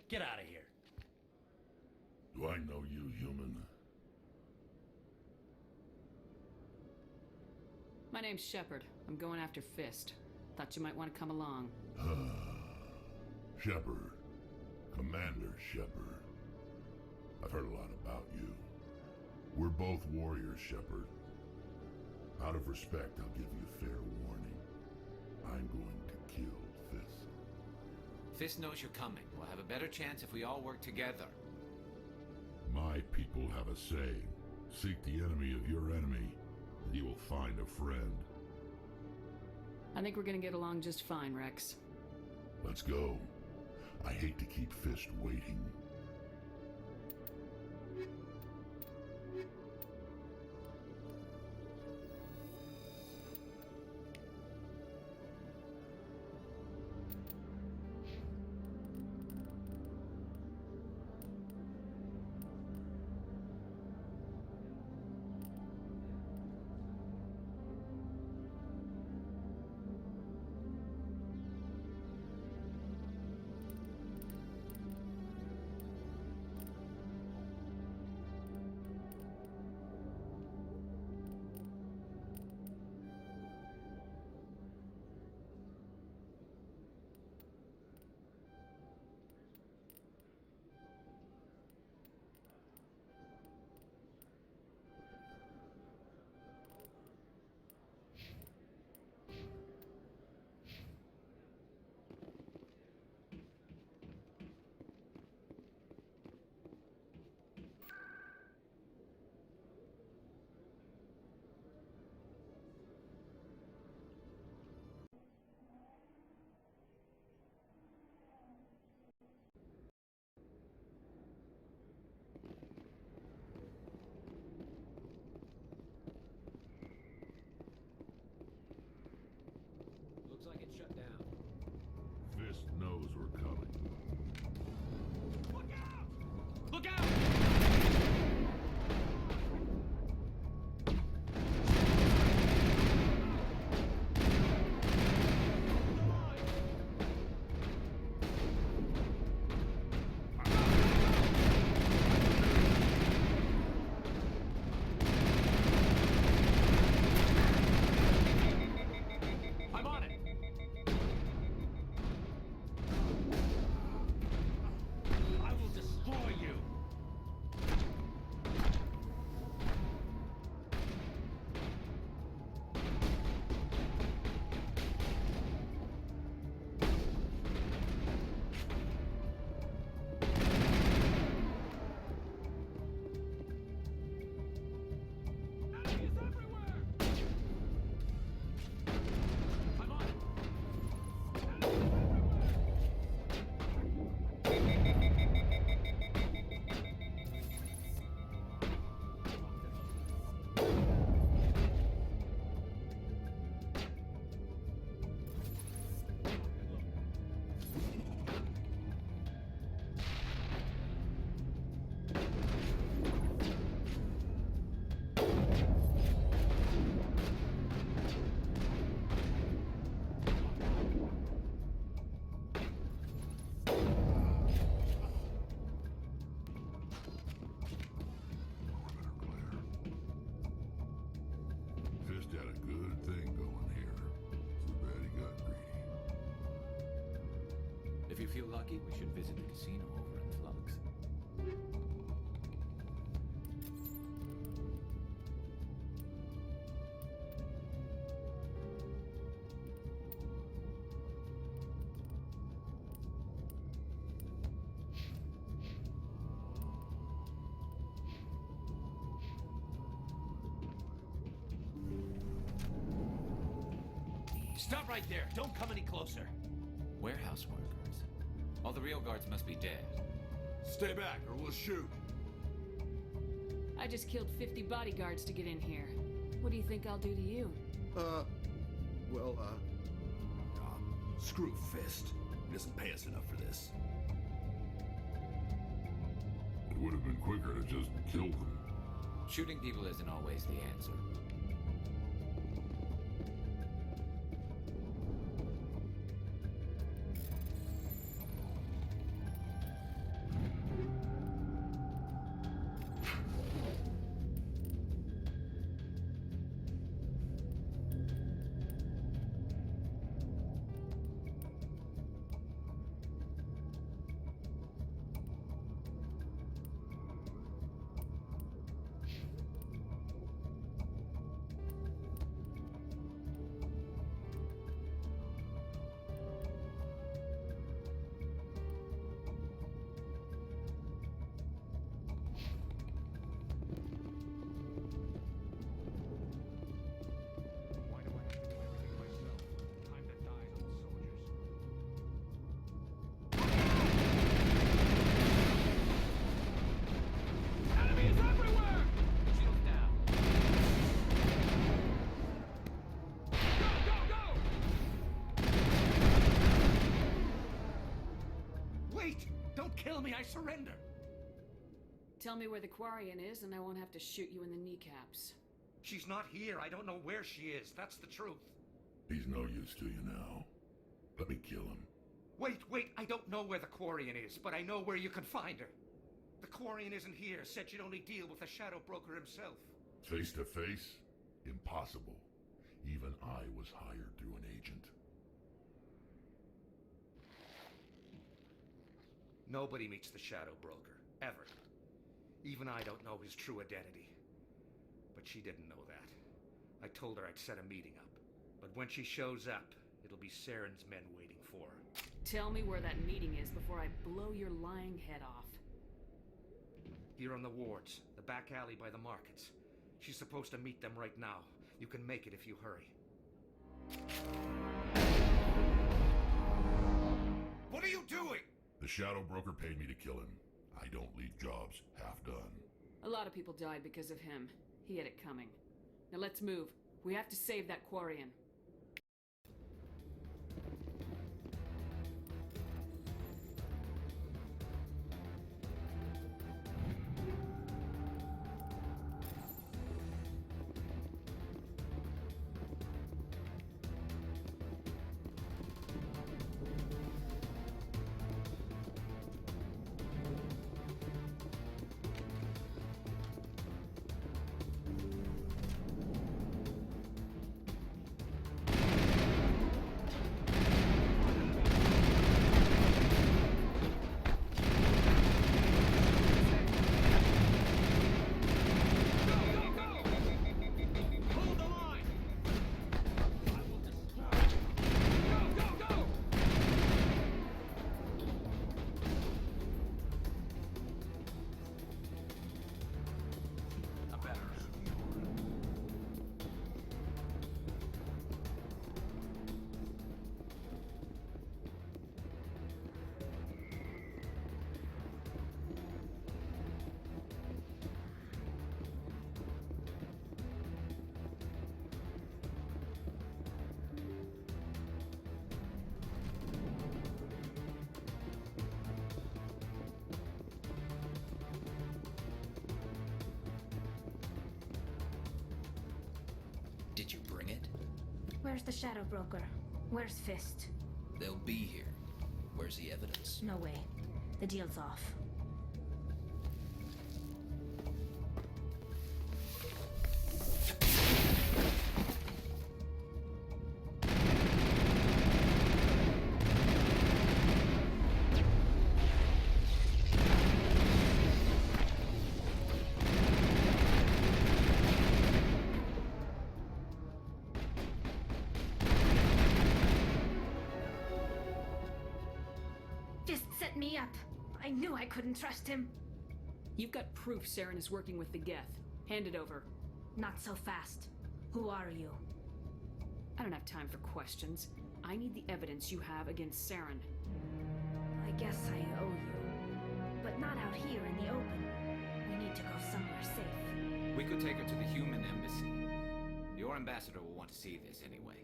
Get out of here. Do I know you, human? My name's Shepard. I'm going after Fist. Thought you might want to come along. Shepard. Commander Shepard. I've heard a lot about you. We're both warriors, Shepard. Out of respect, I'll give you fair warning. I'm going to kill Fist. Fist knows you're coming. We'll have a better chance if we all work together. My people have a saying. Seek the enemy of your enemy, and you will find a friend. I think we're gonna get along just fine, Rex. Let's go. I hate to keep Fist waiting. Looks like it's shut down. Fist knows we're coming. Look out! Look out! I'm on it! I will destroy you! Enemies everywhere! I'm on it! Fist had a good thing going here. Too bad he got greedy. If you feel lucky, we should visit the casino over in Flux. Stop right there! Don't come any closer! Warehouse workers. All the real guards must be dead. Stay back or we'll shoot. I just killed 50 bodyguards to get in here. What do you think I'll do to you? Screw Fist. He doesn't pay us enough for this. It would have been quicker to just kill them. Shooting people isn't always the answer. Kill me, I surrender! Tell me where the Quarian is, and I won't have to shoot you in the kneecaps. She's not here. I don't know where she is. That's the truth. He's no use to you now. Let me kill him. Wait. I don't know where the Quarian is, but I know where you can find her. The Quarian isn't here. Said she'd only deal with the Shadow Broker himself. Face to face? Impossible. Even I was hired through an agent. Nobody meets the Shadow Broker, ever. Even I don't know his true identity. But she didn't know that. I told her I'd set a meeting up. But when she shows up, it'll be Saren's men waiting for her. Tell me where that meeting is before I blow your lying head off. Here on the wards, the back alley by the markets. She's supposed to meet them right now. You can make it if you hurry. What are you doing? The Shadow Broker paid me to kill him. I don't leave jobs half done. A lot of people died because of him. He had it coming. Now let's move. We have to save that Quarian. Did you bring it? Where's the Shadow Broker? Where's Fist? They'll be here. Where's the evidence? No way. The deal's off. Me up. I knew I couldn't trust him. You've got proof Saren is working with the Geth. Hand it over. Not so fast. Who are you? I don't have time for questions. I need the evidence you have against Saren. I guess I owe you. But not out here in the open. We need to go somewhere safe. We could take her to the human embassy. Your ambassador will want to see this anyway.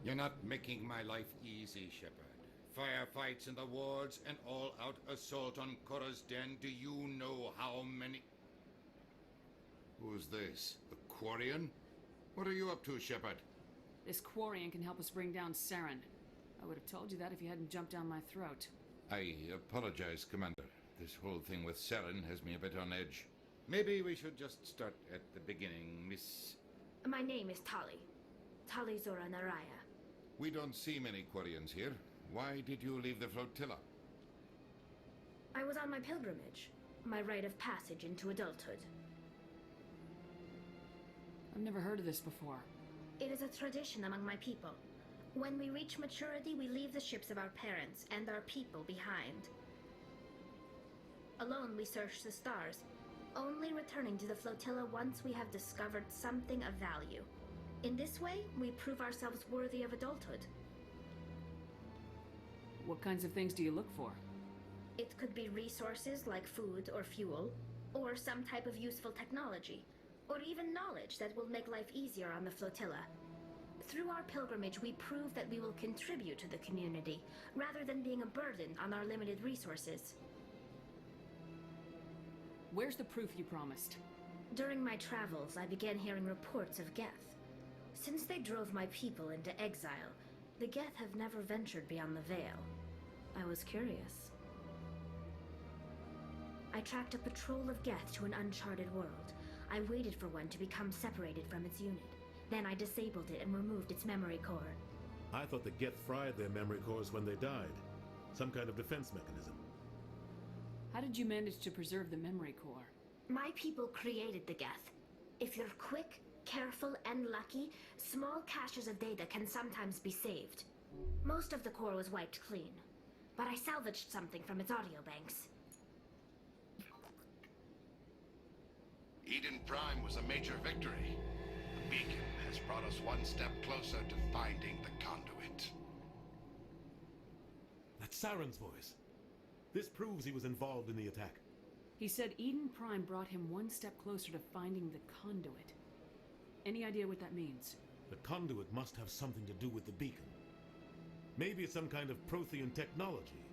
You're not making my life easy, Shepard. Firefights in the wards, an all-out assault on Korra's den. Do you know how many... Who's this? The Quarian? What are you up to, Shepard? This Quarian can help us bring down Saren. I would have told you that if you hadn't jumped down my throat. I apologize, Commander. This whole thing with Saren has me a bit on edge. Maybe we should just start at the beginning, Miss... My name is Tali. Tali Zora Naraya. We don't see many Quarians here. Why did you leave the flotilla? I was on my pilgrimage, my rite of passage into adulthood. I've never heard of this before. It is a tradition among my people. When we reach maturity, we leave the ships of our parents and our people behind. Alone, we search the stars, only returning to the flotilla once we have discovered something of value. In this way, we prove ourselves worthy of adulthood. What kinds of things do you look for? It could be resources like food or fuel, or some type of useful technology, or even knowledge that will make life easier on the flotilla. Through our pilgrimage, we prove that we will contribute to the community, rather than being a burden on our limited resources. Where's the proof you promised? During my travels, I began hearing reports of Geth. Since they drove my people into exile, the Geth have never ventured beyond the Veil. I was curious. I tracked a patrol of Geth to an uncharted world. I waited for one to become separated from its unit. Then I disabled it and removed its memory core. I thought the Geth fried their memory cores when they died. Some kind of defense mechanism. How did you manage to preserve the memory core? My people created the Geth. If you're quick, careful, and lucky, small caches of data can sometimes be saved. Most of the core was wiped clean, but I salvaged something from its audio banks. Eden Prime was a major victory. The beacon has brought us one step closer to finding the conduit. That's Saren's voice. This proves he was involved in the attack. He said Eden Prime brought him one step closer to finding the conduit. Any idea what that means? The conduit must have something to do with the beacon. Maybe it's some kind of Prothean technology.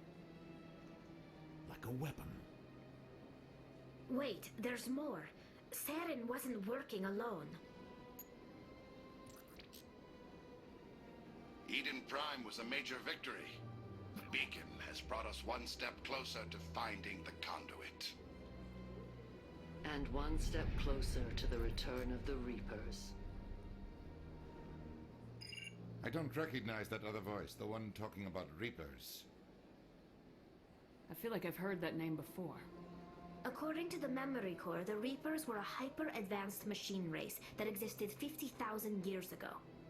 Like a weapon. Wait, there's more. Saren wasn't working alone. Eden Prime was a major victory. The beacon has brought us one step closer to finding the conduit. And one step closer to the return of the Reapers. I don't recognize that other voice, the one talking about Reapers. I feel like I've heard that name before. According to the memory core, the Reapers were a hyper-advanced machine race that existed 50,000 years ago.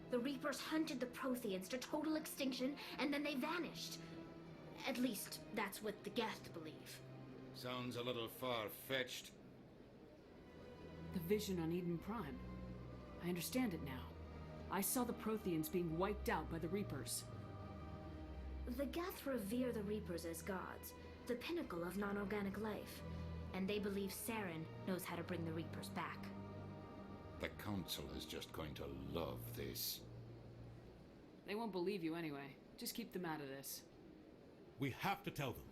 The Reapers hunted the Protheans to total extinction, and then they vanished. At least, that's what the Geth believe. Sounds a little far-fetched. The vision on Eden Prime. I understand it now. I saw the Protheans being wiped out by the Reapers. The Geth revere the Reapers as gods, the pinnacle of non-organic life. And they believe Saren knows how to bring the Reapers back. The Council is just going to love this. They won't believe you anyway. Just keep them out of this. We have to tell them.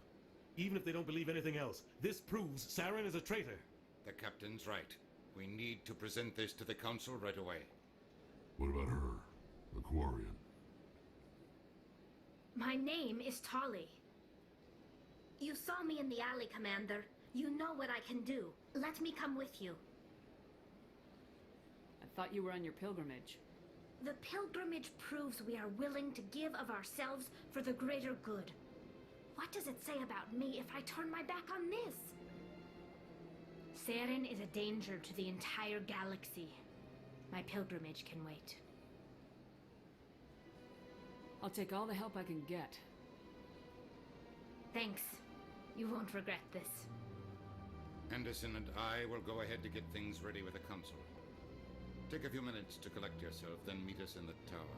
Even if they don't believe anything else, this proves Saren is a traitor. The Captain's right. We need to present this to the Council right away. What about her? The Quarian? My name is Tali. You saw me in the alley, Commander. You know what I can do. Let me come with you. I thought you were on your pilgrimage. The pilgrimage proves we are willing to give of ourselves for the greater good. What does it say about me if I turn my back on this? Saren is a danger to the entire galaxy. My pilgrimage can wait. I'll take all the help I can get. Thanks. You won't regret this. Anderson and I will go ahead to get things ready with the Council. Take a few minutes to collect yourself, then meet us in the tower.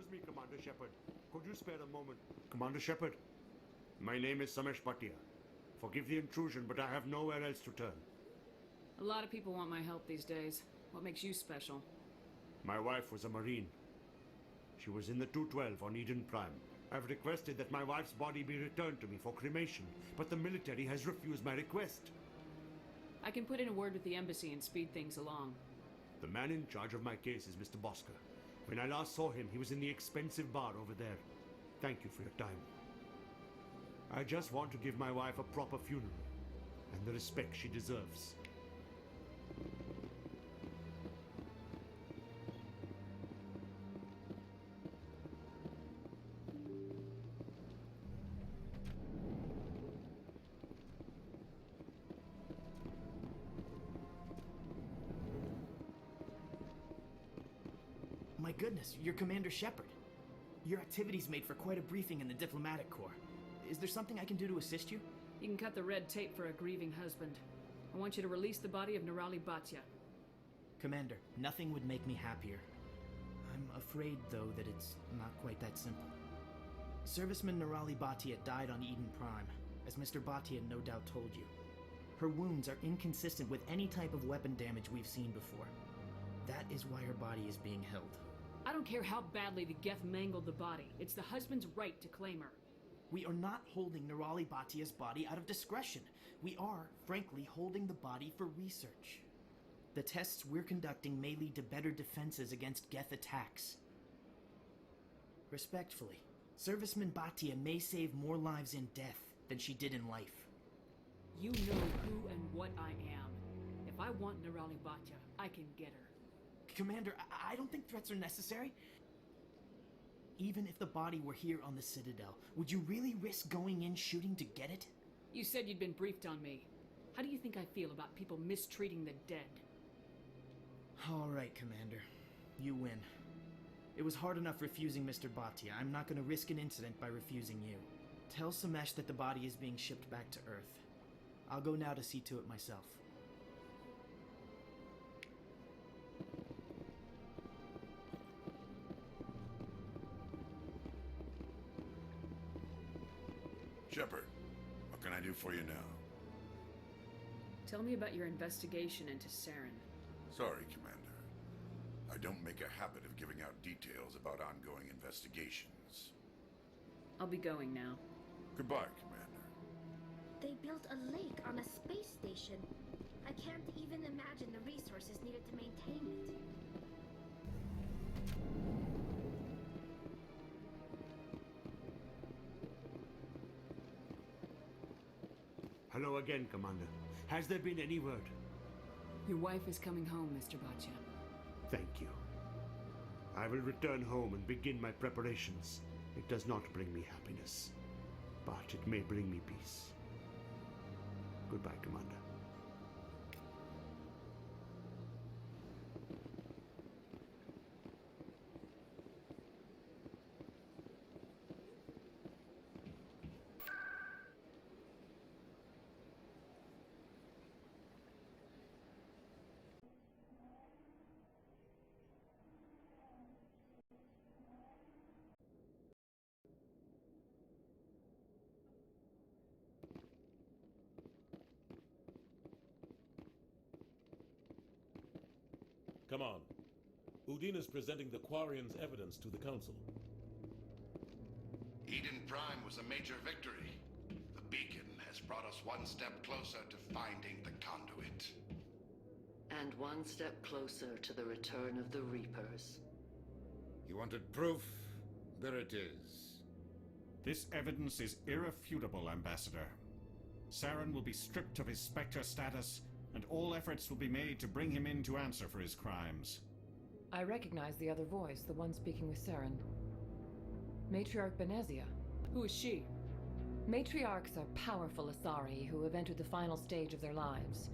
Excuse me, Commander Shepard. Could you spare a moment? Commander Shepard, my name is Samesh Bhatia. Forgive the intrusion, but I have nowhere else to turn. A lot of people want my help these days. What makes you special? My wife was a Marine. She was in the 212 on Eden Prime. I've requested that my wife's body be returned to me for cremation, but the military has refused my request. I can put in a word with the embassy and speed things along. The man in charge of my case is Mr. Bosker. When I last saw him, he was in the expensive bar over there. Thank you for your time. I just want to give my wife a proper funeral, and the respect she deserves. My goodness, you're Commander Shepard. Your activities made for quite a briefing in the diplomatic corps. Is there something I can do to assist you? You can cut the red tape for a grieving husband. I want you to release the body of Nirali Bhatia. Commander, nothing would make me happier. I'm afraid, though, that it's not quite that simple. Serviceman Nirali Bhatia died on Eden Prime, as Mr. Bhatia no doubt told you. Her wounds are inconsistent with any type of weapon damage we've seen before. That is why her body is being held. I don't care how badly the Geth mangled the body. It's the husband's right to claim her. We are not holding Nirali Bhatia's body out of discretion. We are, frankly, holding the body for research. The tests we're conducting may lead to better defenses against Geth attacks. Respectfully, Serviceman Bhatia may save more lives in death than she did in life. You know who and what I am. If I want Nirali Bhatia, I can get her. Commander, I don't think threats are necessary. Even if the body were here on the Citadel, would you really risk going in shooting to get it? You said you'd been briefed on me. How do you think I feel about people mistreating the dead? All right, Commander. You win. It was hard enough refusing Mr. Bhatia. I'm not going to risk an incident by refusing you. Tell Samesh that the body is being shipped back to Earth. I'll go now to see to it myself. Shepard, what can I do for you now? Tell me about your investigation into Saren. Sorry, Commander. I don't make a habit of giving out details about ongoing investigations. I'll be going now. Goodbye, Commander. They built a lake on a space station. I can't even imagine the resources needed to maintain it. Hello again, Commander. Has there been any word? Your wife is coming home, Mr. Bhatia. Thank you. I will return home and begin my preparations. It does not bring me happiness, but it may bring me peace. Goodbye, Commander. Come on. Udine is presenting the Quarian's evidence to the Council. Eden Prime was a major victory. The beacon has brought us one step closer to finding the conduit. And one step closer to the return of the Reapers. You wanted proof? There it is. This evidence is irrefutable, Ambassador. Saren will be stripped of his Spectre status, and all efforts will be made to bring him in to answer for his crimes. I recognize the other voice, the one speaking with Saren. Matriarch Benezia. Who is she? Matriarchs are powerful Asari who have entered the final stage of their lives.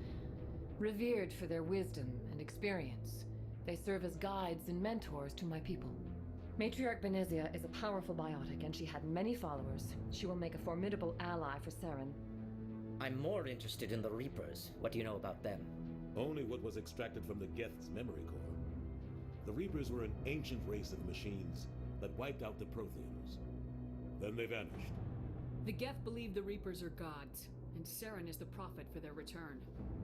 Revered for their wisdom and experience, they serve as guides and mentors to my people. Matriarch Benezia is a powerful biotic, and she had many followers. She will make a formidable ally for Saren. I'm more interested in the Reapers. What do you know about them? Only what was extracted from the Geth's memory core. The Reapers were an ancient race of machines, that wiped out the Protheans. Then they vanished. The Geth believe the Reapers are gods, and Saren is the prophet for their return.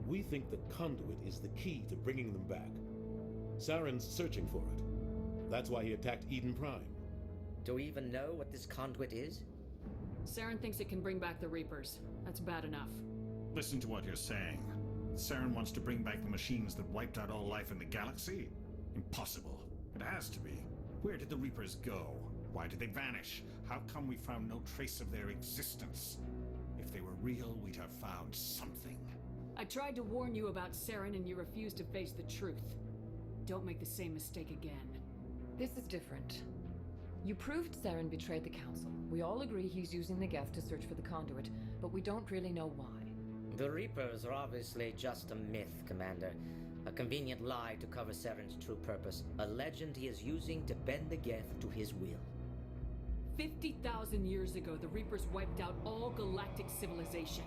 We think the conduit is the key to bringing them back. Saren's searching for it. That's why he attacked Eden Prime. Do we even know what this conduit is? Saren thinks it can bring back the Reapers. That's bad enough. Listen to what you're saying. Saren wants to bring back the machines that wiped out all life in the galaxy? Impossible. It has to be. Where did the Reapers go? Why did they vanish? How come we found no trace of their existence? If they were real, we'd have found something. I tried to warn you about Saren and you refused to face the truth. Don't make the same mistake again. This is different. You proved Saren betrayed the Council. We all agree he's using the Geth to search for the conduit, but we don't really know why. The Reapers are obviously just a myth, Commander. A convenient lie to cover Saren's true purpose. A legend he is using to bend the Geth to his will. 50,000 years ago, the Reapers wiped out all galactic civilization.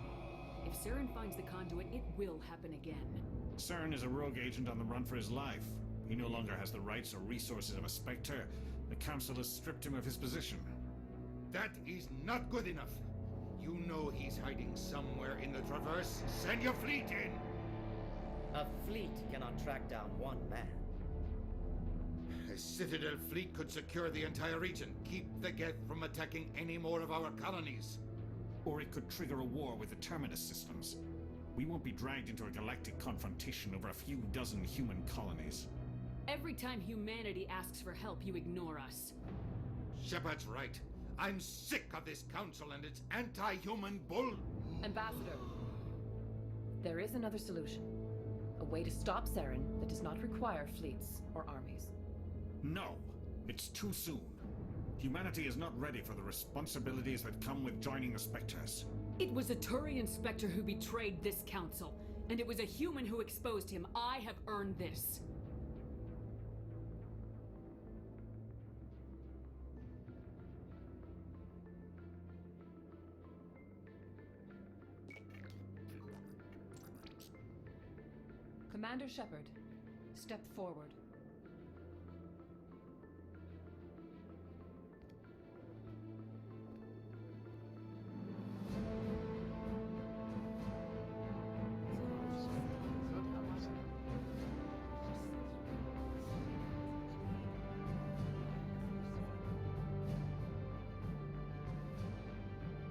If Saren finds the conduit, it will happen again. Saren is a rogue agent on the run for his life. He no longer has the rights or resources of a Spectre. The Council has stripped him of his position. That is not good enough. You know he's hiding somewhere in the Traverse. Send your fleet in! A fleet cannot track down one man. A Citadel fleet could secure the entire region, keep the Geth from attacking any more of our colonies. Or it could trigger a war with the Terminus systems. We won't be dragged into a galactic confrontation over a few dozen human colonies. Every time humanity asks for help, you ignore us. Shepard's right. I'm sick of this council and its anti-human bull... Ambassador, there is another solution. A way to stop Saren that does not require fleets or armies. No, it's too soon. Humanity is not ready for the responsibilities that come with joining the Spectres. It was a Turian Spectre who betrayed this council, and it was a human who exposed him. I have earned this. Commander Shepard, step forward.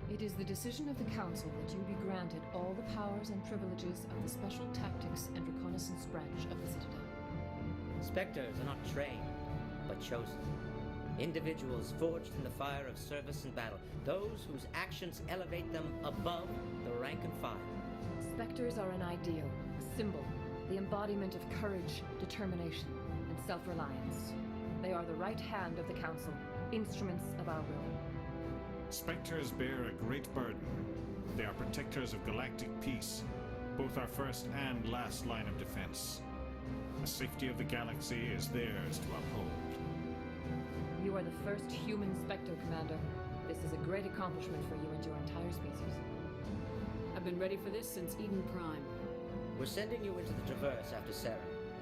It is the decision of the Council that you be granted all the powers and privileges of the Special Tactics and Reconnaissance branch of the Citadel. Spectres are not trained, but chosen. Individuals forged in the fire of service and battle. Those whose actions elevate them above the rank and file. Spectres are an ideal, a symbol, the embodiment of courage, determination, and self-reliance. They are the right hand of the Council, instruments of our will. Spectres bear a great burden. They are protectors of galactic peace, both our first and last line of defense. The safety of the galaxy is theirs to uphold. You are the first human Spectre, Commander. This is a great accomplishment for you and your entire species. I've been ready for this since Eden Prime. We're sending you into the Traverse after Saren.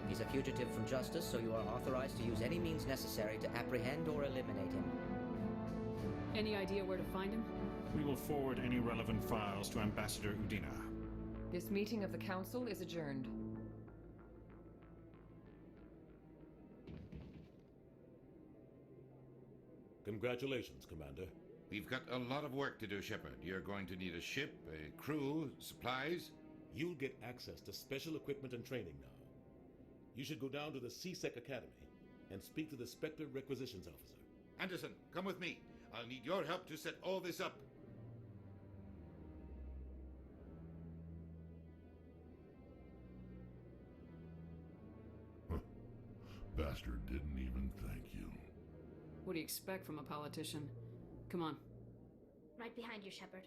He's a fugitive from justice, so you are authorized to use any means necessary to apprehend or eliminate him. Any idea where to find him? We will forward any relevant files to Ambassador Udina. This meeting of the Council is adjourned. Congratulations, Commander. We've got a lot of work to do, Shepard. You're going to need a ship, a crew, supplies. You'll get access to special equipment and training now. You should go down to the CSEC Academy and speak to the Spectre Requisitions Officer. Anderson, come with me. I'll need your help to set all this up. Bastard didn't even thank you. What do you expect from a politician? Come on. Right behind you, Shepard.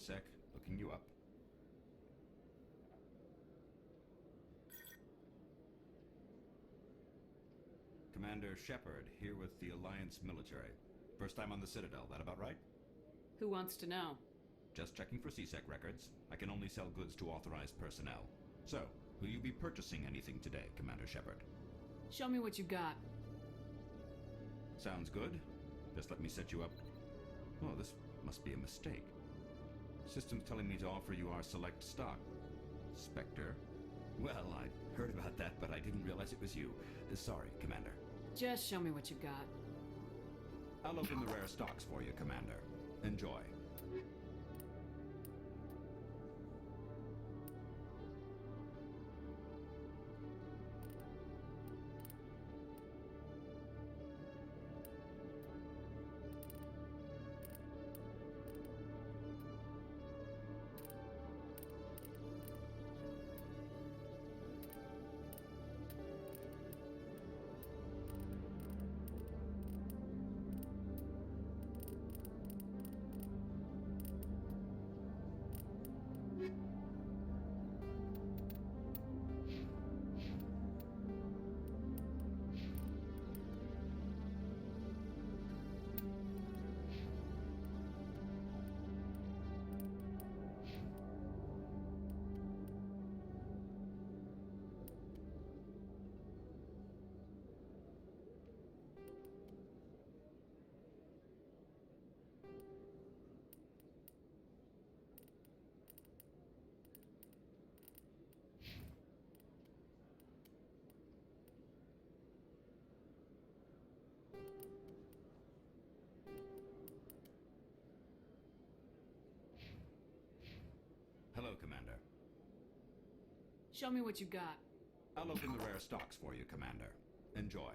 sec. Looking you up. Commander Shepard, here with the Alliance military. First time on the Citadel, that about right? Who wants to know? Just checking for CSEC records. I can only sell goods to authorized personnel. So, will you be purchasing anything today, Commander Shepard? Show me what you got. Sounds good. Just let me set you up. Oh, this must be a mistake. System's telling me to offer you our select stock. Spectre? Well, I heard about that, but I didn't realize it was you. Sorry, Commander. Just show me what you got. I'll open the rare stocks for you, Commander. Enjoy. Hello, Commander. Show me what you got. I'll open the rare stocks for you, Commander. Enjoy.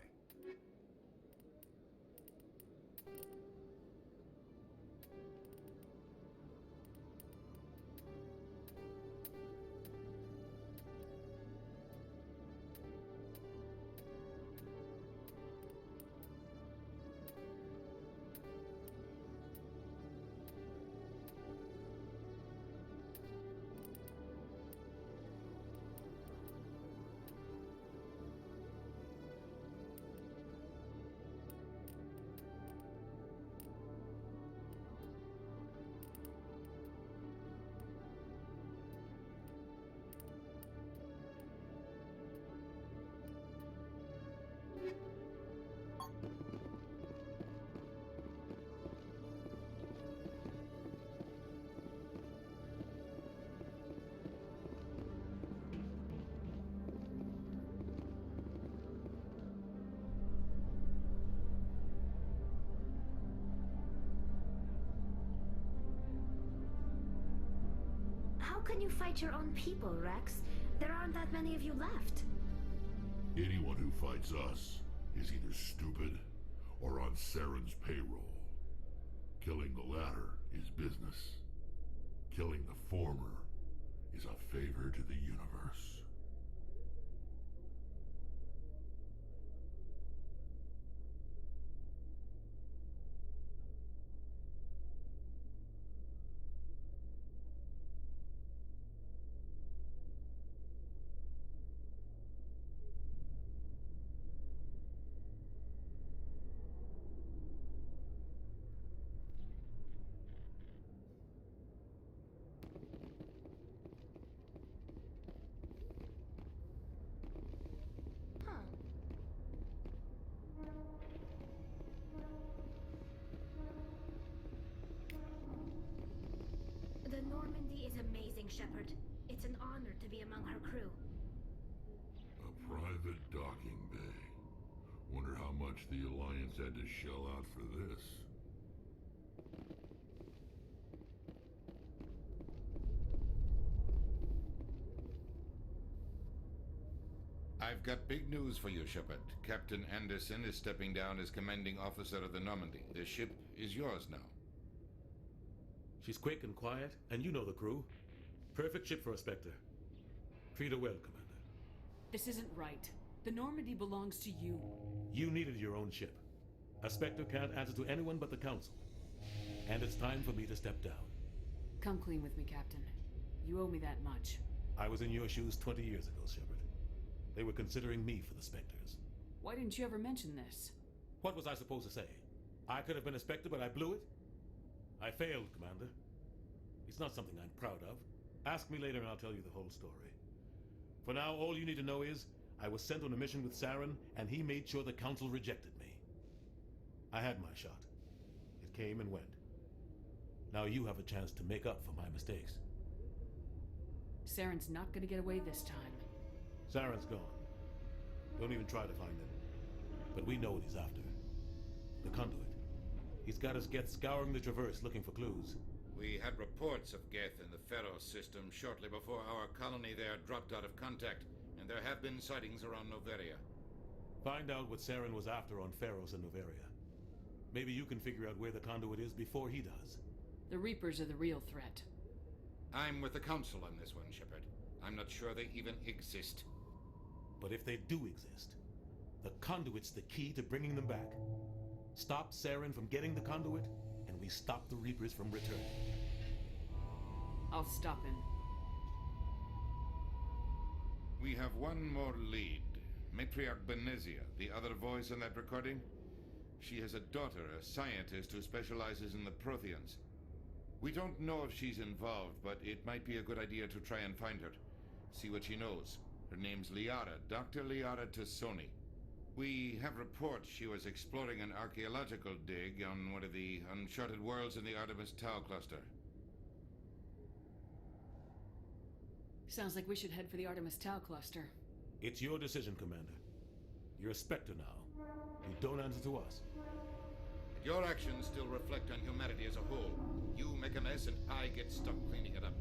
How can you fight your own people, Rex? There aren't that many of you left. Anyone who fights us is either stupid or on Saren's payroll. Killing the latter is business. Killing the former is a favor to the universe. The Normandy is amazing, Shepard. It's an honor to be among her crew. A private docking bay. Wonder how much the Alliance had to shell out for this. I've got big news for you, Shepard. Captain Anderson is stepping down as commanding officer of the Normandy. The ship is yours now. She's quick and quiet, and you know the crew. Perfect ship for a Spectre. Treat her well, Commander. This isn't right. The Normandy belongs to you. You needed your own ship. A Spectre can't answer to anyone but the Council. And it's time for me to step down. Come clean with me, Captain. You owe me that much. I was in your shoes 20 years ago, Shepard. They were considering me for the Spectres. Why didn't you ever mention this? What was I supposed to say? I could have been a Spectre, but I blew it? I failed, Commander. It's not something I'm proud of. Ask me later and I'll tell you the whole story. For now, all you need to know is I was sent on a mission with Saren, and he made sure the Council rejected me. I had my shot. It came and went. Now you have a chance to make up for my mistakes. Saren's not gonna get away this time. Saren's gone. Don't even try to find him. But we know what he's after. The conduit. He's got us Geth scouring the Traverse looking for clues. We had reports of Geth in the Pharaoh system shortly before our colony there dropped out of contact, and there have been sightings around Noveria. Find out what Saren was after on Pharos and Noveria. Maybe you can figure out where the conduit is before he does. The Reapers are the real threat. I'm with the Council on this one, Shepard. I'm not sure they even exist. But if they do exist, the conduit's the key to bringing them back. Stop Saren from getting the conduit, and we stop the Reapers from returning. I'll stop him. We have one more lead. Matriarch Benezia, the other voice in that recording. She has a daughter, a scientist who specializes in the Protheans. We don't know if she's involved, but it might be a good idea to try and find her. See what she knows. Her name's Liara, Dr. Liara Tassoni. We have reports she was exploring an archaeological dig on one of the uncharted worlds in the Artemis Tau cluster. Sounds like we should head for the Artemis Tau cluster. It's your decision, Commander. You're a Spectre now. You don't answer to us. Your actions still reflect on humanity as a whole. You make a mess and I get stuck cleaning it up.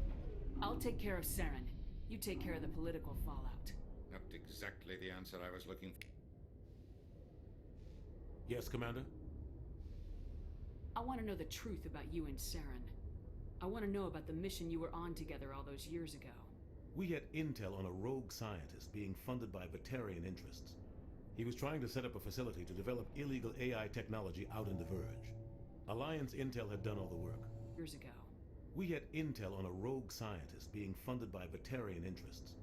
I'll take care of Saren. You take care of the political fallout. Not exactly the answer I was looking for. Yes, Commander? I want to know the truth about you and Saren. I want to know about the mission you were on together all those years ago. We had intel on a rogue scientist being funded by Batarian interests. He was trying to set up a facility to develop illegal AI technology out in the Verge. Alliance intel had done all the work. Years ago. We had intel on a rogue scientist being funded by Batarian interests.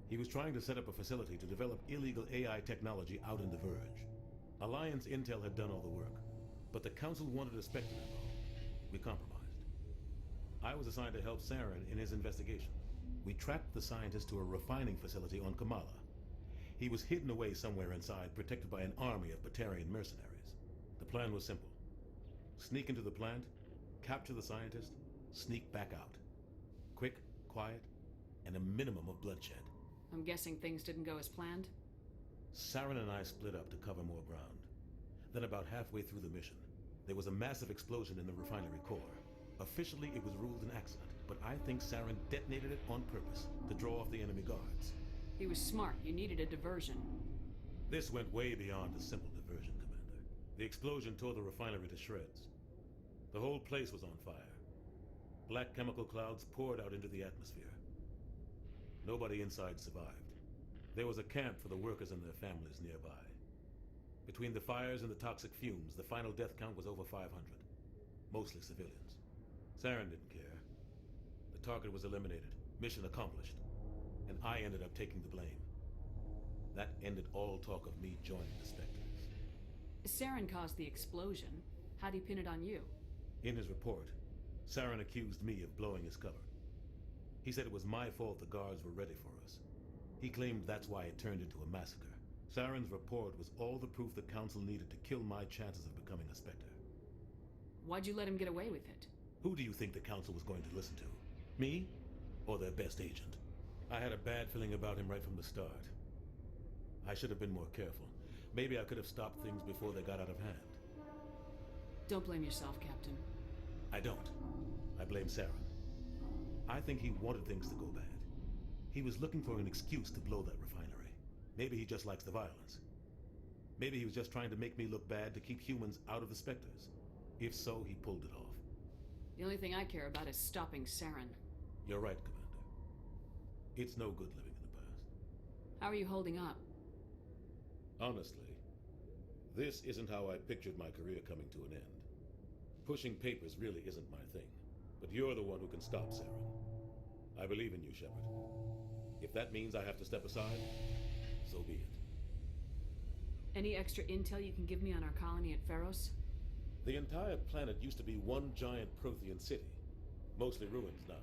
He was trying to set up a facility to develop illegal AI technology out in the Verge. Alliance intel had done all the work, but the Council wanted a Spectre involved. We compromised. I was assigned to help Saren in his investigation. We tracked the scientist to a refining facility on Kamala. He was hidden away somewhere inside, protected by an army of Batarian mercenaries. The plan was simple. Sneak into the plant, capture the scientist, sneak back out. Quick, quiet, and a minimum of bloodshed. I'm guessing things didn't go as planned? Saren and I split up to cover more ground. Then about halfway through the mission, there was a massive explosion in the refinery core. Officially, it was ruled an accident, but I think Saren detonated it on purpose to draw off the enemy guards. He was smart. You needed a diversion. This went way beyond a simple diversion, Commander. The explosion tore the refinery to shreds. The whole place was on fire. Black chemical clouds poured out into the atmosphere. Nobody inside survived. There was a camp for the workers and their families nearby. Between the fires and the toxic fumes, the final death count was over 500. Mostly civilians. Saren didn't care. The target was eliminated. Mission accomplished. And I ended up taking the blame. That ended all talk of me joining the Spectres. Saren caused the explosion. How'd he pin it on you? In his report, Saren accused me of blowing his cover. He said it was my fault the guards were ready for us. He claimed that's why it turned into a massacre. Saren's report was all the proof the Council needed to kill my chances of becoming a Spectre. Why'd you let him get away with it? Who do you think the Council was going to listen to? Me? Or their best agent? I had a bad feeling about him right from the start. I should have been more careful. Maybe I could have stopped things before they got out of hand. Don't blame yourself, Captain. I don't. I blame Saren. I think he wanted things to go bad. He was looking for an excuse to blow that refinery. Maybe he just likes the violence. Maybe he was just trying to make me look bad to keep humans out of the Spectres. If so, he pulled it off. The only thing I care about is stopping Saren. You're right, Commander. It's no good living in the past. How are you holding up? Honestly, this isn't how I pictured my career coming to an end. Pushing papers really isn't my thing. But you're the one who can stop Saren. I believe in you, Shepard. If that means I have to step aside, so be it. Any extra intel you can give me on our colony at Pharos? The entire planet used to be one giant Prothean city. Mostly ruins now.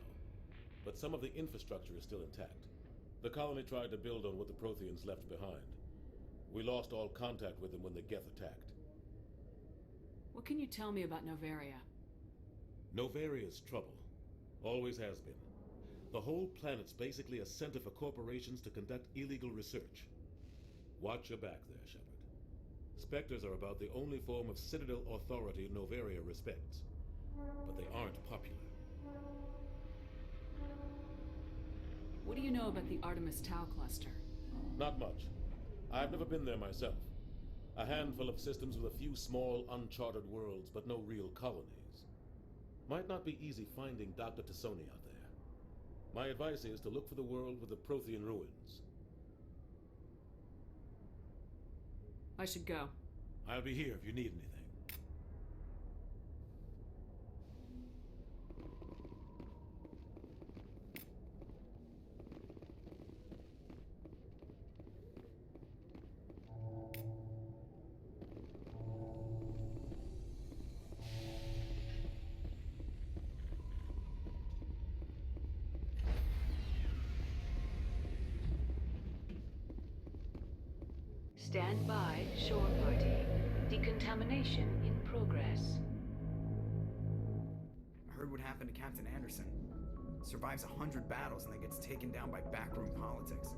But some of the infrastructure is still intact. The colony tried to build on what the Protheans left behind. We lost all contact with them when the Geth attacked. What can you tell me about Novaria? Novaria's trouble. Always has been. The whole planet's basically a center for corporations to conduct illegal research. Watch your back there, Shepard. Spectres are about the only form of Citadel authority Novaria respects. But they aren't popular. What do you know about the Artemis Tau cluster? Not much. I've never been there myself. A handful of systems with a few small, uncharted worlds, but no real colonies. Might not be easy finding Dr. Tassoni out there. My advice is to look for the world with the Prothean ruins. I should go. I'll be here if you need anything. Stand by, shore party. Decontamination in progress. I heard what happened to Captain Anderson. Survives 100 battles and then gets taken down by backroom politics.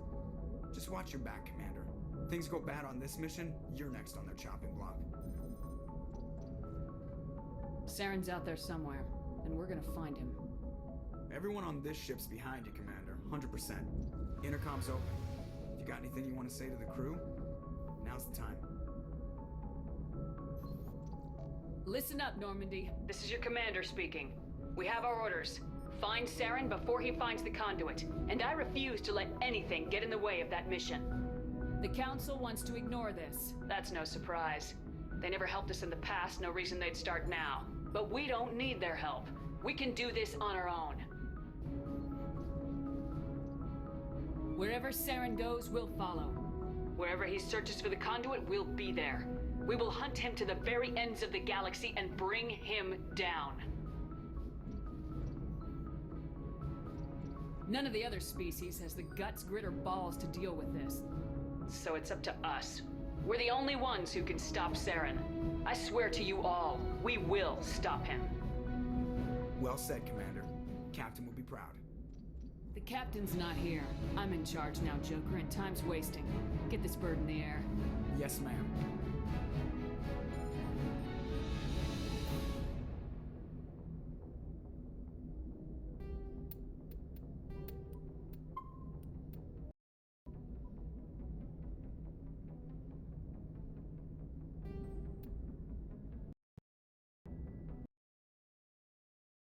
Just watch your back, Commander. Things go bad on this mission, you're next on their chopping block. Saren's out there somewhere, and we're gonna find him. Everyone on this ship's behind you, Commander. 100%. Intercom's open. If you got anything you want to say to the crew, now's the time. Listen up, Normandy. This is your commander speaking. We have our orders. Find Saren before he finds the conduit, and I refuse to let anything get in the way of that mission. The Council wants to ignore this. That's no surprise. They never helped us in the past, no reason they'd start now. But we don't need their help. We can do this on our own. Wherever Saren goes, we'll follow. Wherever he searches for the conduit, we'll be there. We will hunt him to the very ends of the galaxy and bring him down. None of the other species has the guts, grit, or balls to deal with this. So it's up to us. We're the only ones who can stop Saren. I swear to you all, we will stop him. Well said, Commander. Captain will be proud. The captain's not here. I'm in charge now, Joker, and time's wasting. Get this bird in the air. Yes, ma'am.